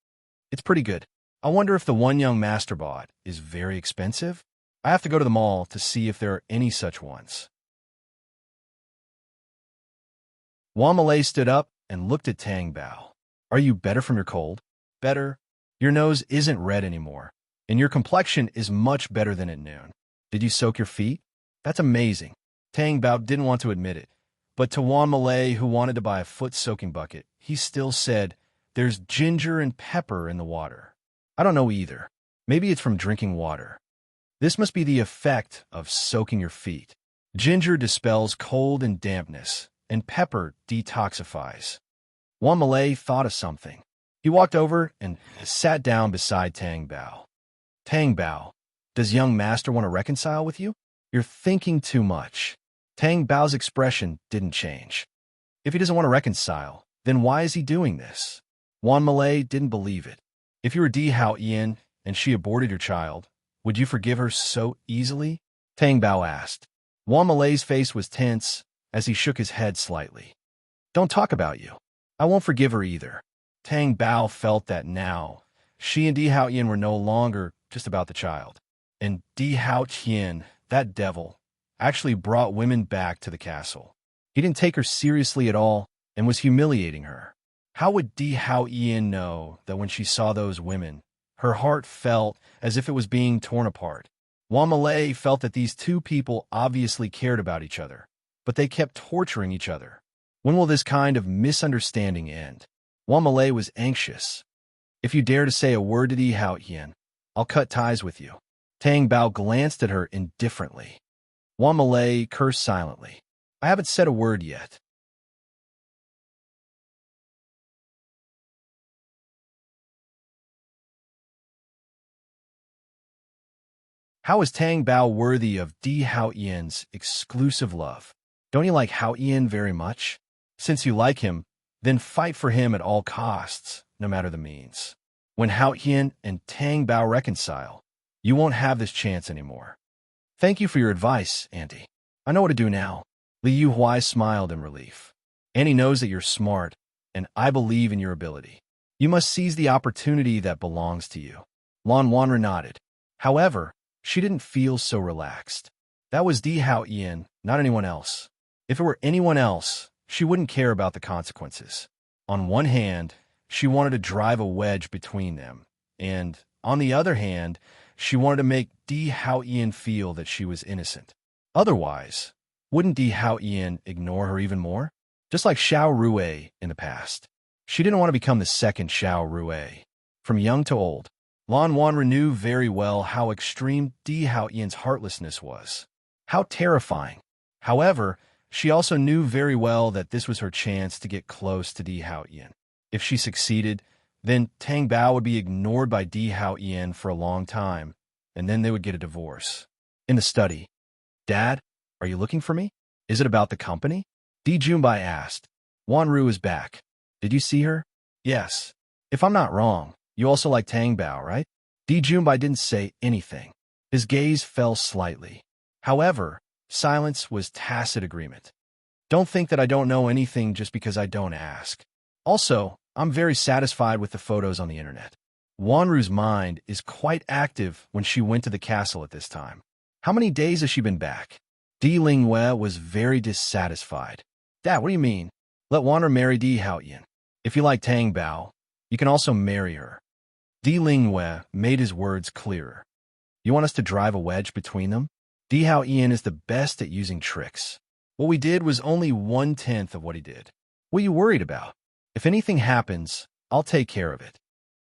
"It's pretty good. I wonder if the one young master bought is very expensive? I have to go to the mall to see if there are any such ones." Juan Malay stood up and looked at Tang Bao. "Are you better from your cold?" "Better. Your nose isn't red anymore, and your complexion is much better than at noon. Did you soak your feet?" "That's amazing." Tang Bao didn't want to admit it, but to Juan Malay, who wanted to buy a foot-soaking bucket, he still said, "There's ginger and pepper in the water." "I don't know either. Maybe it's from drinking water. This must be the effect of soaking your feet. Ginger dispels cold and dampness, and pepper detoxifies." Juan Malay thought of something. He walked over and sat down beside Tang Bao. "Tang Bao, does young master want to reconcile with you?" "You're thinking too much." Tang Bao's expression didn't change. "If he doesn't want to reconcile, then why is he doing this?" Juan Malay didn't believe it. "If you were Di Haoyan and she aborted your child, would you forgive her so easily?" Tang Bao asked. Juan Malay's face was tense as he shook his head slightly. "Don't talk about you. I won't forgive her either." Tang Bao felt that now, she and Di Haoyan were no longer just about the child. And Di Haoyan, that devil, actually brought women back to the castle. He didn't take her seriously at all and was humiliating her. How would Di Haoyan know that when she saw those women, her heart felt as if it was being torn apart? Juan Malay felt that these two people obviously cared about each other, but they kept torturing each other. When will this kind of misunderstanding end? Juan Malay was anxious. "If you dare to say a word to Di Haoyan, I'll cut ties with you." Tang Bao glanced at her indifferently. Juan Malay cursed silently. "I haven't said a word yet." How is Tang Bao worthy of Di Haoyan's exclusive love? Don't you like Haoyan very much? Since you like him, then fight for him at all costs, no matter the means. When Haoyan and Tang Bao reconcile, you won't have this chance anymore. "Thank you for your advice, Auntie. I know what to do now." Li Yuhuai smiled in relief. "Auntie knows that you're smart, and I believe in your ability. You must seize the opportunity that belongs to you." Lan Wanra nodded. However, she didn't feel so relaxed. That was Di Haoyan, not anyone else. If it were anyone else, she wouldn't care about the consequences. On one hand, she wanted to drive a wedge between them, and, on the other hand, she wanted to make Di Haoyan feel that she was innocent. Otherwise, wouldn't Di Haoyan ignore her even more? Just like Xiao Rue in the past. She didn't want to become the second Xiao Rue. From young to old, Lan Wanra knew very well how extreme Di Haoyan's heartlessness was. How terrifying. However, she also knew very well that this was her chance to get close to Di Haoyan. If she succeeded, then Tang Bao would be ignored by Di Haoyan for a long time, and then they would get a divorce. In the study, "Dad, are you looking for me? Is it about the company?" Di Junbai asked. "Wanru is back. Did you see her?" "Yes. If I'm not wrong, you also like Tang Bao, right?" Di Junbai didn't say anything. His gaze fell slightly. However, silence was tacit agreement. "Don't think that I don't know anything just because I don't ask. Also, I'm very satisfied with the photos on the internet." Wanru's mind is quite active when she went to the castle at this time. "How many days has she been back?" Di Lingyue was very dissatisfied. "Dad, what do you mean? Let Wanru marry Di Haoyan. If you like Tang Bao, you can also marry her." Di Lingwe made his words clearer. You want us to drive a wedge between them? Di Hao Ian is the best at using tricks. What we did was only 1/10 of what he did. What are you worried about? If anything happens, I'll take care of it.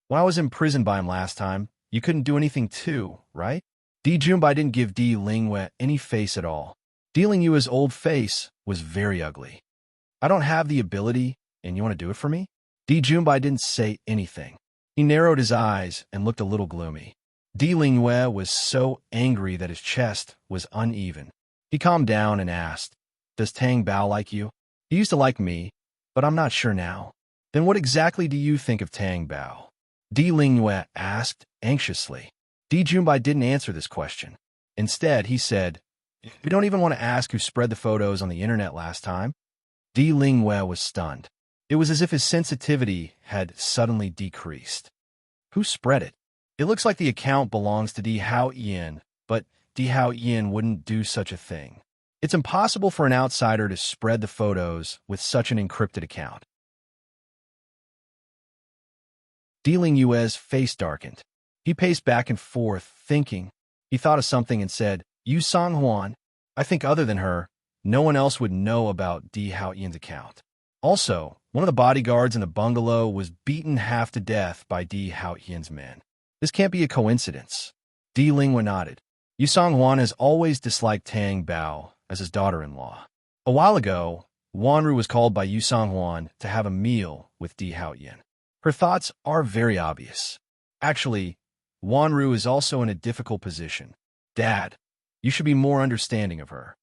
When I was imprisoned by him last time, you couldn't do anything too, right? Di Junbai didn't give Di Lingwe any face at all. Di Lingwe's old face was very ugly. I don't have the ability, and you want to do it for me? Di Junbai didn't say anything. He narrowed his eyes and looked a little gloomy. Di Lingwe was so angry that his chest was uneven. He calmed down and asked, Does Tang Bao like you? He used to like me, but I'm not sure now. Then what exactly do you think of Tang Bao? Di Lingwe asked anxiously. Di Junbai didn't answer this question. Instead, he said, You don't even want to ask who spread the photos on the internet last time? Di Lingwe was stunned. It was as if his sensitivity had suddenly decreased. Who spread it? It looks like the account belongs to Di Hao Ian, but Di Hao Ian wouldn't do such a thing. It's impossible for an outsider to spread the photos with such an encrypted account. Di Lingwe's face darkened. He paced back and forth, thinking. He thought of something and said, Yu Songhuan, I think other than her, no one else would know about Di Hao Ian's account. Also, one of the bodyguards in the bungalow was beaten half to death by Di Hao Ian's men. This can't be a coincidence. Di Lingwe nodded. Yu Songhuan has always disliked Tang Bao as his daughter-in-law. A while ago, Wanru was called by Yu Songhuan to have a meal with Di Hao Ian. Her thoughts are very obvious. Actually, Wanru is also in a difficult position. Dad, you should be more understanding of her.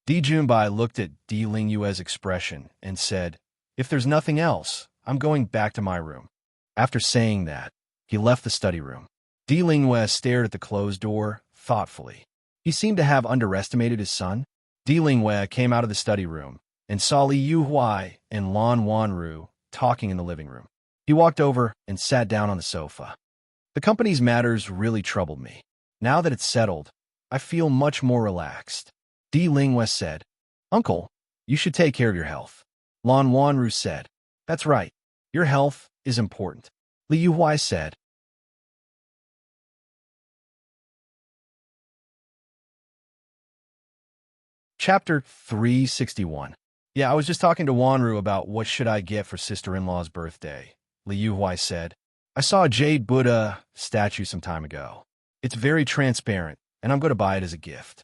Di Junbai looked at Di Lingwe's expression and said, If there's nothing else, I'm going back to my room. After saying that, he left the study room. Di Lingwe stared at the closed door thoughtfully. He seemed to have underestimated his son. Di Lingwe came out of the study room and saw Li Yuhuai and Lan Wanru talking in the living room. He walked over and sat down on the sofa. The company's matters really troubled me. Now that it's settled, I feel much more relaxed. Di Lingwe said, Uncle, you should take care of your health. Lan Wanru said, That's right. Your health is important. Li Yuhuai said, Chapter 361. Yeah, I was just talking to Wanru about what should I get for sister-in-law's birthday. Li Yuhuai said, I saw a jade Buddha statue some time ago. It's very transparent, and I'm going to buy it as a gift.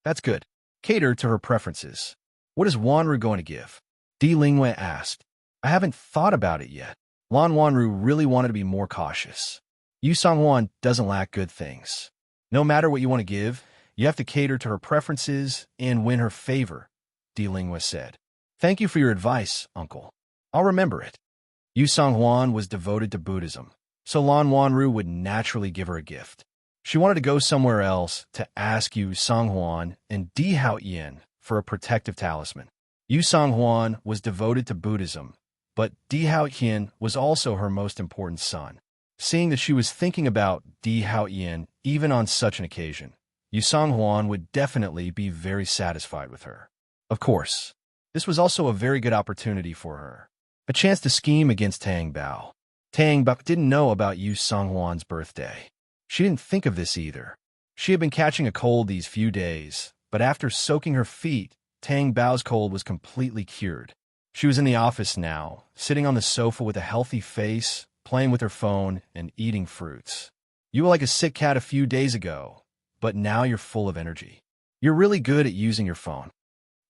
That's good. Cater to her preferences. What is Wanru going to give? Di Lingwe asked. I haven't thought about it yet. Lan Wanru really wanted to be more cautious. Yu Songhuan doesn't lack good things. No matter what you want to give, you have to cater to her preferences and win her favor, Di Lingwe said. Thank you for your advice, uncle. I'll remember it. Yu Songhuan was devoted to Buddhism, so Lan Wanru would naturally give her a gift. She wanted to go somewhere else to ask Yu Songhuan and Di Hao Ian for a protective talisman. Yu Songhuan was devoted to Buddhism, but Di Hao Ian was also her most important son. Seeing that she was thinking about Di Hao Ian even on such an occasion, Yu Songhuan would definitely be very satisfied with her. Of course, this was also a very good opportunity for her. A chance to scheme against Tang Bao. Tang Bao didn't know about Yu Songhuan's birthday. She didn't think of this either. She had been catching a cold these few days, but after soaking her feet, Tang Bao's cold was completely cured. She was in the office now, sitting on the sofa with a healthy face, playing with her phone, and eating fruits. You were like a sick cat a few days ago, but now you're full of energy. You're really good at using your phone.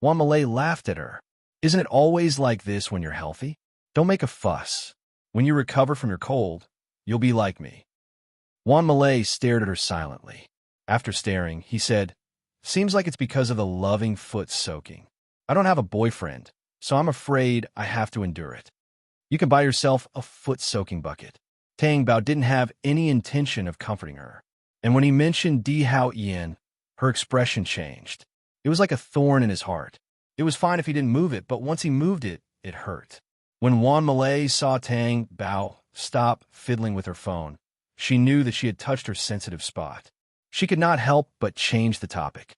Wan Malay laughed at her. Isn't it always like this when you're healthy? Don't make a fuss. When you recover from your cold, you'll be like me. Wan Malay stared at her silently. After staring, he said, Seems like it's because of the loving foot soaking. I don't have a boyfriend, so I'm afraid I have to endure it. You can buy yourself a foot-soaking bucket. Tang Bao didn't have any intention of comforting her. And when he mentioned Di Hao Ian, her expression changed. It was like a thorn in his heart. It was fine if he didn't move it, but once he moved it, it hurt. When Wan Malay saw Tang Bao stop fiddling with her phone, she knew that she had touched her sensitive spot. She could not help but change the topic.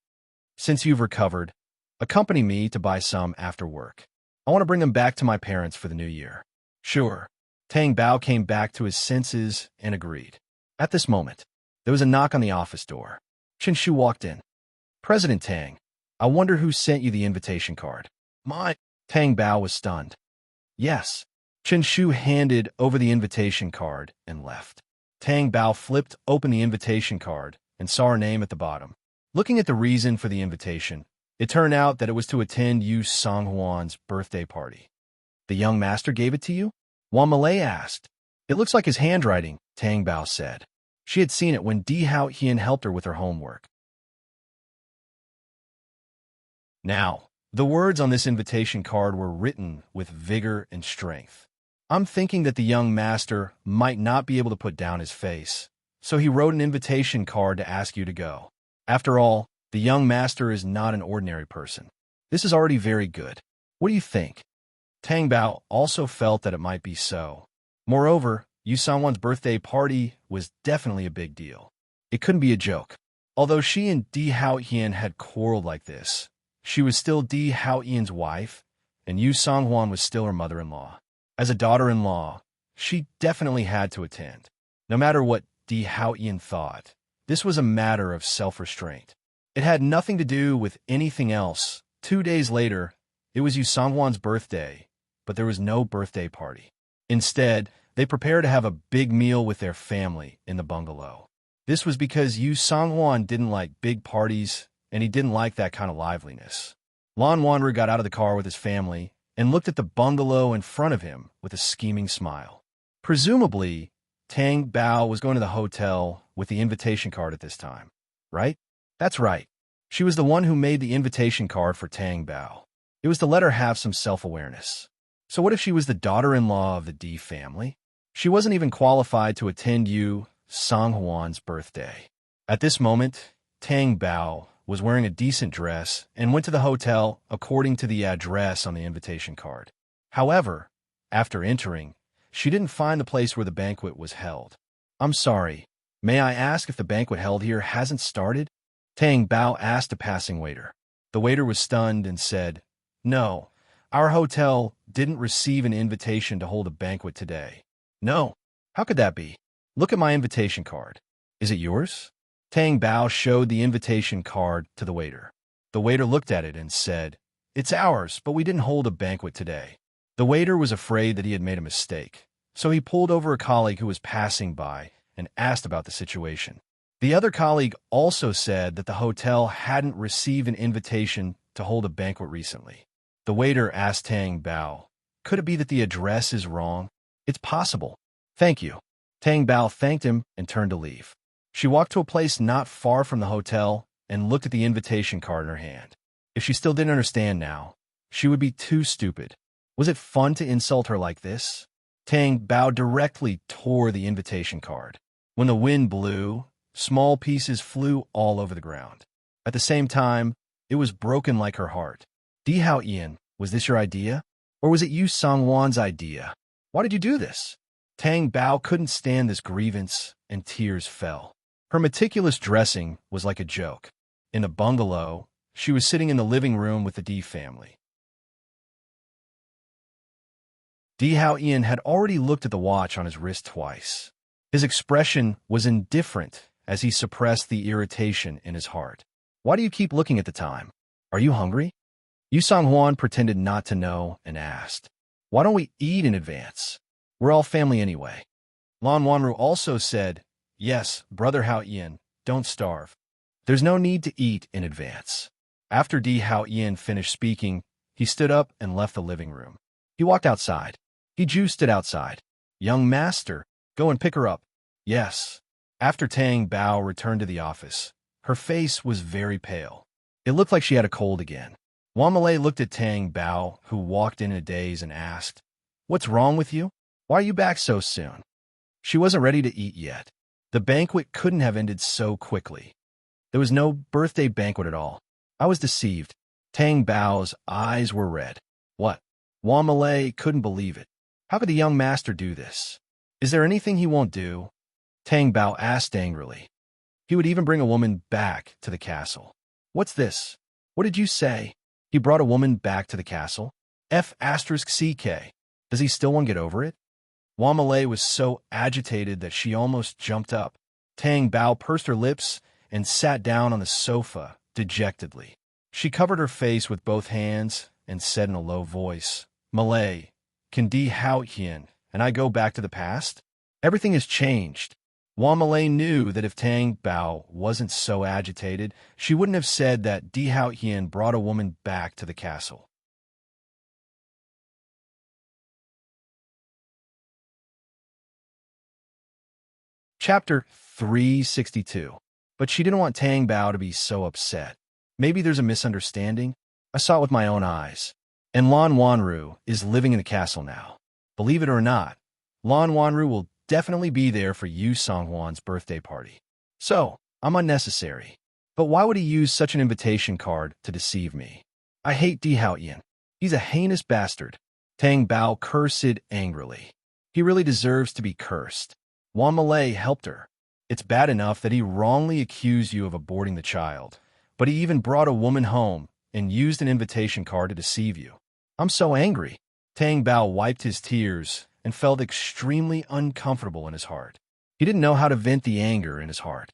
Since you've recovered, accompany me to buy some after work. I want to bring them back to my parents for the new year. Sure. Tang Bao came back to his senses and agreed. At this moment, there was a knock on the office door. Chen Shu walked in. President Tang, I wonder who sent you the invitation card. My. Tang Bao was stunned. Yes. Chen Shu handed over the invitation card and left. Tang Bao flipped open the invitation card and saw her name at the bottom. Looking at the reason for the invitation, it turned out that it was to attend Yu Songhuan's birthday party. The young master gave it to you? Wang Malay asked. It looks like his handwriting, Tang Bao said. She had seen it when Di Haotian helped her with her homework. Now, the words on this invitation card were written with vigor and strength. I'm thinking that the young master might not be able to put down his face, so he wrote an invitation card to ask you to go. After all, the young master is not an ordinary person. This is already very good. What do you think? Tang Bao also felt that it might be so. Moreover, Yu Sangwan's birthday party was definitely a big deal. It couldn't be a joke. Although she and Di Haotian had quarreled like this, she was still Di Haotian's wife, and Yu Sanghuan was still her mother-in-law. As a daughter-in-law, she definitely had to attend. No matter what Di Haotian thought, this was a matter of self-restraint. It had nothing to do with anything else. 2 days later, it was Yu Sanghuan's birthday, but there was no birthday party. Instead, they prepared to have a big meal with their family in the bungalow. This was because Yu Sanghuan didn't like big parties, and he didn't like that kind of liveliness. Lan Wanderer got out of the car with his family and looked at the bungalow in front of him with a scheming smile. Presumably, Tang Bao was going to the hotel with the invitation card at this time, right? That's right. She was the one who made the invitation card for Tang Bao. It was to let her have some self-awareness. So what if she was the daughter-in-law of the Di family? She wasn't even qualified to attend Yu Sanghuan's birthday. At this moment, Tang Bao was wearing a decent dress and went to the hotel according to the address on the invitation card. However, after entering, she didn't find the place where the banquet was held. I'm sorry, may I ask if the banquet held here hasn't started? Tang Bao asked a passing waiter. The waiter was stunned and said, No, our hotel didn't receive an invitation to hold a banquet today. No, how could that be? Look at my invitation card. Is it yours? Tang Bao showed the invitation card to the waiter. The waiter looked at it and said, It's ours, but we didn't hold a banquet today. The waiter was afraid that he had made a mistake, so he pulled over a colleague who was passing by and asked about the situation. The other colleague also said that the hotel hadn't received an invitation to hold a banquet recently. The waiter asked Tang Bao, Could it be that the address is wrong? It's possible. Thank you. Tang Bao thanked him and turned to leave. She walked to a place not far from the hotel and looked at the invitation card in her hand. If she still didn't understand now, she would be too stupid. Was it fun to insult her like this? Tang Bao directly tore the invitation card. When the wind blew, small pieces flew all over the ground. At the same time, it was broken like her heart. Di Haotian, was this your idea? Or was it Yu Sanghuan's idea? Why did you do this? Tang Bao couldn't stand this grievance, and tears fell. Her meticulous dressing was like a joke. In the bungalow, she was sitting in the living room with the Di family. Di Haotian had already looked at the watch on his wrist twice. His expression was indifferent as he suppressed the irritation in his heart. Why do you keep looking at the time? Are you hungry? Yu Sanghuan pretended not to know and asked, Why don't we eat in advance? We're all family anyway. Lan Wanru also said, Yes, Brother Haotian, don't starve. There's no need to eat in advance. After Di Haotian finished speaking, he stood up and left the living room. He walked outside. He juiced it outside. Young master, go and pick her up. Yes. After Tang Bao returned to the office, her face was very pale. It looked like she had a cold again. Wang Malay looked at Tang Bao, who walked in a daze, and asked, What's wrong with you? Why are you back so soon? She wasn't ready to eat yet. The banquet couldn't have ended so quickly. There was no birthday banquet at all. I was deceived. Tang Bao's eyes were red. What? Wang Malay couldn't believe it. How could the young master do this? Is there anything he won't do? Tang Bao asked angrily. He would even bring a woman back to the castle. What's this? What did you say? He brought a woman back to the castle? F***CK. Does he still want to get over it? Malay was so agitated that she almost jumped up. Tang Bao pursed her lips and sat down on the sofa dejectedly. She covered her face with both hands and said in a low voice, "Malay, can Di Hao Hien and I go back to the past? Everything has changed." Malay knew that if Tang Bao wasn't so agitated, she wouldn't have said that Di Hao Hien brought a woman back to the castle. Chapter 362. But she didn't want Tang Bao to be so upset. Maybe there's a misunderstanding. I saw it with my own eyes. And Lan Wanru is living in the castle now. Believe it or not, Lan Wanru will definitely be there for Yu Songhuan's birthday party. So, I'm unnecessary. But why would he use such an invitation card to deceive me? I hate Di Haoyan. He's a heinous bastard. Tang Bao cursed angrily. He really deserves to be cursed. Wan Malay helped her. It's bad enough that he wrongly accused you of aborting the child, but he even brought a woman home and used an invitation card to deceive you. I'm so angry. Tang Bao wiped his tears and felt extremely uncomfortable in his heart. He didn't know how to vent the anger in his heart.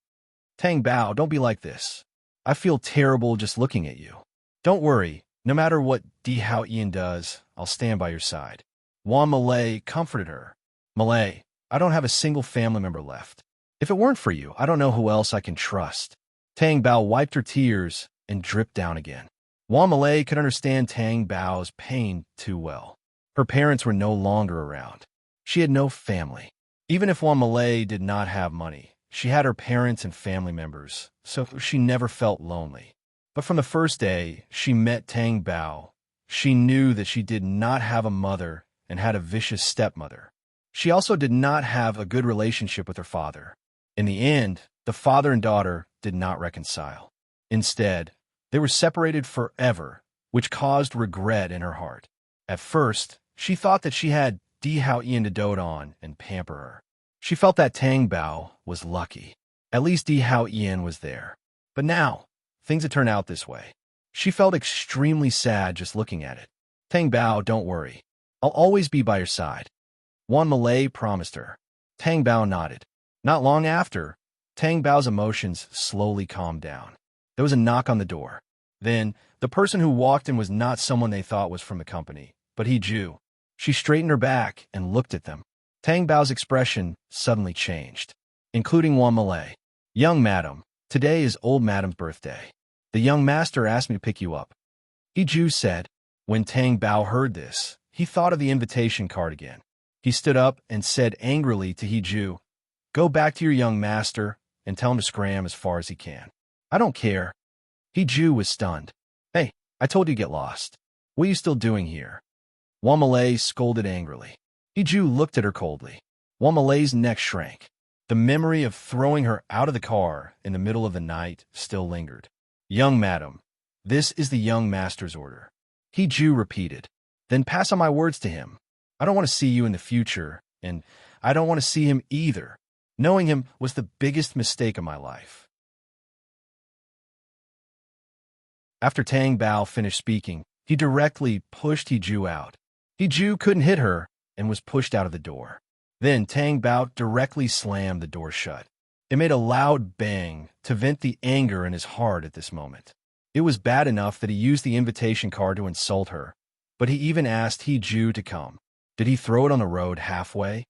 Tang Bao, don't be like this. I feel terrible just looking at you. Don't worry, no matter what Di Hao Ian does, I'll stand by your side. Wan Malay comforted her. Malay, I don't have a single family member left. If it weren't for you, I don't know who else I can trust. Tang Bao wiped her tears and dripped down again. Wan Malay could understand Tang Bao's pain too well. Her parents were no longer around. She had no family. Even if Wan Malay did not have money, she had her parents and family members, so she never felt lonely. But from the first day she met Tang Bao, she knew that she did not have a mother and had a vicious stepmother. She also did not have a good relationship with her father. In the end, the father and daughter did not reconcile. Instead, they were separated forever, which caused regret in her heart. At first, she thought that she had Di Hao Ian to dote on and pamper her. She felt that Tang Bao was lucky. At least Di Hao Ian was there. But now, things had turned out this way. She felt extremely sad just looking at it. Tang Bao, don't worry. I'll always be by your side. Wan Malay promised her. Tang Bao nodded. Not long after, Tang Bao's emotions slowly calmed down. There was a knock on the door. Then, the person who walked in was not someone they thought was from the company, but He Ju. She straightened her back and looked at them. Tang Bao's expression suddenly changed, including Wan Malay. Young madam, today is old madam's birthday. The young master asked me to pick you up. He Ju said. When Tang Bao heard this, he thought of the invitation card again. He stood up and said angrily to He Ju, "Go back to your young master and tell him to scram as far as he can." "I don't care." He Ju was stunned. "Hey, I told you to get lost. What are you still doing here?" Wan Malay scolded angrily. He Ju looked at her coldly. Wan Malay's neck shrank. The memory of throwing her out of the car in the middle of the night still lingered. "Young madam, this is the young master's order." He Ju repeated. "Then pass on my words to him. I don't want to see you in the future, and I don't want to see him either. Knowing him was the biggest mistake of my life." After Tang Bao finished speaking, he directly pushed He Ju out. He Ju couldn't hit her and was pushed out of the door. Then Tang Bao directly slammed the door shut. It made a loud bang to vent the anger in his heart at this moment. It was bad enough that he used the invitation card to insult her, but he even asked He Ju to come. Did he throw it on the road halfway?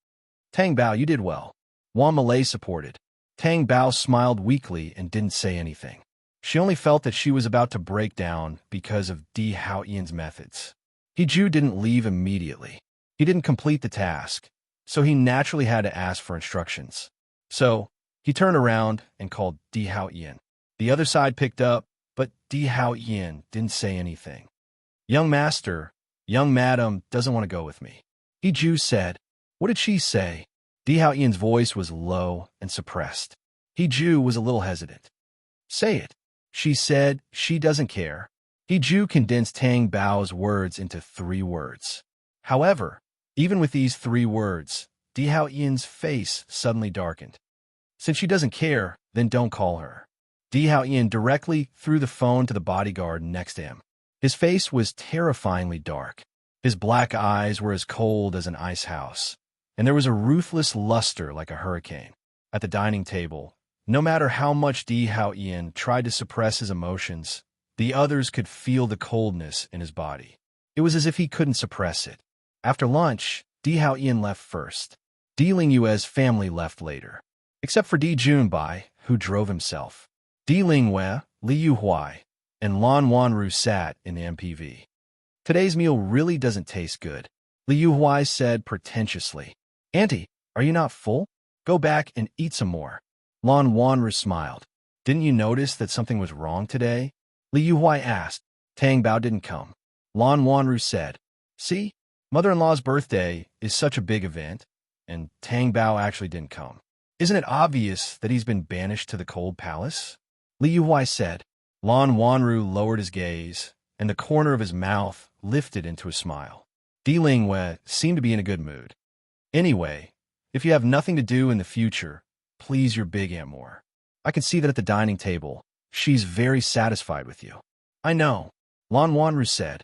"Tang Bao, you did well." Wan Malay supported. Tang Bao smiled weakly and didn't say anything. She only felt that she was about to break down because of Di Hao Ian's methods. He Ju didn't leave immediately. He didn't complete the task, so he naturally had to ask for instructions. So, he turned around and called Di Hao Ian. The other side picked up, but Di Hao Ian didn't say anything. "Young master, young madam doesn't want to go with me." He Ju said. What did she say? Di Hao Ian's voice was low and suppressed. He Ju was a little hesitant. "Say it." She said she doesn't care. He Ju condensed Tang Bao's words into 3 words. However, even with these 3 words, Di Hao Ian's face suddenly darkened. "Since she doesn't care, then don't call her." Di Hao Ian directly threw the phone to the bodyguard next to him. His face was terrifyingly dark. His black eyes were as cold as an ice house. and there was a ruthless luster like a hurricane. At the dining table, no matter how much Di Hao Ian tried to suppress his emotions, the others could feel the coldness in his body. It was as if he couldn't suppress it. After lunch, Di Hao Ian left first. Di Lingyue's family left later, except for Di Junbai, who drove himself. Di Lingyue, Li Yuhuai, and Lan Wanru sat in the MPV. Today's meal really doesn't taste good, Li Yuhuai said pretentiously. Auntie, are you not full? Go back and eat some more. Lan Wanru smiled. Didn't you notice that something was wrong today? Li Yuhuai asked. Tang Bao didn't come. Lan Wanru said, see, mother-in-law's birthday is such a big event, and Tang Bao actually didn't come. Isn't it obvious that he's been banished to the cold palace? Li Yuhuai said. Lan Wanru lowered his gaze, and the corner of his mouth lifted into a smile. Di Lingyue seemed to be in a good mood. Anyway, if you have nothing to do in the future, please your big aunt more. I can see that at the dining table, she's very satisfied with you. I know, Lan Wanru said.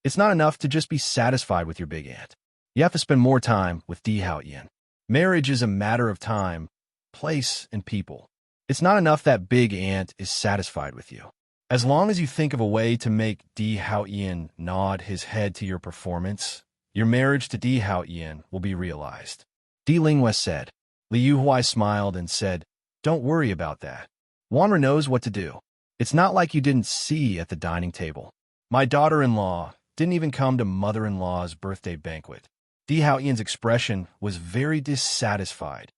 It's not enough to just be satisfied with your big aunt. You have to spend more time with Di Hao Ian. Marriage is a matter of time, place, and people. It's not enough that big aunt is satisfied with you. As long as you think of a way to make Di Hao Ian nod his head to your performance, your marriage to Di Hao Ian will be realized. Di Lingyue said. Li Yuhuai smiled and said, don't worry about that. Wanru knows what to do. It's not like you didn't see at the dining table. My daughter-in-law didn't even come to mother-in-law's birthday banquet. Di Hao Ian's expression was very dissatisfied.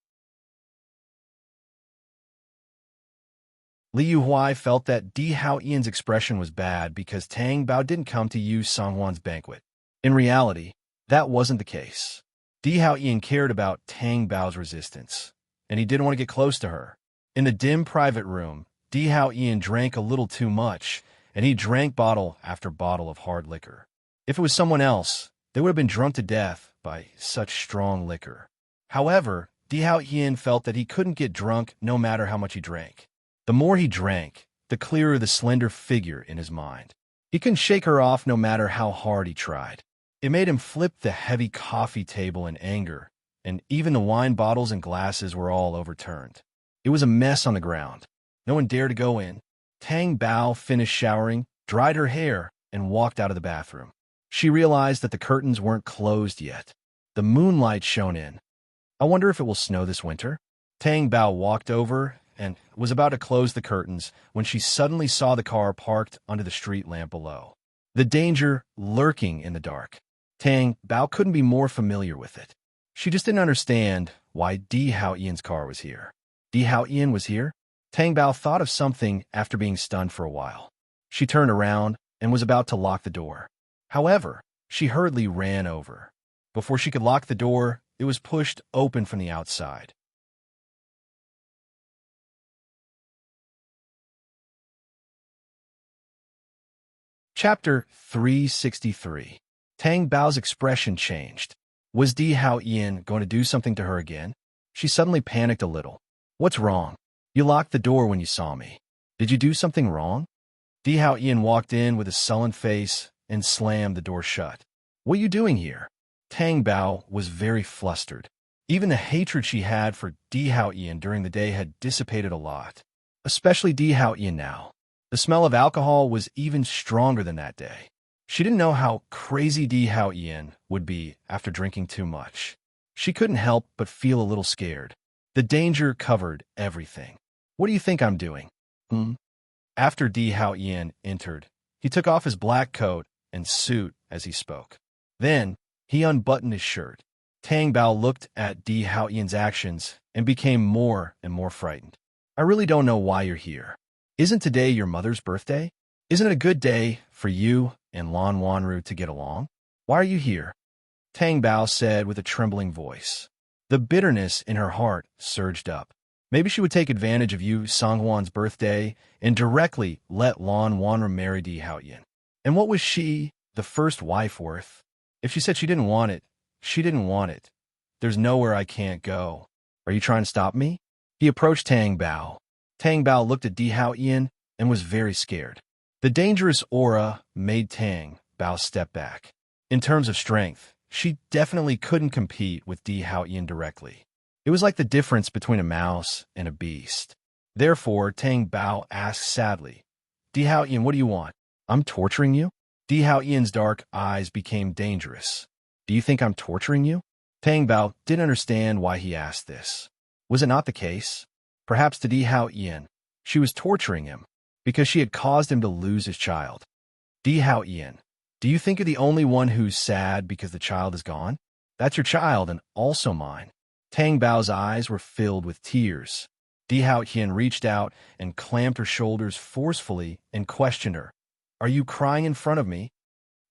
Li Yuhuai felt that Di Hao Ian's expression was bad because Tang Bao didn't come to Yu Songhuan's banquet. In reality, that wasn't the case. Di Hao Ian cared about Tang Bao's resistance, and he didn't want to get close to her. In the dim private room, Di Hao Ian drank a little too much, and he drank bottle after bottle of hard liquor. If it was someone else, they would have been drunk to death by such strong liquor. However, Di Hao Ian felt that he couldn't get drunk no matter how much he drank. The more he drank, the clearer the slender figure in his mind. He couldn't shake her off no matter how hard he tried. It made him flip the heavy coffee table in anger, and even the wine bottles and glasses were all overturned. It was a mess on the ground. No one dared to go in. Tang Bao finished showering, dried her hair, and walked out of the bathroom. She realized that the curtains weren't closed yet. The moonlight shone in. I wonder if it will snow this winter? Tang Bao walked over and was about to close the curtains when she suddenly saw the car parked under the street lamp below. The danger lurking in the dark. Tang Bao couldn't be more familiar with it. She just didn't understand why Di Hao Ian's car was here. Di Hao Ian was here? Tang Bao thought of something after being stunned for a while. She turned around and was about to lock the door. However, she hurriedly ran over. Before she could lock the door, it was pushed open from the outside. Chapter 363. Tang Bao's expression changed. Was Di Hao Ian going to do something to her again? She suddenly panicked a little. What's wrong? You locked the door when you saw me. Did you do something wrong? Di Hao Ian walked in with a sullen face and slammed the door shut. What are you doing here? Tang Bao was very flustered. Even the hatred she had for Di Hao Ian during the day had dissipated a lot. Especially Di Hao Ian now. The smell of alcohol was even stronger than that day. She didn't know how crazy Di Hao Ian would be after drinking too much. She couldn't help but feel a little scared. The danger covered everything. What do you think I'm doing? After Di Hao Ian entered, he took off his black coat and suit as he spoke. Then, he unbuttoned his shirt. Tang Bao looked at Di Hao Ian's actions and became more and more frightened. I really don't know why you're here. Isn't today your mother's birthday? Isn't it a good day for you and Lan Wanru to get along? Why are you here? Tang Bao said with a trembling voice. The bitterness in her heart surged up. Maybe she would take advantage of Yu Songhuan's birthday and directly let Lan Wanru marry Di Hao Ian. And what was she, the first wife, worth? If she said she didn't want it, she didn't want it. There's nowhere I can't go. Are you trying to stop me? He approached Tang Bao. Tang Bao looked at Di Hao Ian and was very scared. The dangerous aura made Tang Bao step back. In terms of strength, she definitely couldn't compete with Di Haoyan directly. It was like the difference between a mouse and a beast. Therefore, Tang Bao asked sadly, Di Haoyan, what do you want? I'm torturing you? Di Haoyan's dark eyes became dangerous. Do you think I'm torturing you? Tang Bao didn't understand why he asked this. Was it not the case? Perhaps to Di Haoyan, she was torturing him because she had caused him to lose his child. Di Haoyan, do you think you're the only one who's sad because the child is gone? That's your child and also mine. Tang Bao's eyes were filled with tears. Di Haoyan reached out and clamped her shoulders forcefully and questioned her. Are you crying in front of me?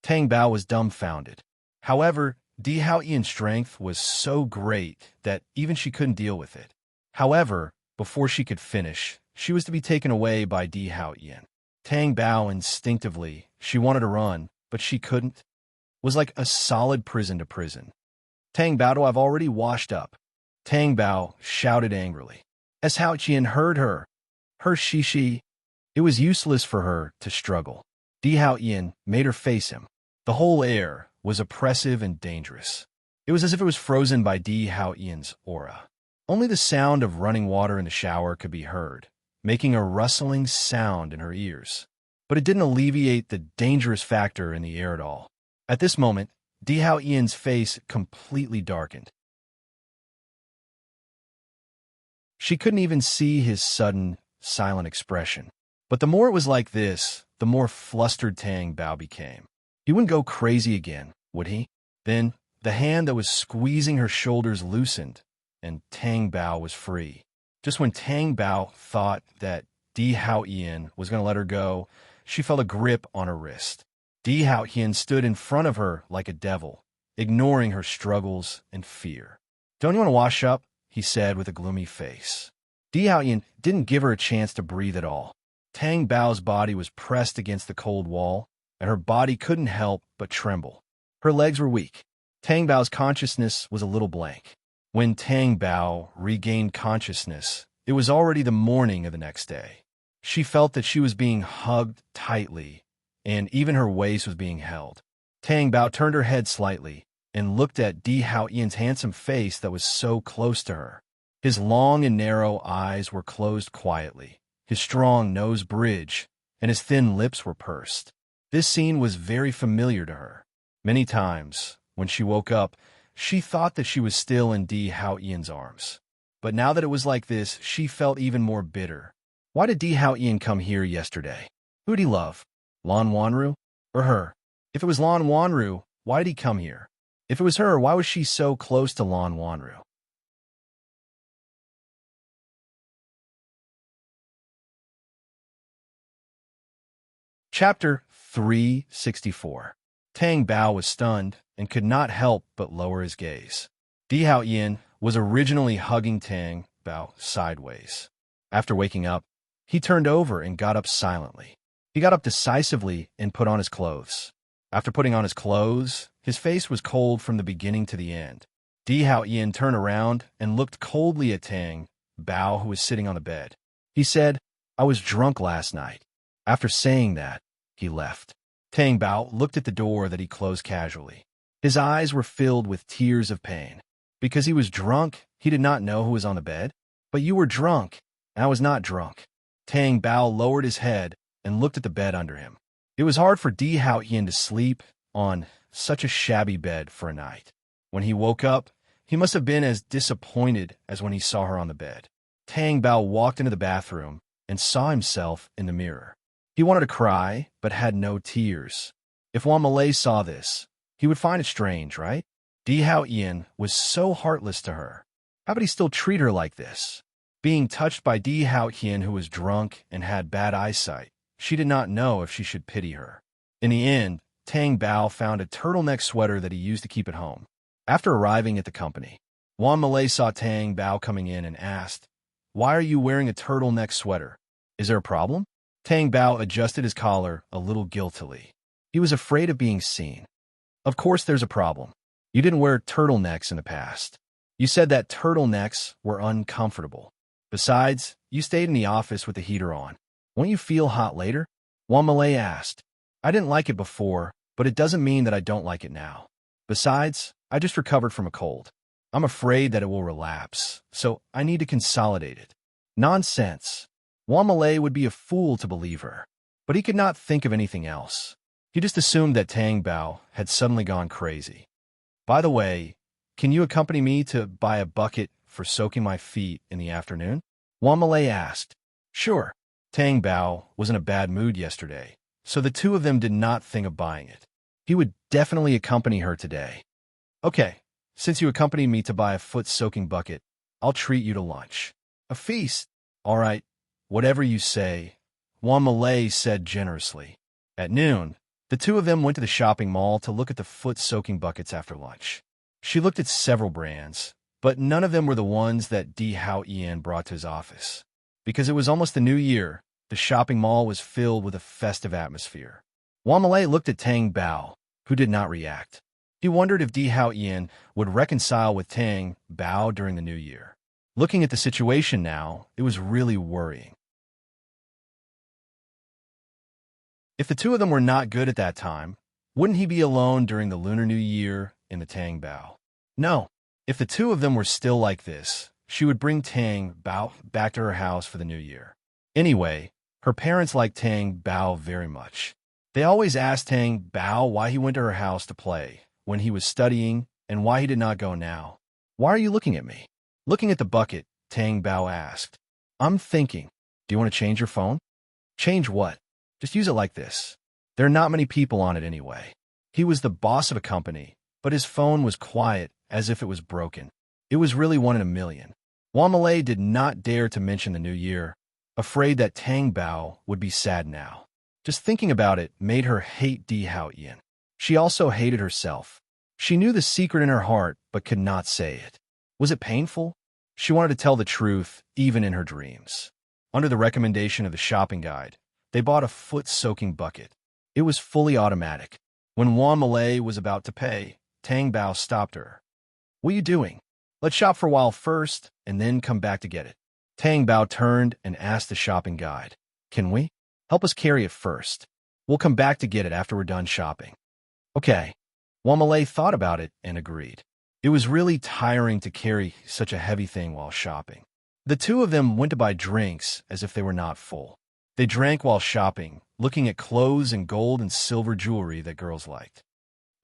Tang Bao was dumbfounded. However, Di Haoyan's strength was so great that even she couldn't deal with it. However, before she could finish, she was to be taken away by Di Haoyan. Tang Bao instinctively, she wanted to run, but she couldn't. It was like a solid prison to prison. Tang Bao, I've already washed up. Tang Bao shouted angrily. As Haoyan heard her shishi, it was useless for her to struggle. Di Haoyan made her face him. The whole air was oppressive and dangerous. It was as if it was frozen by Di Haoyan's aura. Only the sound of running water in the shower could be heard, making a rustling sound in her ears. But it didn't alleviate the dangerous factor in the air at all. At this moment, Di Haoyan's face completely darkened. She couldn't even see his sudden, silent expression. But the more it was like this, the more flustered Tang Bao became. He wouldn't go crazy again, would he? Then, the hand that was squeezing her shoulders loosened, and Tang Bao was free. Just when Tang Bao thought that Di Haoyan was going to let her go, she felt a grip on her wrist. Di Haoyan stood in front of her like a devil, ignoring her struggles and fear. Don't you want to wash up? He said with a gloomy face. Di Haoyan didn't give her a chance to breathe at all. Tang Bao's body was pressed against the cold wall, and her body couldn't help but tremble. Her legs were weak. Tang Bao's consciousness was a little blank. When Tang Bao regained consciousness, it was already the morning of the next day. She felt that she was being hugged tightly, and even her waist was being held. Tang Bao turned her head slightly and looked at Di Haoyan's handsome face that was so close to her. His long and narrow eyes were closed quietly, his strong nose bridged, and his thin lips were pursed. This scene was very familiar to her. Many times, when she woke up, she thought that she was still in Di Haoyan's arms. But now that it was like this, she felt even more bitter. Why did Di Haoyan come here yesterday? Who did he love? Lan Wanru? Or her? If it was Lan Wanru, why did he come here? If it was her, why was she so close to Lan Wanru? Chapter 364. Tang Bao was stunned and could not help but lower his gaze. Di Haoyan was originally hugging Tang Bao sideways. After waking up, he turned over and got up silently. He got up decisively and put on his clothes. After putting on his clothes, his face was cold from the beginning to the end. Di Haoyan turned around and looked coldly at Tang Bao, who was sitting on the bed. He said, I was drunk last night. After saying that, he left. Tang Bao looked at the door that he closed casually. His eyes were filled with tears of pain. Because he was drunk, he did not know who was on the bed. But you were drunk, and I was not drunk. Tang Bao lowered his head and looked at the bed under him. It was hard for Di Haoyan to sleep on such a shabby bed for a night. When he woke up, he must have been as disappointed as when he saw her on the bed. Tang Bao walked into the bathroom and saw himself in the mirror. He wanted to cry, but had no tears. If Wan Malay saw this, he would find it strange, right? Di Haoyan was so heartless to her. How could he still treat her like this? Being touched by Di Haoyan, who was drunk and had bad eyesight, she did not know if she should pity her. In the end, Tang Bao found a turtleneck sweater that he used to keep at home. After arriving at the company, Wan Malay saw Tang Bao coming in and asked, Why are you wearing a turtleneck sweater? Is there a problem? Tang Bao adjusted his collar a little guiltily. He was afraid of being seen. Of course there's a problem. You didn't wear turtlenecks in the past. You said that turtlenecks were uncomfortable. Besides, you stayed in the office with the heater on. Won't you feel hot later? Wan Malay asked. I didn't like it before, but it doesn't mean that I don't like it now. Besides, I just recovered from a cold. I'm afraid that it will relapse, so I need to consolidate it. Nonsense. Wan Malay would be a fool to believe her, but he could not think of anything else. He just assumed that Tang Bao had suddenly gone crazy. By the way, can you accompany me to buy a bucket for soaking my feet in the afternoon? Wan Malay asked. Sure. Tang Bao was in a bad mood yesterday, so the two of them did not think of buying it. He would definitely accompany her today. Okay, since you accompanied me to buy a foot-soaking bucket, I'll treat you to lunch. A feast? All right, whatever you say, Wan Malay said generously. At noon, the two of them went to the shopping mall to look at the foot-soaking buckets after lunch. She looked at several brands, but none of them were the ones that Di Hao Ian brought to his office. Because it was almost the new year, the shopping mall was filled with a festive atmosphere. Wan Malay looked at Tang Bao, who did not react. He wondered if Di Hao Ian would reconcile with Tang Bao during the new year. Looking at the situation now, it was really worrying. If the two of them were not good at that time, wouldn't he be alone during the Lunar New Year in the Tang Bao? No. If the two of them were still like this, she would bring Tang Bao back to her house for the new year. Anyway, her parents liked Tang Bao very much. They always asked Tang Bao why he went to her house to play when he was studying and why he did not go now. Why are you looking at me? Looking at the bucket, Tang Bao asked. I'm thinking. Do you want to change your phone? Change what? Just use it like this. There are not many people on it anyway. He was the boss of a company, but his phone was quiet as if it was broken. It was really one in a million. Wan Malay did not dare to mention the new year, afraid that Tang Bao would be sad now. Just thinking about it made her hate Di Hao Ian. She also hated herself. She knew the secret in her heart, but could not say it. Was it painful? She wanted to tell the truth, even in her dreams. Under the recommendation of the shopping guide, they bought a foot-soaking bucket. It was fully automatic. When Wan Malay was about to pay, Tang Bao stopped her. What are you doing? Let's shop for a while first, and then come back to get it. Tang Bao turned and asked the shopping guide, Can we? Help us carry it first. We'll come back to get it after we're done shopping. Okay. Wan Malay thought about it and agreed. It was really tiring to carry such a heavy thing while shopping. The two of them went to buy drinks as if they were not full. They drank while shopping, looking at clothes and gold and silver jewelry that girls liked.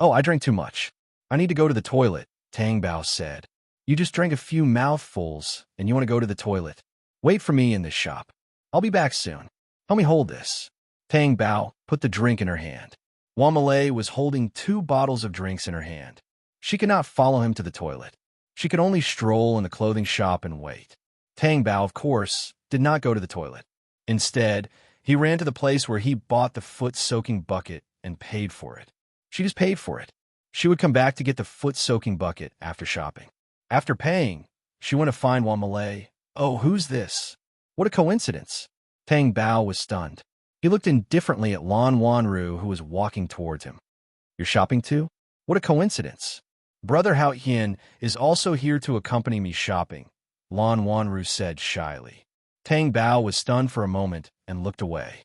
Oh, I drank too much. I need to go to the toilet, Tang Bao said. You just drank a few mouthfuls, and you want to go to the toilet. Wait for me in this shop. I'll be back soon. Help me hold this. Tang Bao put the drink in her hand. Wan Malay was holding 2 bottles of drinks in her hand. She could not follow him to the toilet. She could only stroll in the clothing shop and wait. Tang Bao, of course, did not go to the toilet. Instead, he ran to the place where he bought the foot-soaking bucket and paid for it. She just paid for it. She would come back to get the foot-soaking bucket after shopping. After paying, she went to find Wan Malay. Oh, who's this? What a coincidence. Tang Bao was stunned. He looked indifferently at Lan Wanru, who was walking towards him. You're shopping too? What a coincidence. Brother Hao Hian is also here to accompany me shopping, Lan Wanru said shyly. Tang Bao was stunned for a moment and looked away.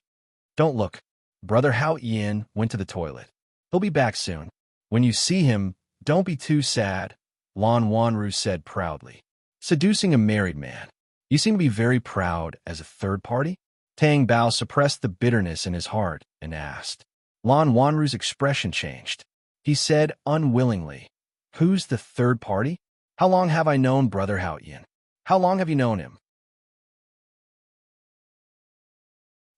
Don't look. Brother Hao Ian went to the toilet. He'll be back soon. When you see him, don't be too sad, Lan Wanru said proudly. Seducing a married man. You seem to be very proud as a third party? Tang Bao suppressed the bitterness in his heart and asked. Lan Wanru's expression changed. He said unwillingly, Who's the third party? How long have I known Brother Hao Ian? How long have you known him?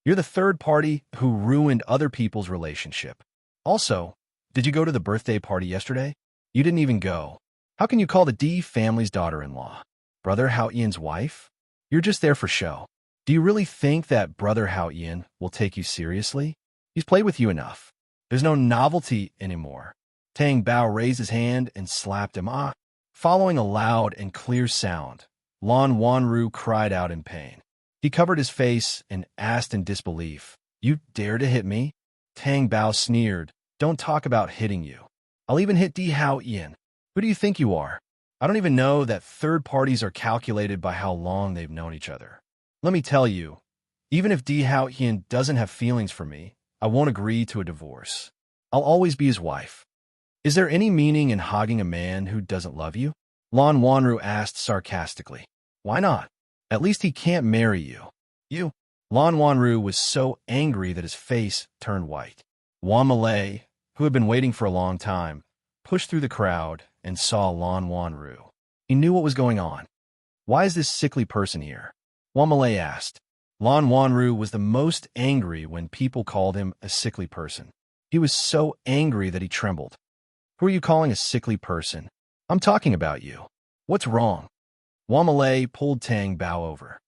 You're the third party who ruined other people's relationship. Also, did you go to the birthday party yesterday? You didn't even go. How can you call the D family's daughter-in-law Brother Hao Ian's wife? You're just there for show. Do you really think that Brother Hao Ian will take you seriously? He's played with you enough. There's no novelty anymore. Tang Bao raised his hand and slapped him. Following a loud and clear sound, Lan Wanru cried out in pain. He covered his face and asked in disbelief, You dare to hit me? Tang Bao sneered, Don't talk about hitting you. I'll even hit Di Hao Ian. Who do you think you are? I don't even know that third parties are calculated by how long they've known each other. Let me tell you, even if Di Hao Ian doesn't have feelings for me, I won't agree to a divorce. I'll always be his wife. Is there any meaning in hogging a man who doesn't love you? Lan Wanru asked sarcastically. Why not? At least he can't marry you. You? Lan Wanru was so angry that his face turned white. Wan Malay, who had been waiting for a long time, pushed through the crowd and saw Lan Wanru. He knew what was going on. Why is this sickly person here? Wan Malay asked. Lan Wanru was the most angry when people called him a sickly person. He was so angry that he trembled. Who are you calling a sickly person? I'm talking about you. What's wrong? Wan Malay pulled Tang Bao over.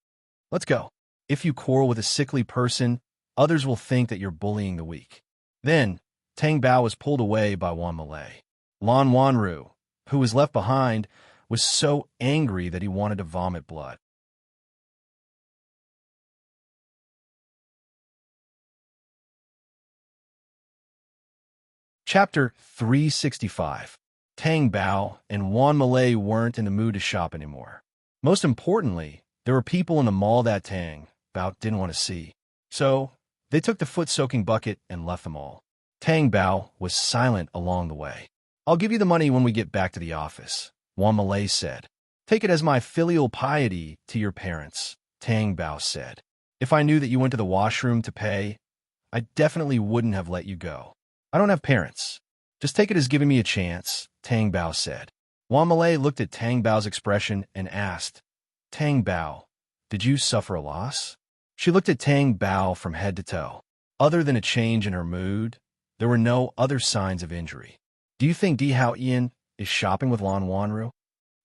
Let's go. If you quarrel with a sickly person, others will think that you're bullying the weak. Then, Tang Bao was pulled away by Wan Malay. Lan Wanru, who was left behind, was so angry that he wanted to vomit blood. Chapter 365. Tang Bao and Wan Malay weren't in the mood to shop anymore. Most importantly, there were people in the mall that Tang Bao didn't want to see. So, they took the foot-soaking bucket and left them all. Tang Bao was silent along the way. I'll give you the money when we get back to the office, Wan Malay said. Take it as my filial piety to your parents, Tang Bao said. If I knew that you went to the washroom to pay, I definitely wouldn't have let you go. I don't have parents. Just take it as giving me a chance, Tang Bao said. Wan Malay looked at Tang Bao's expression and asked, Tang Bao, did you suffer a loss? She looked at Tang Bao from head to toe. Other than a change in her mood, there were no other signs of injury. Do you think Di Hao Ian is shopping with Lan Wanru?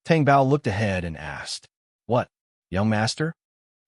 Tang Bao looked ahead and asked, What, young master?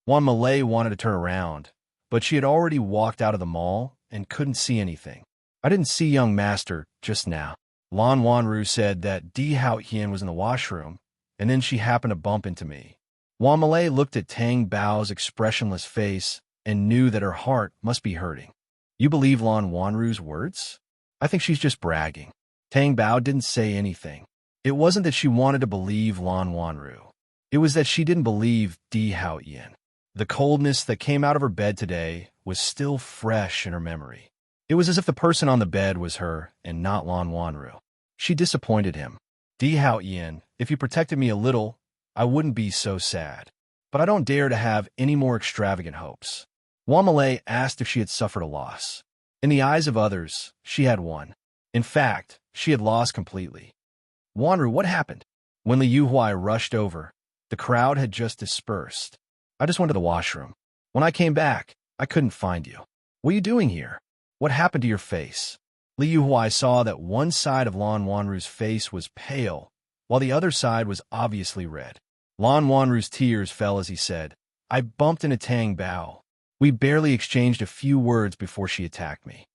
Wan Malay wanted to turn around, but she had already walked out of the mall and couldn't see anything. I didn't see young master just now. Lan Wanru said that Di Hao Ian was in the washroom, and then she happened to bump into me. Wan Malay looked at Tang Bao's expressionless face and knew that her heart must be hurting. You believe Lan Wanru's words? I think she's just bragging. Tang Bao didn't say anything. It wasn't that she wanted to believe Lan Wanru. It was that she didn't believe Di Hao Ian. The coldness that came out of her bed today was still fresh in her memory. It was as if the person on the bed was her and not Lan Wanru. She disappointed him. Di Hao Ian, if you protected me a little, I wouldn't be so sad. But I don't dare to have any more extravagant hopes. Wan Malay asked if she had suffered a loss. In the eyes of others, she had won. In fact, she had lost completely. Wanru, what happened? When Li Yuhuai rushed over, the crowd had just dispersed. I just went to the washroom. When I came back, I couldn't find you. What are you doing here? What happened to your face? Li Yuhuai saw that one side of Lan Wanru's face was pale, while the other side was obviously red. Lan Wanru's tears fell as he said, I bumped into Tang Bao. We barely exchanged a few words before she attacked me.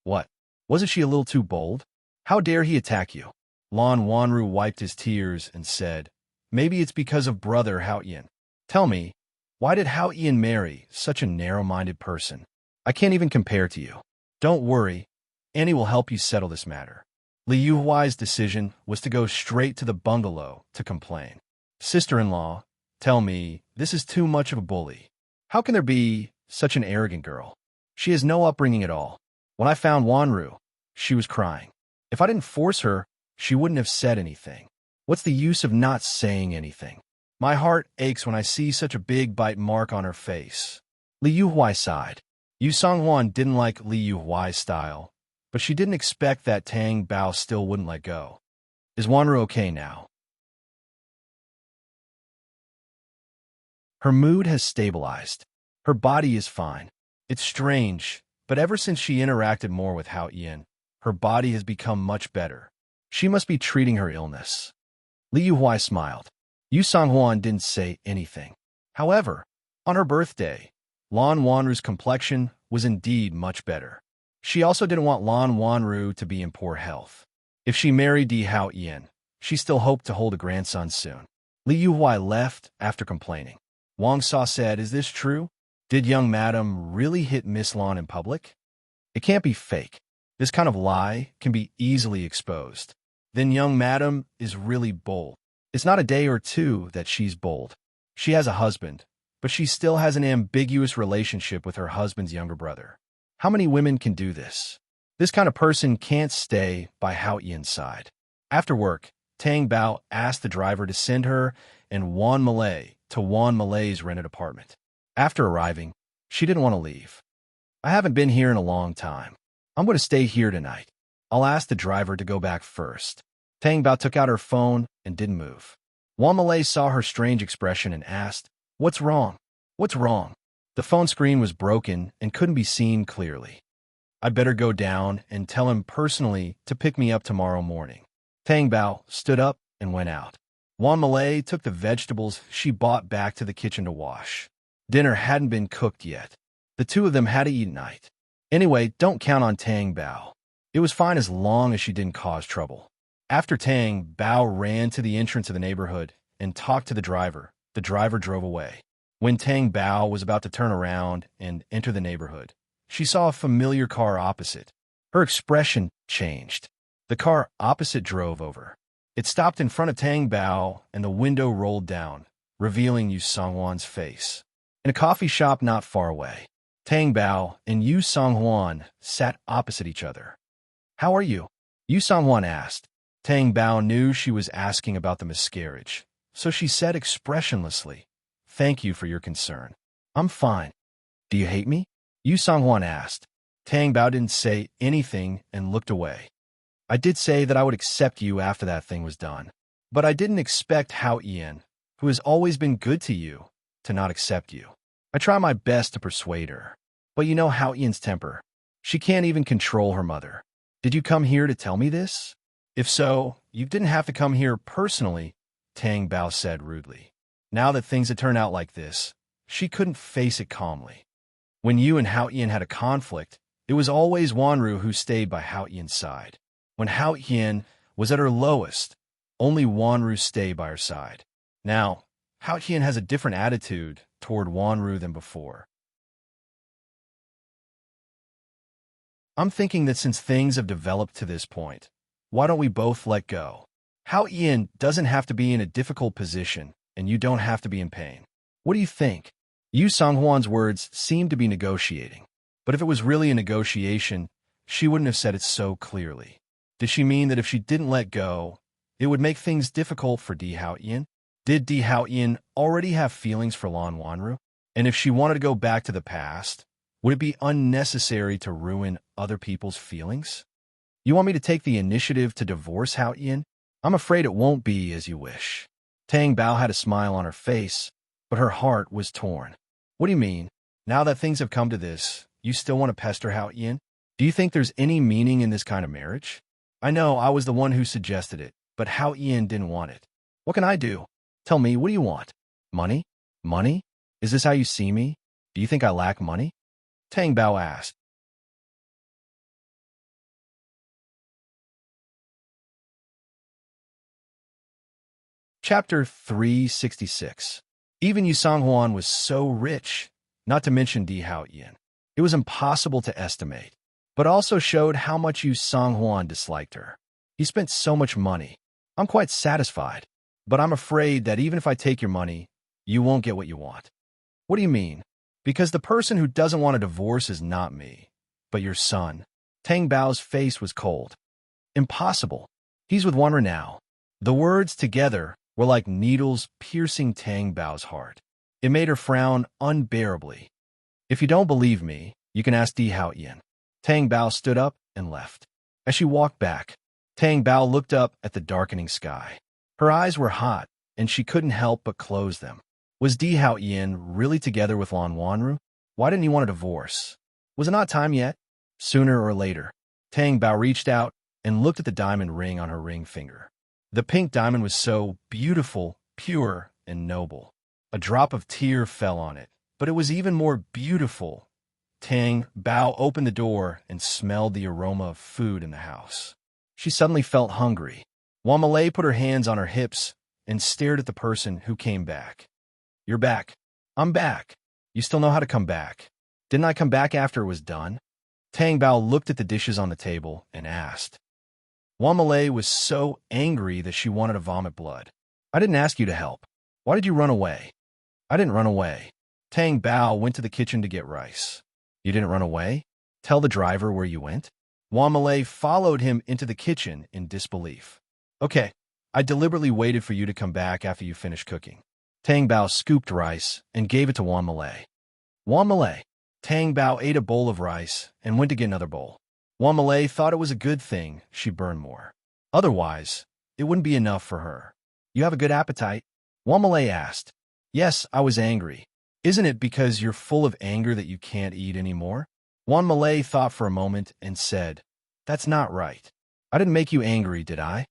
What? Wasn't she a little too bold? How dare he attack you? Lan Wanru wiped his tears and said, Maybe it's because of brother Hao Ian. Tell me, why did Hao Ian marry such a narrow-minded person? I can't even compare to you. Don't worry, Annie will help you settle this matter. Li Yuhuai's decision was to go straight to the bungalow to complain. Sister-in-law, tell me, this is too much of a bully. How can there be such an arrogant girl? She has no upbringing at all. When I found Wanru, she was crying. If I didn't force her, she wouldn't have said anything. What's the use of not saying anything? My heart aches when I see such a big bite mark on her face. Li Yuhuai sighed. Yu Songhuan didn't like Li Yuhuai's style, but she didn't expect that Tang Bao still wouldn't let go. Is Wanru okay now? Her mood has stabilized. Her body is fine. It's strange, but ever since she interacted more with Hao Ian, her body has become much better. She must be treating her illness. Li Yuhuai smiled. Yu Songhuan didn't say anything. However, on her birthday, Lan Wanru's complexion was indeed much better. She also didn't want Lan Wanru to be in poor health. If she married Di Hao Ian, she still hoped to hold a grandson soon. Li Yuhuai left after complaining. Wang Sa said, Is this true? Did young madam really hit Miss Lan in public? It can't be fake. This kind of lie can be easily exposed. Then young madam is really bold. It's not a day or two that she's bold. She has a husband, but she still has an ambiguous relationship with her husband's younger brother. How many women can do this? This kind of person can't stay by Hao Yian's side. After work, Tang Bao asked the driver to send her and Juan Malay to Juan Malay's rented apartment. After arriving, she didn't want to leave. I haven't been here in a long time. I'm going to stay here tonight. I'll ask the driver to go back first. Tang Bao took out her phone and didn't move. Juan Malay saw her strange expression and asked, "What's wrong? What's wrong?" The phone screen was broken and couldn't be seen clearly. "I'd better go down and tell him personally to pick me up tomorrow morning." Tang Bao stood up and went out. Juan Malay took the vegetables she bought back to the kitchen to wash. Dinner hadn't been cooked yet. The two of them had to eat at night. Anyway, don't count on Tang Bao. It was fine as long as she didn't cause trouble. After Tang Bao ran to the entrance of the neighborhood and talked to the driver drove away. When Tang Bao was about to turn around and enter the neighborhood, she saw a familiar car opposite. Her expression changed. The car opposite drove over. It stopped in front of Tang Bao and the window rolled down, revealing Yu Songhuan's face. In a coffee shop not far away, Tang Bao and Yu Songhuan sat opposite each other. "How are you?" Yu Songhuan asked. Tang Bao knew she was asking about the miscarriage, so she said expressionlessly, "Thank you for your concern. I'm fine." "Do you hate me?" Yu Songhuan asked. Tang Bao didn't say anything and looked away. "I did say that I would accept you after that thing was done, but I didn't expect Hao Yian, who has always been good to you, to not accept you. I try my best to persuade her, but you know Hao Yian's temper. She can't even control her mother. Did you come here to tell me this? If so, you didn't have to come here personally," Tang Bao said rudely. Now that things had turned out like this, she couldn't face it calmly. When you and Hao Yian had a conflict, it was always Wanru who stayed by Hao Yian's side. When Hao Yian was at her lowest, only Wanru stayed by her side. Now, Hao Yian has a different attitude toward Wanru than before. I'm thinking that since things have developed to this point, why don't we both let go? Hao Yian doesn't have to be in a difficult position, and you don't have to be in pain. What do you think? Yu Songhuan's words seemed to be negotiating, but if it was really a negotiation, she wouldn't have said it so clearly. Did she mean that if she didn't let go, it would make things difficult for Di Hao Yian? Did Di Hao Yian already have feelings for Lan Wanru? And if she wanted to go back to the past, would it be unnecessary to ruin other people's feelings? You want me to take the initiative to divorce Hao Yian? I'm afraid it won't be as you wish. Tang Bao had a smile on her face, but her heart was torn. What do you mean? Now that things have come to this, you still want to pester Hao Yian? Do you think there's any meaning in this kind of marriage? I know I was the one who suggested it, but Hao Yian didn't want it. What can I do? Tell me, what do you want? Money? Money? Is this how you see me? Do you think I lack money? Tang Bao asked. Chapter 366. Even Yu Songhuan was so rich, not to mention Di Hao Yian. It was impossible to estimate, but also showed how much Yu Songhuan disliked her. He spent so much money. I'm quite satisfied, but I'm afraid that even if I take your money, you won't get what you want. What do you mean? Because the person who doesn't want a divorce is not me, but your son. Tang Bao's face was cold. Impossible. He's with Wanru now. The words together were like needles piercing Tang Bao's heart. It made her frown unbearably. If you don't believe me, you can ask Di Hao Yian. Tang Bao stood up and left. As she walked back, Tang Bao looked up at the darkening sky. Her eyes were hot, and she couldn't help but close them. Was Di Hao Yian really together with Lan Wanru? Why didn't he want a divorce? Was it not time yet? Sooner or later. Tang Bao reached out and looked at the diamond ring on her ring finger. The pink diamond was so beautiful, pure, and noble. A drop of tear fell on it, but it was even more beautiful. Tang Bao opened the door and smelled the aroma of food in the house. She suddenly felt hungry. Juan Malay put her hands on her hips and stared at the person who came back. You're back. I'm back. You still know how to come back. Didn't I come back after it was done? Tang Bao looked at the dishes on the table and asked. Juan Malay was so angry that she wanted to vomit blood. I didn't ask you to help. Why did you run away? I didn't run away. Tang Bao went to the kitchen to get rice. You didn't run away? Tell the driver where you went? Wan Malay followed him into the kitchen in disbelief. Okay, I deliberately waited for you to come back after you finished cooking. Tang Bao scooped rice and gave it to Wan Malay. Wan Malay. Tang Bao ate a bowl of rice and went to get another bowl. Wan Malay thought it was a good thing she burned more. Otherwise, it wouldn't be enough for her. You have a good appetite? Wan Malay asked. Yes, I was angry. Isn't it because you're full of anger that you can't eat anymore? Wan Malay thought for a moment and said, That's not right. I didn't make you angry, did I?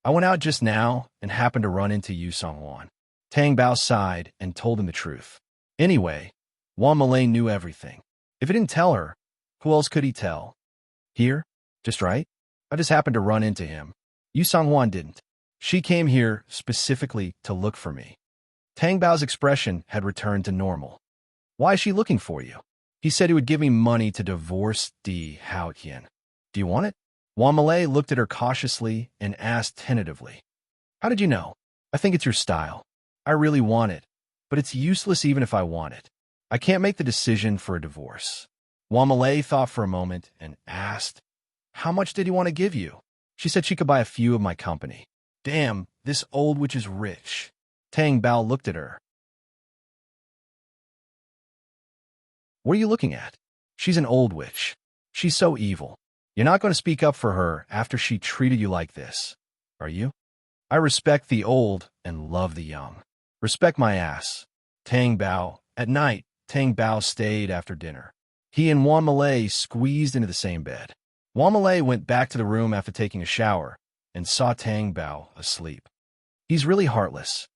I went out just now and happened to run into Yu Song-wan. Tang Bao sighed and told him the truth. Anyway, Wan Malay knew everything. If he didn't tell her, who else could he tell? Here? Just right? I just happened to run into him. Yu Song-wan didn't. She came here specifically to look for me. Tang Bao's expression had returned to normal. Why is she looking for you? He said he would give me money to divorce Di Haotian. Do you want it? Wan Malay looked at her cautiously and asked tentatively. How did you know? I think it's your style. I really want it, but it's useless even if I want it. I can't make the decision for a divorce. Wan Malay thought for a moment and asked, How much did he want to give you? She said she could buy a few of my company. Damn, this old witch is rich. Tang Bao looked at her. What are you looking at? She's an old witch. She's so evil. You're not going to speak up for her after she treated you like this, are you? I respect the old and love the young. Respect my ass. Tang Bao. At night, Tang Bao stayed after dinner. He and Wan Malay squeezed into the same bed. Wan Malay went back to the room after taking a shower and saw Tang Bao asleep. He's really heartless.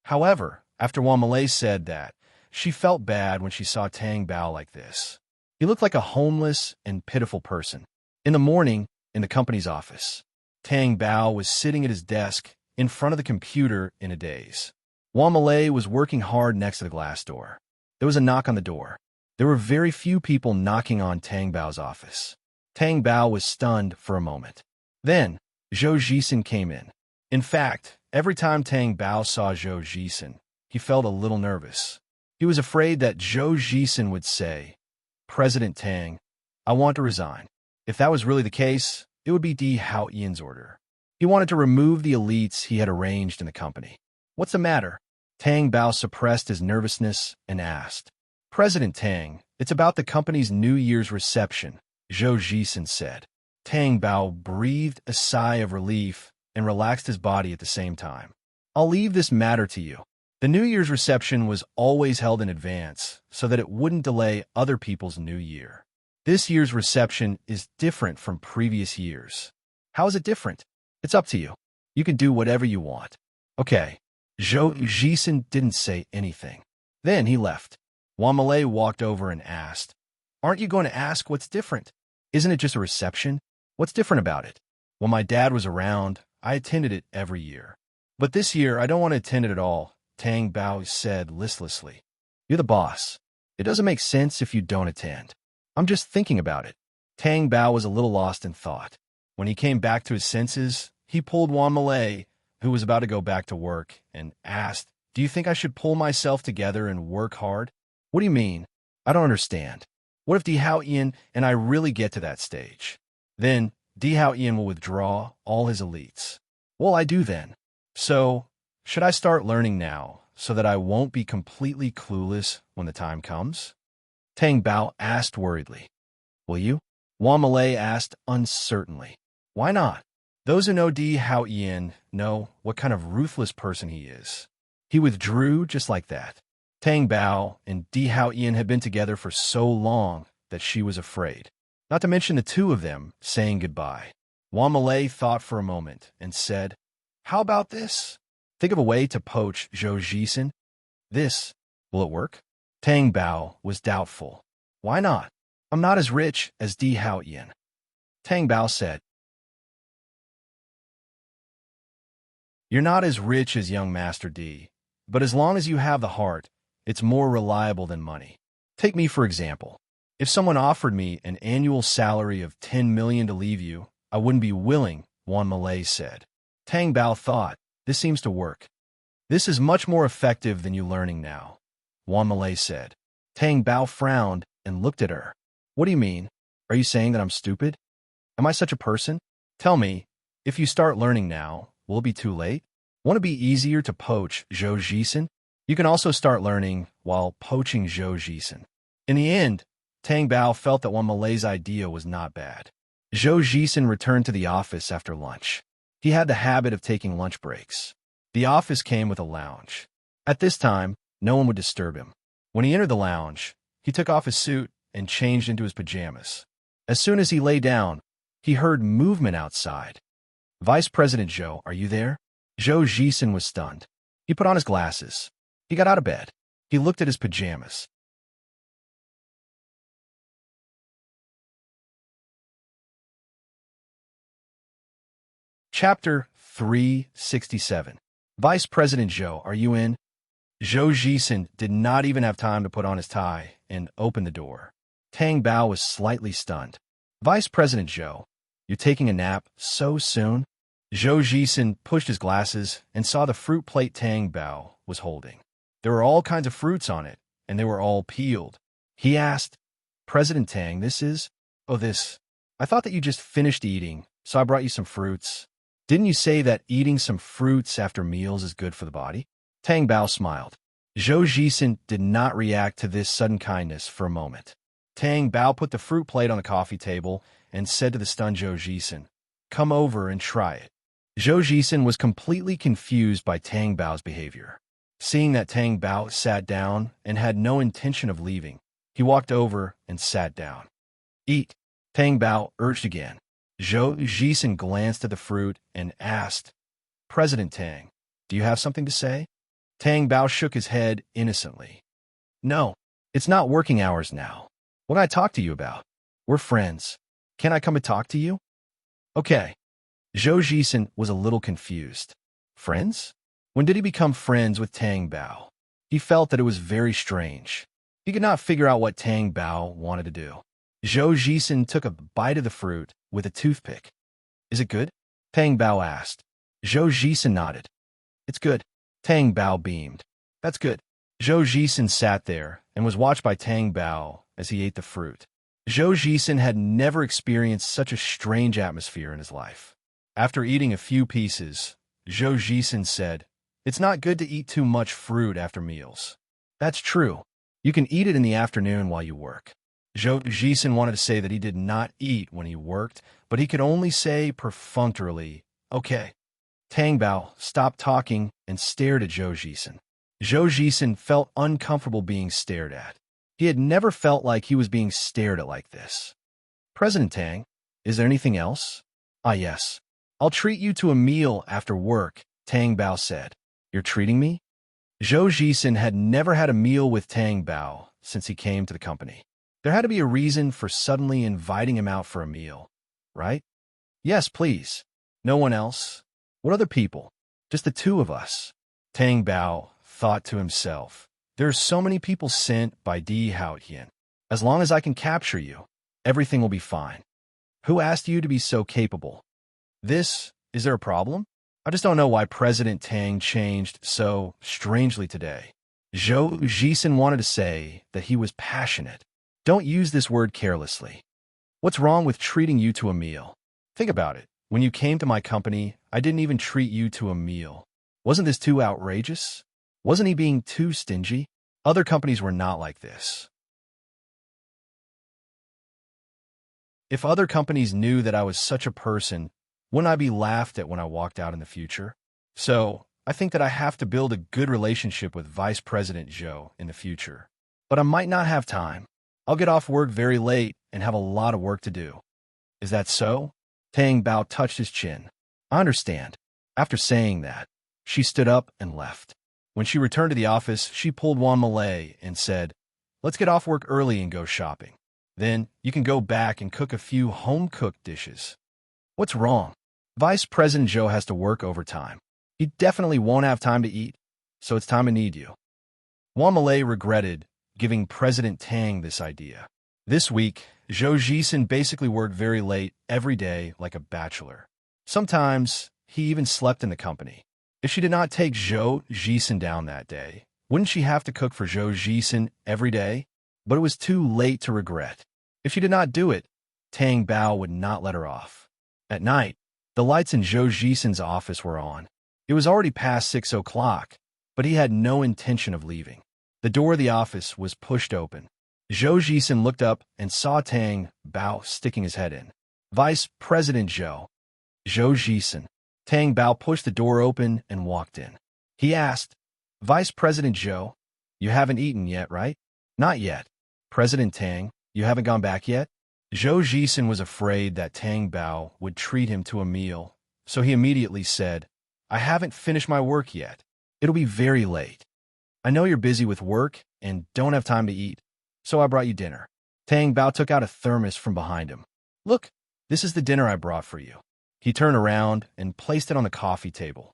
However, after Wan Malay said that, she felt bad when she saw Tang Bao like this. He looked like a homeless and pitiful person. In the morning, in the company's office, Tang Bao was sitting at his desk in front of the computer in a daze. Wan Malay was working hard next to the glass door. There was a knock on the door. There were very few people knocking on Tang Bao's office. Tang Bao was stunned for a moment. Then, Zhou Jisen came in. In fact, every time Tang Bao saw Zhou Jisen, he felt a little nervous. He was afraid that Zhou Jisen would say, President Tang, I want to resign. If that was really the case, it would be Di Haotian's order. He wanted to remove the elites he had arranged in the company. What's the matter? Tang Bao suppressed his nervousness and asked. President Tang, it's about the company's New Year's reception, Zhou Jisen said. Tang Bao breathed a sigh of relief and relaxed his body at the same time. I'll leave this matter to you. The New Year's reception was always held in advance so that it wouldn't delay other people's New Year. This year's reception is different from previous years. How is it different? It's up to you. You can do whatever you want. Okay. Zhou Jisen didn't say anything. Then he left. Wan Malay walked over and asked, Aren't you going to ask what's different? Isn't it just a reception? What's different about it? When my dad was around, I attended it every year. But this year, I don't want to attend it at all, Tang Bao said listlessly. You're the boss. It doesn't make sense if you don't attend. I'm just thinking about it. Tang Bao was a little lost in thought. When he came back to his senses, he pulled Wan Malay, who was about to go back to work, and asked, Do you think I should pull myself together and work hard? What do you mean? I don't understand. What if Di Haotian and I really get to that stage? Then Di Haotian will withdraw all his elites. What'll I do then? So, should I start learning now so that I won't be completely clueless when the time comes? Tang Bao asked worriedly. Will you? Wan Malay asked uncertainly. Why not? Those who know Di Haotian know what kind of ruthless person he is. He withdrew just like that. Tang Bao and Di Haotian had been together for so long that she was afraid. Not to mention the two of them saying goodbye. Wan Malay thought for a moment and said, How about this? Think of a way to poach Zhou Jisen. This, will it work? Tang Bao was doubtful. Why not? I'm not as rich as Di Haotian. Tang Bao said, You're not as rich as young Master Di, but as long as you have the heart, it's more reliable than money. Take me for example. If someone offered me an annual salary of 10 million to leave you, I wouldn't be willing, Wan Malay said. Tang Bao thought, This seems to work. This is much more effective than you learning now, Wan Malay said. Tang Bao frowned and looked at her. What do you mean? Are you saying that I'm stupid? Am I such a person? Tell me, if you start learning now, will it be too late? Want to be easier to poach Zhou Jisen? You can also start learning while poaching Zhou Jisen. In the end, Tang Bao felt that Wan Malay's idea was not bad. Zhou Jisen returned to the office after lunch. He had the habit of taking lunch breaks. The office came with a lounge. At this time, no one would disturb him. When he entered the lounge, he took off his suit and changed into his pajamas. As soon as he lay down, he heard movement outside. Vice President Zhou, are you there? Zhou Jisen was stunned. He put on his glasses. He got out of bed. He looked at his pajamas. Chapter 367. Vice President Zhou, are you in? Zhou Jisen did not even have time to put on his tie and open the door. Tang Bao was slightly stunned. Vice President Zhou, you're taking a nap so soon? Zhou Jisen pushed his glasses and saw the fruit plate Tang Bao was holding. There were all kinds of fruits on it, and they were all peeled. He asked, President Tang, this is? Oh, this. I thought that you just finished eating, so I brought you some fruits. Didn't you say that eating some fruits after meals is good for the body? Tang Bao smiled. Zhou Jisen did not react to this sudden kindness for a moment. Tang Bao put the fruit plate on the coffee table and said to the stunned Zhou Jisen, come over and try it. Zhou Jisen was completely confused by Tang Bao's behavior. Seeing that Tang Bao sat down and had no intention of leaving, he walked over and sat down. Eat, Tang Bao urged again. Zhou Jisen glanced at the fruit and asked, President Tang, do you have something to say? Tang Bao shook his head innocently. No, it's not working hours now. What did I talk to you about? We're friends. Can I come and talk to you? Okay. Zhou Jisen was a little confused. Friends? When did he become friends with Tang Bao? He felt that it was very strange. He could not figure out what Tang Bao wanted to do. Zhou Jisen took a bite of the fruit with a toothpick. Is it good? Tang Bao asked. Zhou Jisen nodded. It's good. Tang Bao beamed. That's good. Zhou Jisen sat there and was watched by Tang Bao as he ate the fruit. Zhou Jisen had never experienced such a strange atmosphere in his life. After eating a few pieces, Zhou Jisen said, it's not good to eat too much fruit after meals. That's true. You can eat it in the afternoon while you work. Zhou Jisen wanted to say that he did not eat when he worked, but he could only say perfunctorily, okay. Tang Bao stopped talking and stared at Zhou Jisen. Zhou Jisen felt uncomfortable being stared at. He had never felt like he was being stared at like this. President Tang, is there anything else? Ah, yes. I'll treat you to a meal after work, Tang Bao said. You're treating me? Zhou Jisen had never had a meal with Tang Bao since he came to the company. There had to be a reason for suddenly inviting him out for a meal, right? Yes, please. No one else? What other people? Just the two of us. Tang Bao thought to himself. There are so many people sent by Di Haotian. As long as I can capture you, everything will be fine. Who asked you to be so capable? Is there a problem? I just don't know why President Tang changed so strangely today. Zhou Jisen wanted to say that he was passionate. Don't use this word carelessly. What's wrong with treating you to a meal? Think about it. When you came to my company, I didn't even treat you to a meal. Wasn't this too outrageous? Wasn't he being too stingy? Other companies were not like this. If other companies knew that I was such a person, wouldn't I be laughed at when I walked out in the future? So, I think that I have to build a good relationship with Vice President Zhou in the future. But I might not have time. I'll get off work very late and have a lot of work to do. Is that so? Tang Bao touched his chin. I understand. After saying that, she stood up and left. When she returned to the office, she pulled Wan Malay and said, let's get off work early and go shopping. Then you can go back and cook a few home-cooked dishes. What's wrong? Vice President Zhou has to work overtime. He definitely won't have time to eat, so it's time to need you. Wan Malay regretted giving President Tang this idea. This week, Zhou Jisen basically worked very late every day like a bachelor. Sometimes, he even slept in the company. If she did not take Zhou Jisen down that day, wouldn't she have to cook for Zhou Jisen every day? But it was too late to regret. If she did not do it, Tang Bao would not let her off. At night, the lights in Zhou Jisen's office were on. It was already past 6 o'clock, but he had no intention of leaving. The door of the office was pushed open. Zhou Jisen looked up and saw Tang Bao sticking his head in. Vice President Zhou. Zhou Jisen. Tang Bao pushed the door open and walked in. He asked, Vice President Zhou, you haven't eaten yet, right? Not yet. President Tang, you haven't gone back yet? Zhou Jisen was afraid that Tang Bao would treat him to a meal, so he immediately said, I haven't finished my work yet. It'll be very late. I know you're busy with work and don't have time to eat, so I brought you dinner. Tang Bao took out a thermos from behind him. Look, this is the dinner I brought for you. He turned around and placed it on the coffee table.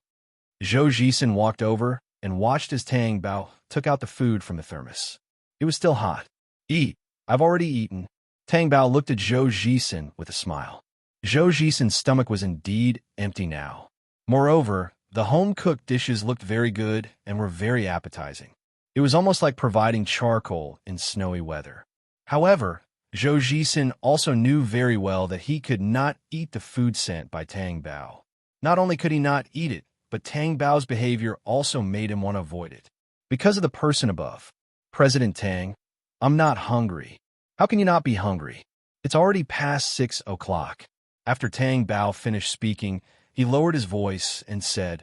Zhou Jisen walked over and watched as Tang Bao took out the food from the thermos. It was still hot. Eat. I've already eaten. Tang Bao looked at Zhou Jisen with a smile. Zhou Jisen's stomach was indeed empty now. Moreover, the home-cooked dishes looked very good and were very appetizing. It was almost like providing charcoal in snowy weather. However, Zhou Jisen also knew very well that he could not eat the food sent by Tang Bao. Not only could he not eat it, but Tang Bao's behavior also made him want to avoid it. Because of the person above. President Tang, I'm not hungry. How can you not be hungry? It's already past 6 o'clock. After Tang Bao finished speaking, he lowered his voice and said,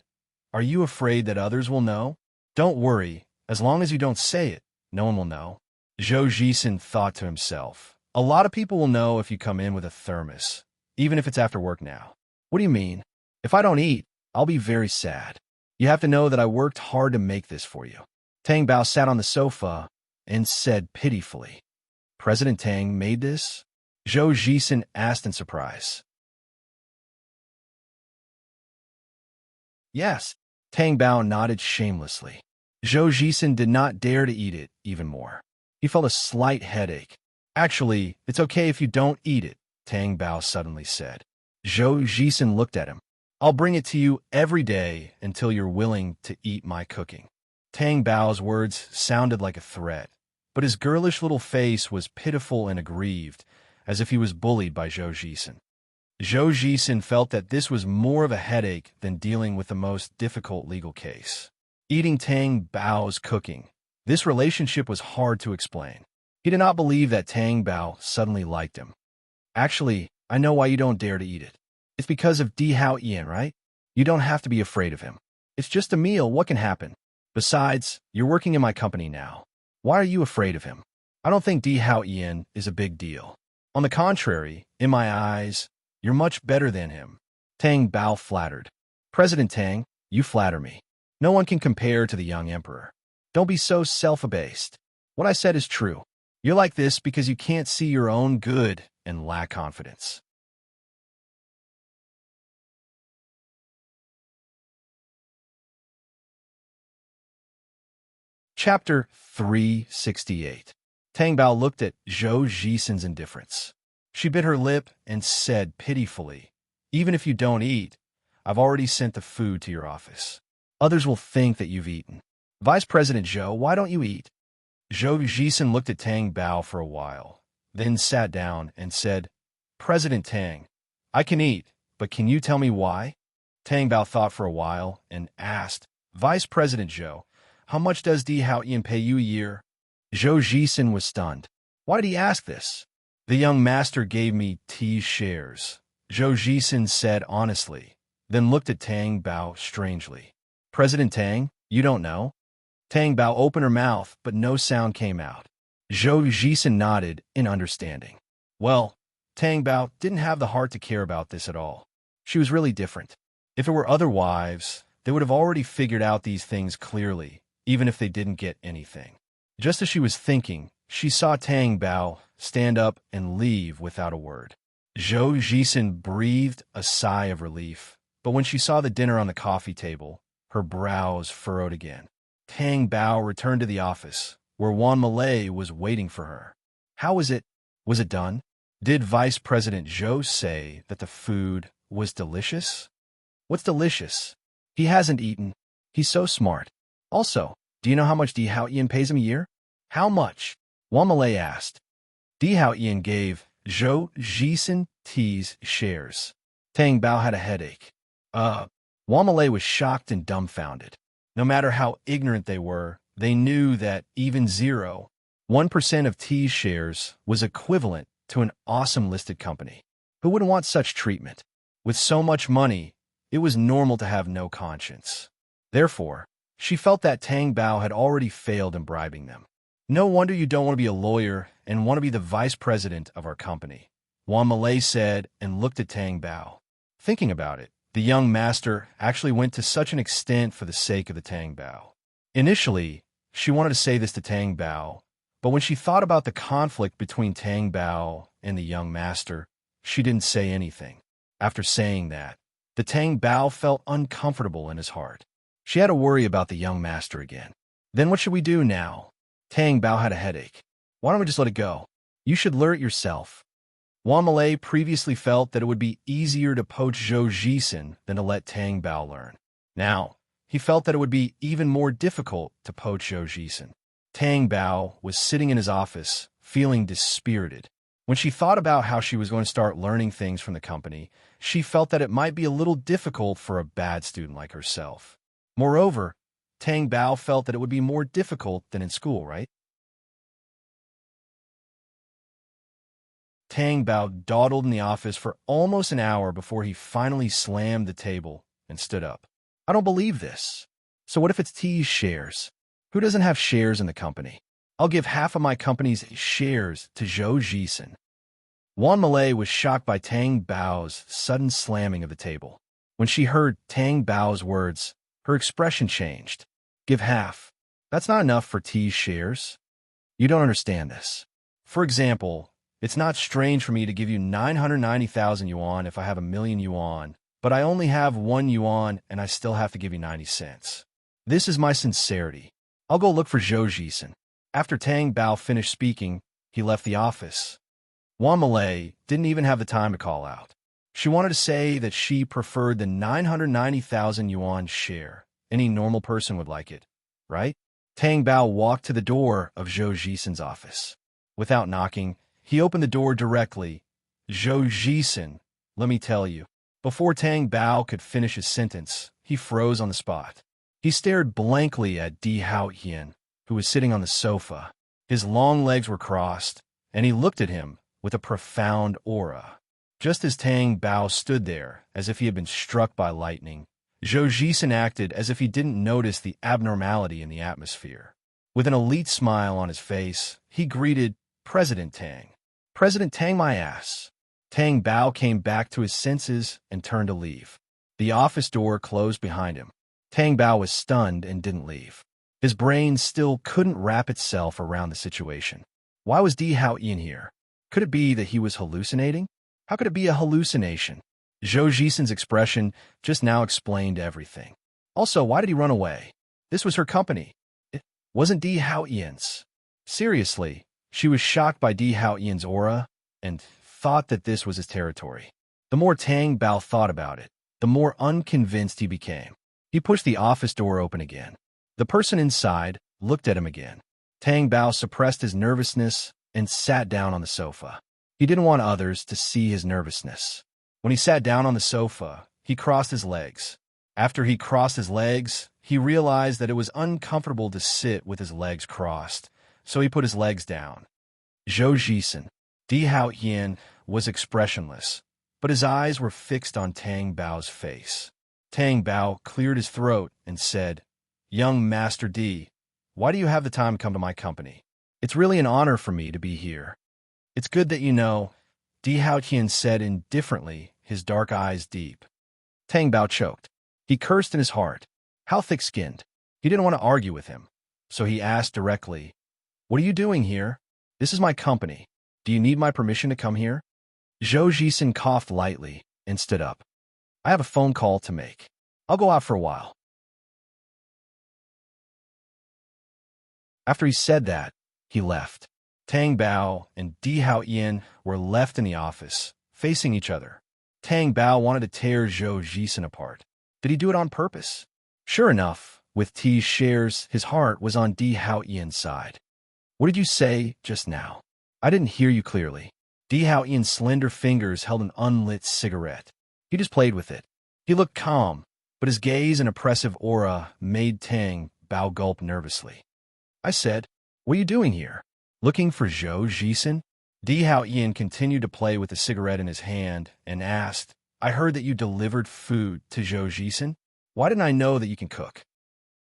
Are you afraid that others will know? Don't worry. As long as you don't say it, no one will know. Zhou Jisen thought to himself, a lot of people will know if you come in with a thermos, even if it's after work now. What do you mean? If I don't eat, I'll be very sad. You have to know that I worked hard to make this for you. Tang Bao sat on the sofa and said pitifully, President Tang made this? Zhou Jisen asked in surprise. Yes. Tang Bao nodded shamelessly. Zhou Jisen did not dare to eat it even more. He felt a slight headache. Actually, it's okay if you don't eat it, Tang Bao suddenly said. Zhou Jisen looked at him. I'll bring it to you every day until you're willing to eat my cooking. Tang Bao's words sounded like a threat, but his girlish little face was pitiful and aggrieved, as if he was bullied by Zhou Jisen. Zhou Jisen felt that this was more of a headache than dealing with the most difficult legal case. Eating Tang Bao's cooking. This relationship was hard to explain. He did not believe that Tang Bao suddenly liked him. Actually, I know why you don't dare to eat it. It's because of Di Hao Ian, right? You don't have to be afraid of him. It's just a meal, what can happen? Besides, you're working in my company now. Why are you afraid of him? I don't think Di Hao Ian is a big deal. On the contrary, in my eyes, you're much better than him. Tang Bao flattered. President Tang, you flatter me. No one can compare to the young emperor. Don't be so self-abased. What I said is true. You're like this because you can't see your own good and lack confidence. Chapter 368. Tang Bao looked at Zhou Jisen's indifference. She bit her lip and said pitifully, Even if you don't eat, I've already sent the food to your office. Others will think that you've eaten. Vice President Zhou, why don't you eat? Zhou Jisen looked at Tang Bao for a while, then sat down and said, President Tang, I can eat, but can you tell me why? Tang Bao thought for a while and asked, Vice President Zhou, how much does Di Hao Ian pay you a year? Zhou Jisen was stunned. Why did he ask this? The young master gave me T's shares, Zhou Jisen said honestly, then looked at Tang Bao strangely. President Tang, you don't know? Tang Bao opened her mouth, but no sound came out. Zhou Jisen nodded in understanding. Well, Tang Bao didn't have the heart to care about this at all. She was really different. If it were other wives, they would have already figured out these things clearly, even if they didn't get anything. Just as she was thinking, she saw Tang Bao stand up and leave without a word. Zhou Jisen breathed a sigh of relief, but when she saw the dinner on the coffee table, her brows furrowed again. Tang Bao returned to the office, where Wan Malay was waiting for her. How was it? Was it done? Did Vice President Zhou say that the food was delicious? What's delicious? He hasn't eaten. He's so smart. Also, do you know how much Di Hao Ian pays him a year? How much? Wan Malay asked. Di Hao Ian gave Zhou Jisen T's shares. Tang Bao had a headache. Wamalei was shocked and dumbfounded. No matter how ignorant they were, they knew that even 0.1% of T's shares was equivalent to an awesome listed company. Who wouldn't want such treatment? With so much money, it was normal to have no conscience. Therefore, she felt that Tang Bao had already failed in bribing them. No wonder you don't want to be a lawyer and want to be the vice president of our company, Wan Malay said and looked at Tang Bao. Thinking about it, the young master actually went to such an extent for the sake of the Tang Bao. Initially, she wanted to say this to Tang Bao, but when she thought about the conflict between Tang Bao and the young master, she didn't say anything. After saying that, the Tang Bao felt uncomfortable in his heart. She had to worry about the young master again. Then what should we do now? Tang Bao had a headache. Why don't we just let it go? You should learn it yourself. Wan Malay previously felt that it would be easier to poach Zhou Jisen than to let Tang Bao learn. Now, he felt that it would be even more difficult to poach Zhou Jisen. Tang Bao was sitting in his office, feeling dispirited. When she thought about how she was going to start learning things from the company, she felt that it might be a little difficult for a bad student like herself. Moreover, Tang Bao felt that it would be more difficult than in school, right? Tang Bao dawdled in the office for almost an hour before he finally slammed the table and stood up. I don't believe this. So what if it's T's shares? Who doesn't have shares in the company? I'll give half of my company's shares to Zhou Jisen. Wan Malay was shocked by Tang Bao's sudden slamming of the table. When she heard Tang Bao's words, her expression changed. Give half. That's not enough for T's shares. You don't understand this. For example, it's not strange for me to give you 990,000 yuan if I have 1,000,000 yuan, but I only have 1 yuan and I still have to give you 90 cents. This is my sincerity. I'll go look for Zhou Jisen. After Tang Bao finished speaking, he left the office. Wan Malay didn't even have the time to call out. She wanted to say that she preferred the 990,000 yuan share. Any normal person would like it, right? Tang Bao walked to the door of Zhou Jisen's office. Without knocking, he opened the door directly. Zhou Jisen, let me tell you. Before Tang Bao could finish his sentence, he froze on the spot. He stared blankly at Di Haoyan, who was sitting on the sofa. His long legs were crossed, and he looked at him with a profound aura. Just as Tang Bao stood there, as if he had been struck by lightning, Zhou Jisen acted as if he didn't notice the abnormality in the atmosphere. With an elite smile on his face, he greeted President Tang. President Tang, my ass. Tang Bao came back to his senses and turned to leave. The office door closed behind him. Tang Bao was stunned and didn't leave. His brain still couldn't wrap itself around the situation. Why was Di Haoyan here? Could it be that he was hallucinating? How could it be a hallucination? Zhou Jisen's expression just now explained everything. Also, why did he run away? This was her company. It wasn't Di Haoyan's. Seriously, she was shocked by Di Haoyan's aura and thought that this was his territory. The more Tang Bao thought about it, the more unconvinced he became. He pushed the office door open again. The person inside looked at him again. Tang Bao suppressed his nervousness and sat down on the sofa. He didn't want others to see his nervousness. When he sat down on the sofa, he crossed his legs. After he crossed his legs, he realized that it was uncomfortable to sit with his legs crossed, so he put his legs down. Zhou Jisen, Di Haoyan, was expressionless, but his eyes were fixed on Tang Bao's face. Tang Bao cleared his throat and said, Young Master Di, why do you have the time to come to my company? It's really an honor for me to be here. It's good that you know, Di Haoyan said indifferently, his dark eyes deep. Tang Bao choked. He cursed in his heart. How thick-skinned. He didn't want to argue with him, so he asked directly, What are you doing here? This is my company. Do you need my permission to come here? Zhou Jisen coughed lightly and stood up. I have a phone call to make. I'll go out for a while. After he said that, he left. Tang Bao and Di Haoyan were left in the office, facing each other. Tang Bao wanted to tear Zhou Jisen apart. Did he do it on purpose? Sure enough, with T's shares, his heart was on Di Haoyan's side. What did you say just now? I didn't hear you clearly. Di Hao Ian's slender fingers held an unlit cigarette. He just played with it. He looked calm, but his gaze and oppressive aura made Tang Bao gulp nervously. I said, "What are you doing here? Looking for Zhou Jisen?" Di Hao Ian continued to play with the cigarette in his hand and asked, "I heard that you delivered food to Zhou Jisen. Why didn't I know that you can cook?"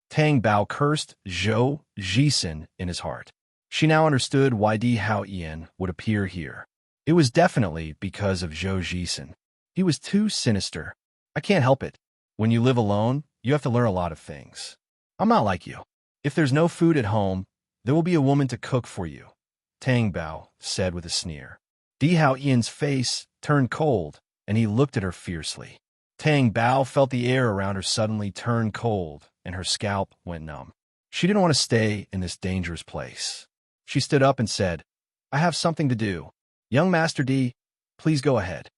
Tang Bao cursed Zhou Jisen in his heart. She now understood why Di Hao Ian would appear here. It was definitely because of Zhou Jisen. He was too sinister. I can't help it. When you live alone, you have to learn a lot of things. I'm not like you. If there's no food at home, there will be a woman to cook for you, Tang Bao said with a sneer. Di Hao Ian's face turned cold, and he looked at her fiercely. Tang Bao felt the air around her suddenly turn cold, and her scalp went numb. She didn't want to stay in this dangerous place. She stood up and said, "I have something to do. Young Master Di, please go ahead."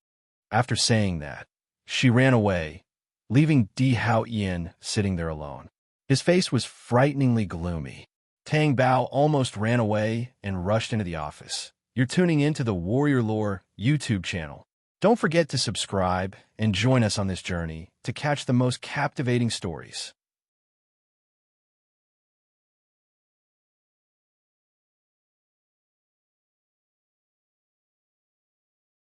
After saying that, she ran away, leaving Di Hao Ian sitting there alone. His face was frighteningly gloomy. Tang Bao almost ran away and rushed into the office. You're tuning into the Warrior Lore YouTube channel. Don't forget to subscribe and join us on this journey to catch the most captivating stories.